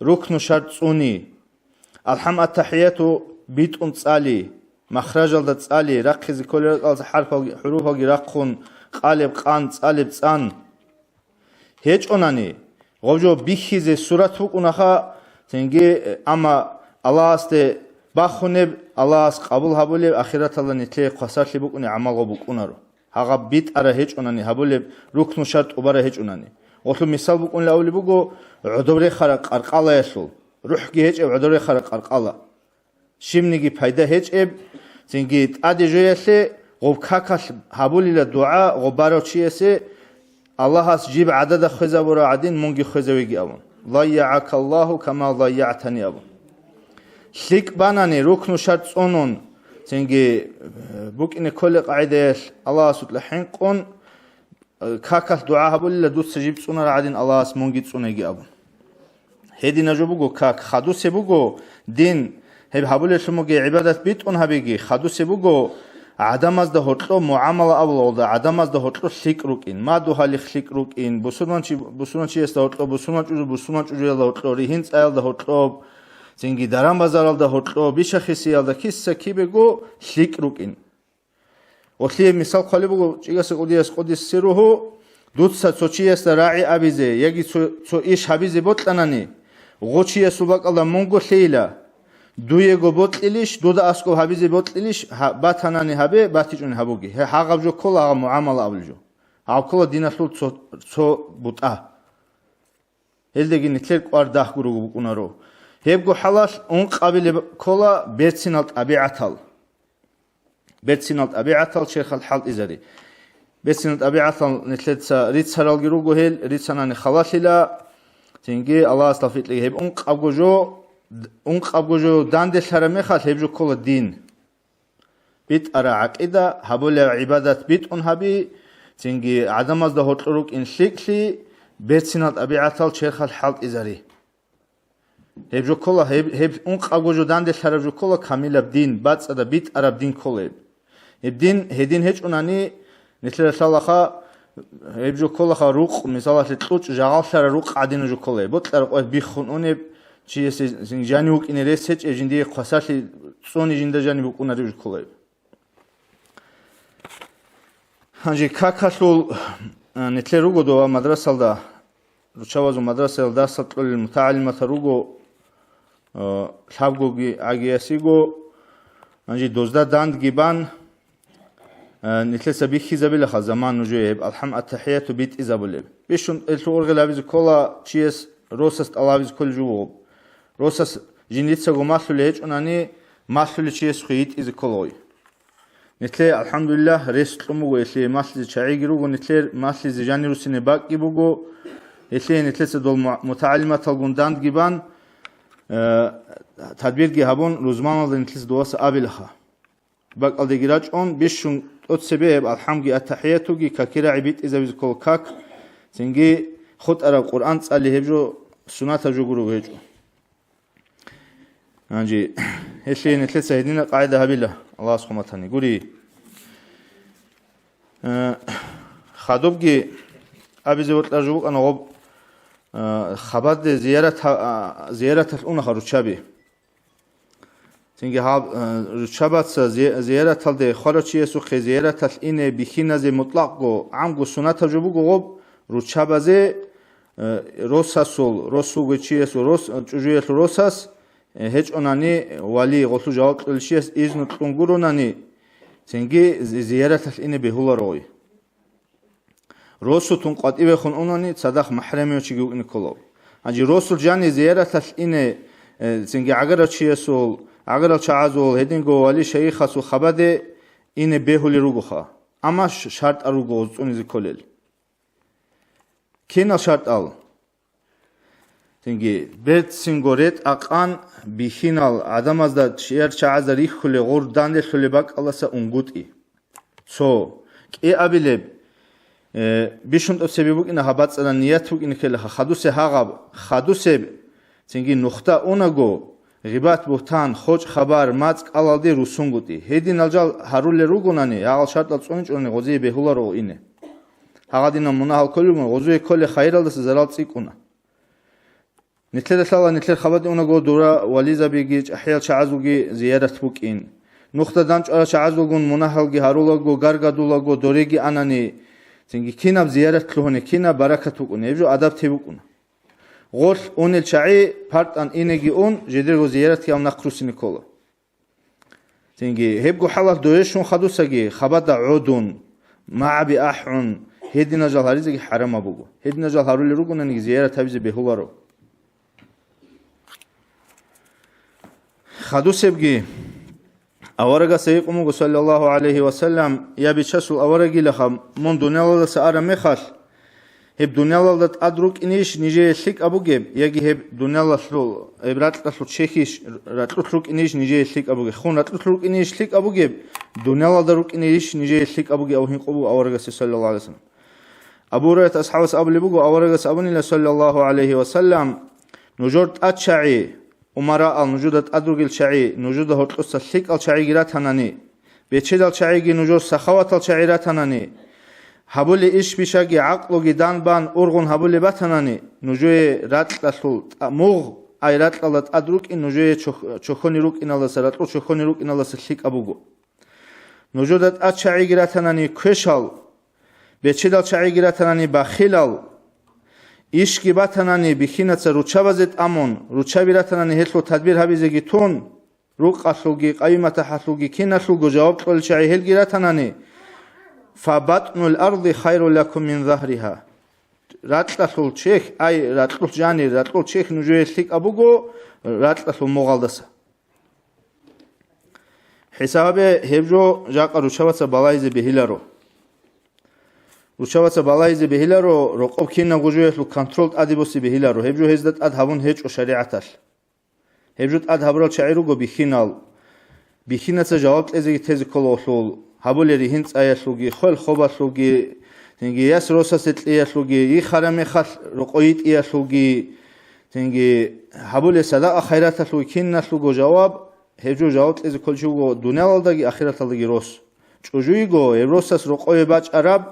ركن شرط صوني الحم التحياتو بيت انتصالي مخرج دا تصالي رقز كل حروف رقون قالب قان تصالب تصان هيج أناني غوجو بيخي زي سورة بقناخا تنجي أما الله است باخونب الله اس قبول هبولب آخرت الله نتلي قصاص بقوني عمل بقونارو هاغا بيت أرا هيج أناني هبولب ركن شرط أبرا هيج أناني وطلو مثال بقون لأولي بقو عدوري خرق أرقالة يسول روح جي هيج عدوري خرق أرقالة شمنيجي بايدا هيج تنجي تأدي جويسي غوب كاكاش هبولي لدعاء غبارو چيسي الله اس جيب عدد خزا برا عدين مونجي خزاويجي أبون ضيعك الله كما ضيعتني أبون شيك باناني ركن شرط أنون تنجي بوك إن كل قاعدة الله سطلحين قون كاكاس دعاء هبولي لدوس سجيب سونا عدين الله اس مونجي تسونيجي أبون هدي نجو بوغو كاك خدو سبوغو دين هبولي شموغي عبادت بيت أن هبيجي خدو سبوغو عدم از ده هتلو معامله اول ده عدم از ده هتلو شیک روکین ما دو حالی شیک روکین بسومان چی است هتلو بسومان چجوری ده هتلو ریهنس ایل ده هتلو زنگی درام بازار ده هتلو بیش خیسی ایل ده کیس کی بگو شیک روکین وقتی مثال خالی بگو چیگه سقودی است قدی سروه دوت سوچی است راعی ابیزه یکی سو ایش ابیزه بطلنانی غوچی است باق الله مونگو خیلا دوی گو بطلیش دو اسکو هبیزی بطلیش باتنانی هبه باتیجون هبوگی هاغب جو کل آغا معامله اول جو هاغب کل دیناسول سو بطا هلدگی نتلر قوار داه گروگو بکونا رو هبگو حلاش اون قابل کلا برسینالت ابیعتال شیخ الحال ازاری برسینالت ابیعتال نتلر ریت سرال گروگو هل ریت سنانی خلاصی لا تنگی الله استفید لی هب اون قابگو جو اون قبضو دانده سرمه خاص هبجو کل دین بیت ارا عقیده هبول عبادت بیت اون هبی تنگی عدم از ده هتلوک این شکلی برسینات ابیعتال شیخ الحال ازاری هبجو کل هب اون قبضو دانده سرمه کل کامل دین بعد از بیت عرب دین کل هدین هیچ اونانی مثل سالخا هبجو کل خا روق مثلا تلوچ جعل سر روق عدین جو کل بود ترقه بیخون اون چی است جانی وک این رسچ اجندی خاصی سونی جنده جانی وک اون رو کلای هنجی کاکاسول نتلروگو دو مدرسه دا روچوازو مدرسه دا سطل المتعلمه روگو شابگو اگیاسیگو هنجی 12 داند گیبان نتلسا بيخي زبيل خا زمان نجويب الحم التحيات بيت إزابولب بيشون التورغ لابيز كولا تشيس روسس ألابيز كل جوب روسس جنيتسا غماسو ليج أناني ماسو لتشيس خيت إز كولوي نتلي الحمد لله ريست لمو يتلي ماسل شعيجرو نتلي ماسل زجاني روسيني باقي بوغو يتلي نتلسا دول متعلمة تلغوندان جيبان تدبير جهابون روزمان الله نتلسا دواسا أبيلخا باق الدجراج أون بيشون أتسبب الحمد التحياتوجي ككيرا عبيد إذا بيزكول كاك تنجي خد أرى القرآن تسألي هبجو سنة جوجرو هجو أنجي هشلي نتلسا هدينا قاعدة هبيلة الله سبحانه وتعالى قولي خادوبجي أبي زوجت أرجوك أنا غب خبرت زيارة الأونة خروجابي تنجي هاب رشابات زيارة الده خارجية سو خزيارة الإنه بخينة زي مطلقو عمقو سنة تجربو غب رشابة زي روساسول روسو غيشية سو روس جوجية روساس هيج أناني والي غلطو جواب الشيء إذن تنقولو ناني تنجي زيارة الإنه بهولا روي روسو تنقاد إبه خون أناني تصدق محرمي وشيجو إنكولو أجي روسو جاني زيارة الإنه تنجي عقرة شيء سول اگر چازول هدینگو ولی شیخ سو خبده این بهولی روگوخا اما شرط اروگو اونیزی کلیل کینا شرط ال تنگی برد سینگورت اقان بیخینال آدم از داد شیر چاز ریخ خلی غور دانده خلی باک الله سا اونگوتی سو کی ابیلب بیشون تو سببوک این هبات سر نیت بوک این کله خدوس هاغب خدوس تنگی نقطه اونگو غیبت بوتان خوش خبر ماتک آلالدی روسونگوتی هدی نالجال هرول روگونانی اول شرط لطفونیچ اونی غزی بهولا رو اینه هقدینا مناهل کلیمون غزوی کل خیر الدست زرال تیکونه نتلر سالا نتلر خبر اونا گو دورا ولیزا بیگیج احیال شعزوگی زیارت بوک این نقطه دانچ آرا شعزوگون مناهلگی هرولا گو گرگادولا گو دوریگی آنانی تنگی کیناب زیارت کلونه کینا برکت بکنه ایجو ادب تی بکنه غور اون الشعي part an inegi on جدير زيارت يوم نقرس نيكولا تنجي هبقو حلق دويشون خدوسجي خبدا عودون مع بأحون هدينا جالهاريزجي حرام أبوجو هدينا جالهارولي روجونا نيجي زيارة تبزي بهولارو خدوسبجي أورجا سيقومو صلى الله عليه وسلم يا بيشسول أورجي لخم من دنيا الله سأرى مخال هب دنيا الله أدرك إنيش نيجي سلك أبو جيب يجي هب دنيا الله سلو إبرات لسلو تشيخيش راتلوك إنيش نيجي سلك أبو جيب خون راتلوك إنيش سلك أبو جيب دنيا الله دروك إنيش نيجي سلك أبو جيب أو هين قبو أورجا صلى الله عليه وسلم أبو رأيت أصحاب أبو لبوجو أورجا أبوني صلى الله عليه وسلم نجورت أتشعي أمراء نجودت أدرك الشعي نجود هرتلوس سلك الشعي جرات هناني بيتشد الشعي جي نجور سخوات الشعي رات هناني هبولي إيش بيشاجي عقلو جدان بان أرغن هبولي باتناني نجوي راتلاسول موغ أي راتلات أدرك إن نجوي تشخوني روك إن الله سراتلو تشخوني روك إن الله سلك أبوغو نجودت أتشعي جراتناني كشال بيتشدال شعي جراتناني بخيلال إيش كي باتناني بخينة روشابزت أمون روشابيراتناني هتلو تدبير هبيزي تون روك أسلوغي قيمة حسلوغي كينا سلوغو جواب تقول شعي هل جراتناني فبطن الأرض خير لكم من ظهرها راتلول شيخ أي راتلول جاني راتلول شيخ نجوي سلك أبوغو راتلول مغالدسة حسابه هبجو جاق روشوات بالايز بهيلارو روشوات بالايز بهيلارو رقب كينا غجوي لو كنترول اديبوسي بهيلارو هبجو هزدت اد هبون هج او شريعتال هبجو اد هبرال شعيرو غو بخينال بخينات جواب ازي تز كولوسول هبولي هنت اياسلوغي خل خوباسلوغي تنجي ياس روساست اياسلوغي يخرم خل رقويت اياسلوغي تنجي هبولي صدا خيراتلو كيناسلوغو جواب هجو جواب از كلشوغو دنيالداغي اخيراتلداغي روس چوجويغو روساس رقوي باچ عرب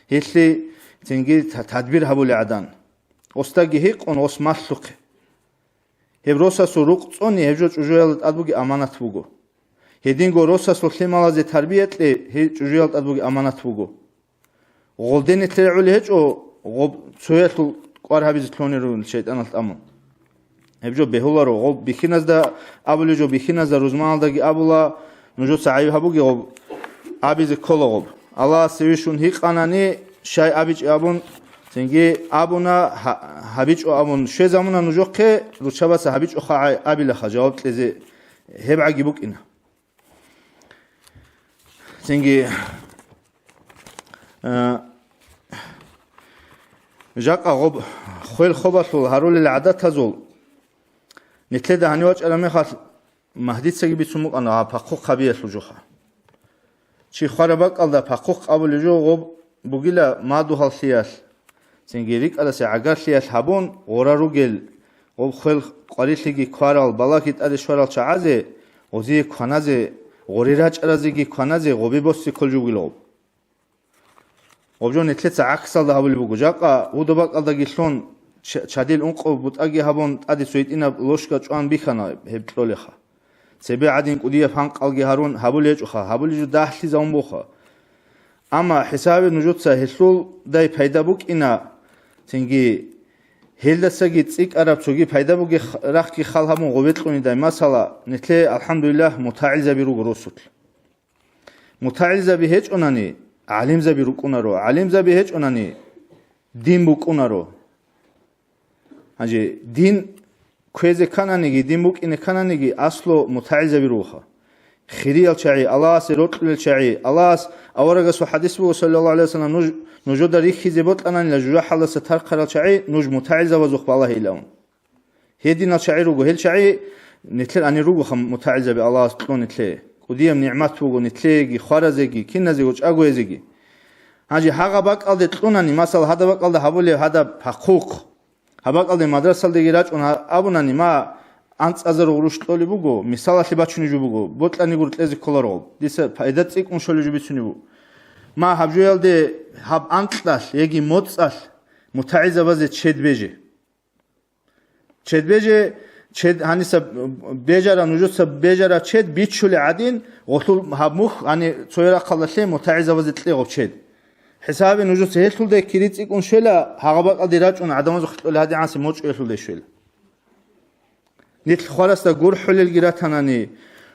هيسلي تنجي تدبير هبولي عدان اوستاغي هيق اون اوس مسلوق هبروساس رق صوني هجو چوجويالد ادبوغي امانات بوغو هدينغو روساس لخيمالازي تربيت لي چوجويالد ادبوغي امانات بوغو غولدن ترعولي هجو غوب سويتل قارهابيز كلونيرون شيطانالت امون هبجو بهولارو غوب بخينازدا ابولجو بخينازدا روزمالداغي ابولا نجو سعيب هبوغي غوب ابيز كولوغوب Allah sevişun hiqanani şay abiç abun Çünkü abuna habiç o abun şu zamana nujokke ruçabasa habiç o abile ha cevap lezi heb'a gibuk ina. Çünkü jaqa gob khol khobatul harul al-adat tazul nitleda hani wach alame khas mahdid se gibi sumuk ana paqo qabiya sujuha. Chi kharabak alda paqo qabul jo gob bugila madu halsiyas Çünkü alase agarliyas habon orarugel gob khol qalisligi qaral balakit adishwaral chaaze ozi khanaze غوريراج ارازيگي كانازي غوبي بوسي كولجوگلو اوبجون اتلتس عكسال ده هبل بوجاقا ودباق الداگي سون چاديل اونقو بوتاگي هبون ادي سويتينا لوشكا چوان بيخانا هبطولخا سبي عدين قوديه فانقالگي هارون هبوليجخا هبوليجو داحلي زامبوخا اما حساب نجوتسا هسول داي پايدا بوك انا تنگي هلدساگي цик арабцоги пайда буги рахки халхамон гобетлуни дай масала нетле алхамдулилlah мутаилза биру гросут мутаилза би хеч онани алимза биру кунаро алимза би хеч онани дин бу кунаро ажи дин квезе кананиги дин бу кине кананиги асло мутаилза бируха خيريال شعي الله سيروتل شعي الله أورجس وحديث بو صلى الله عليه وسلم نوجد ريخي زبط أنا لجوا حلا ستر قرال شعي نوج متعزة وزخ بالله إلهم هدينا شعي روجو هل شعي نتل أني روجو خم متعزة بالله تلون نتلي قديم نعمت بوجو نتلي خارزجي كنا زوج أجوزجي هاجي حاجة بق على تلونني مثلا هذا بق على هبولي هذا حقوق هبق على مدرسة دقيقة أنا أبونني ما أنت أزرق رشتولي بوجو مثال اللي بتشوني جو بوجو بطلني قلت لازم كلارول ديسه فائدة تيك مشولي جو بتشوني بو ما هبجويل ده هب أنت لاش يجي موتسال متعزة بزه تشد بيجي تشد هني سب بيجارا نجوت سب بيجارا تشد بيتشولي عادين وطول هب مخ يعني صويرة خلصه متعزة بزه تلقى تشد حساب نجوت سهل طول ده كريت تيك مشولا هغبق الدراج أن عدم زخت ولا هذه عاصم موج يطول ده شولا نيت خلاص ده غور حلل گيراتاناني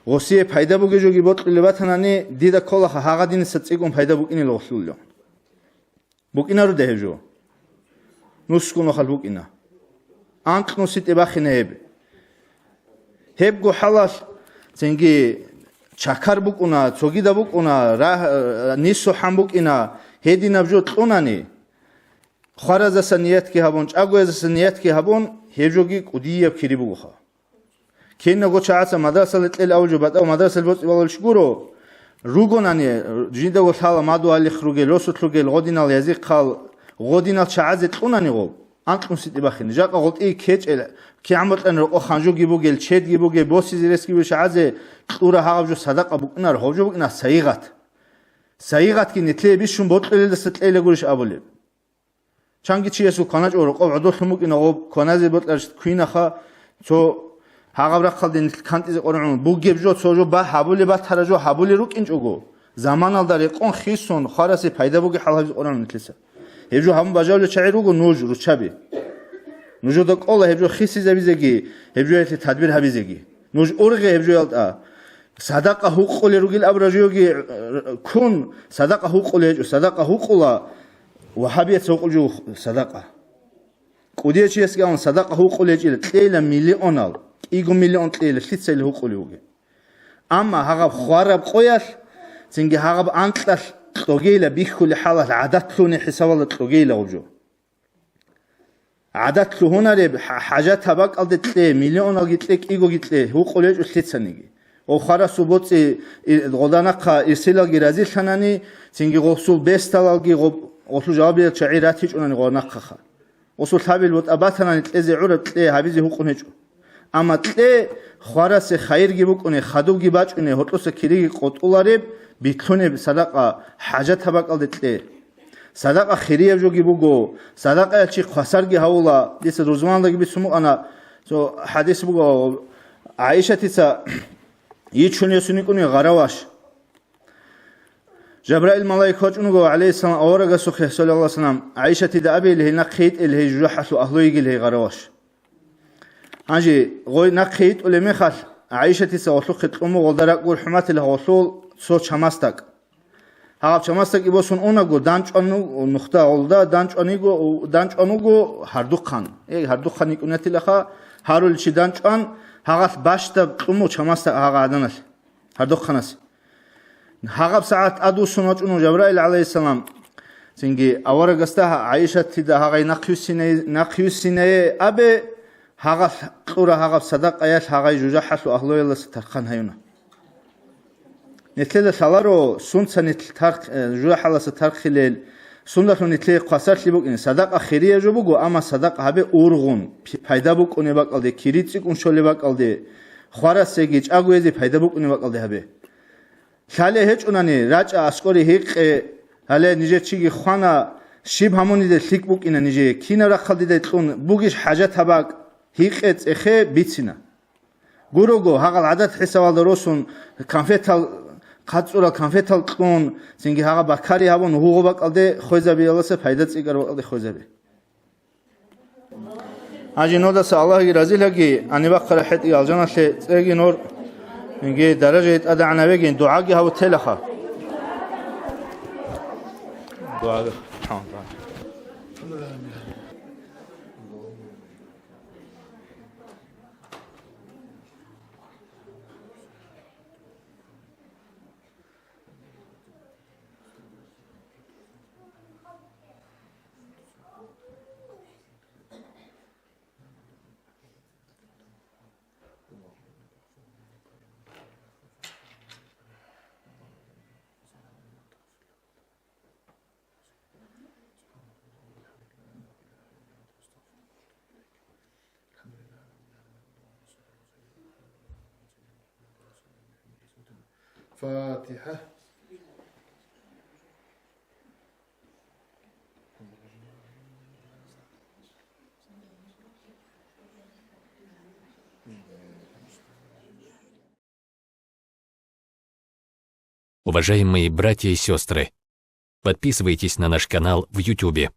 غوسيه پايدا بوگي جوگي بوت لباتاناني ديدا كولا هاغا دين ستيگون پايدا بوگيني لوسلولو بوگينا رو دهجو نوسكونو خال بوگينا انت نوسيت باخينه هب گو حلاش تنگي چاكار بوگونا چوگي دا بوگونا راه نيسو هم بوگينا هدي نبجو تلوناني خارز سنيت كي هبون چاگو سنيت كي هبون هجوگي قديه كيري بوگخا كينا گو چاعصا مدرسة لتل اوجو بات او مدرسة البوت والش گورو روگوناني جيندا گو حالا مادو علي خروگي لوسوتلوگي غودينال يزيق قال غودينال چاعزت قوناني گو انقم سيتي باخين جاقا قلت اي كيچ كي عملت ان رو خانجو گيبوگي چيت گيبوگي بوسي زيرسكي بو چاعزه قورا هاغجو صدقه بوگنار هوجو بوگنا سايغات كي نتلي بيشون بوتلل دستلل گورش ابولي چانگي چيسو كاناج اورو قو عدو ثموگينا گو كانازي بوتلر كوينخا تو هاغبرا خالدين كانتيز قرعون بوگيبجو توجو با حبولي با تراجو حبولي رو كينچوگو زمان الداري قون خيسون خارسي پايدا بوگي حالحاج قرعون نتلسه هبجو هم باجاولو چايروگو نوج رو چابي نوجو دك الله هبجو خيسي زبيزگي هبجو يتي تدبير هبيزگي نوج اورغي هبجو يالتا صدقه حقوق لروگيل ابراجيوگي كون صدقه حقوق لجو صدقه حقوق وهابيه سوقجو صدقه قوديه چيسگان صدقه حقوق لجيل تيلا مليونال إيجو مليون تليل شلتسيل هو قليوجي أما هغب خوارب قويش تنجي هغب أنتلاش تلوجيلا بيخو لحالة عادات لوني حساب تلوجيلا وجو عادات له هنا رب حاجات هباك ألد تلي مليون ألد تليك إيجو تلي هو قليوج شلتسنيجي وخارا سبوت الغدانق إرسيلا جرازي ثاني تنجي غوصول بيستالجي غوصول جوابي شعيراتيج أنني غنقخا غوصول ثابل بوت أباتنا تلزي عرب تلي هبيزي هو قنيجو أما تلي خارس خير جيبوكوني خدو جيباچوني هوتلوس كيري قطولاريب بيتلوني صدقه حاجات هباك ألد تلي صدقه خيريه جو جيبوگو صدقه چي خسرگي هولا ديس روزمان لگي بيسمو انا سو حديث بوگو عائشه تيسا يچوني سونيكوني غراواش جبرائيل ملائكه چونگو عليه السلام اورگا سو صلى الله عليه وسلم عائشه تي دابي له نقيت له جوحسو اهلويگي له غراواش هاجي غوي نقيت ولا مخال عائشه تي سو خطمو ولدرق حمات له وصول سو چماستك ҳағаб чамастак ибоsun онаго данчану нухта олда данчануго ҳардуқан ҳардуқан икунатилаха ҳарулчи данчан ҳағат башта қуму чамаста ҳағаданас ҳардуқанас ҳағаб саат адусун ачуну Ҷабраил алайҳиссалам синги авара гаста Аиша тида ҳағай нақюсинае абе ҳағат қура ҳағаб садақ аяш ҳағай жужа ҳасу аҳлояласа тарқан ҳаюна нетледа саларо сунца нетл тарқ жужа ҳаласа тарқилел сундаху нетле қасарли букини садақа хирия жо бугу ама садақа ҳабе урғун пайда букуне бакалде кирицик уншоле бакалде хварасеги чагуези пайда букуне бакалде ҳабе лале ҳечунани рача аскори ҳиққе ҳале ниже чиги хвана шиб ҳамониде лик букина ниже кина рахалдиде тлун бугиш ҳаҷа табак ҳиққе цехе бицина гурого ҳағал адад ҳисавалда росун конфетал қацура конфетал тлун синги ҳаға бакари ҳавон ҳуғо бакалде хойзаби аласа пайда цигар бакалде хойзаби аҷи нодаса аллаҳи разилаги аниваққара ҳети алҷанашле цеги нор инги даражаит адаънавегин дуъаги ҳаво телаха дуъаги فاتحة Уважаемые братья и сестры, подписывайтесь на наш канал в YouTube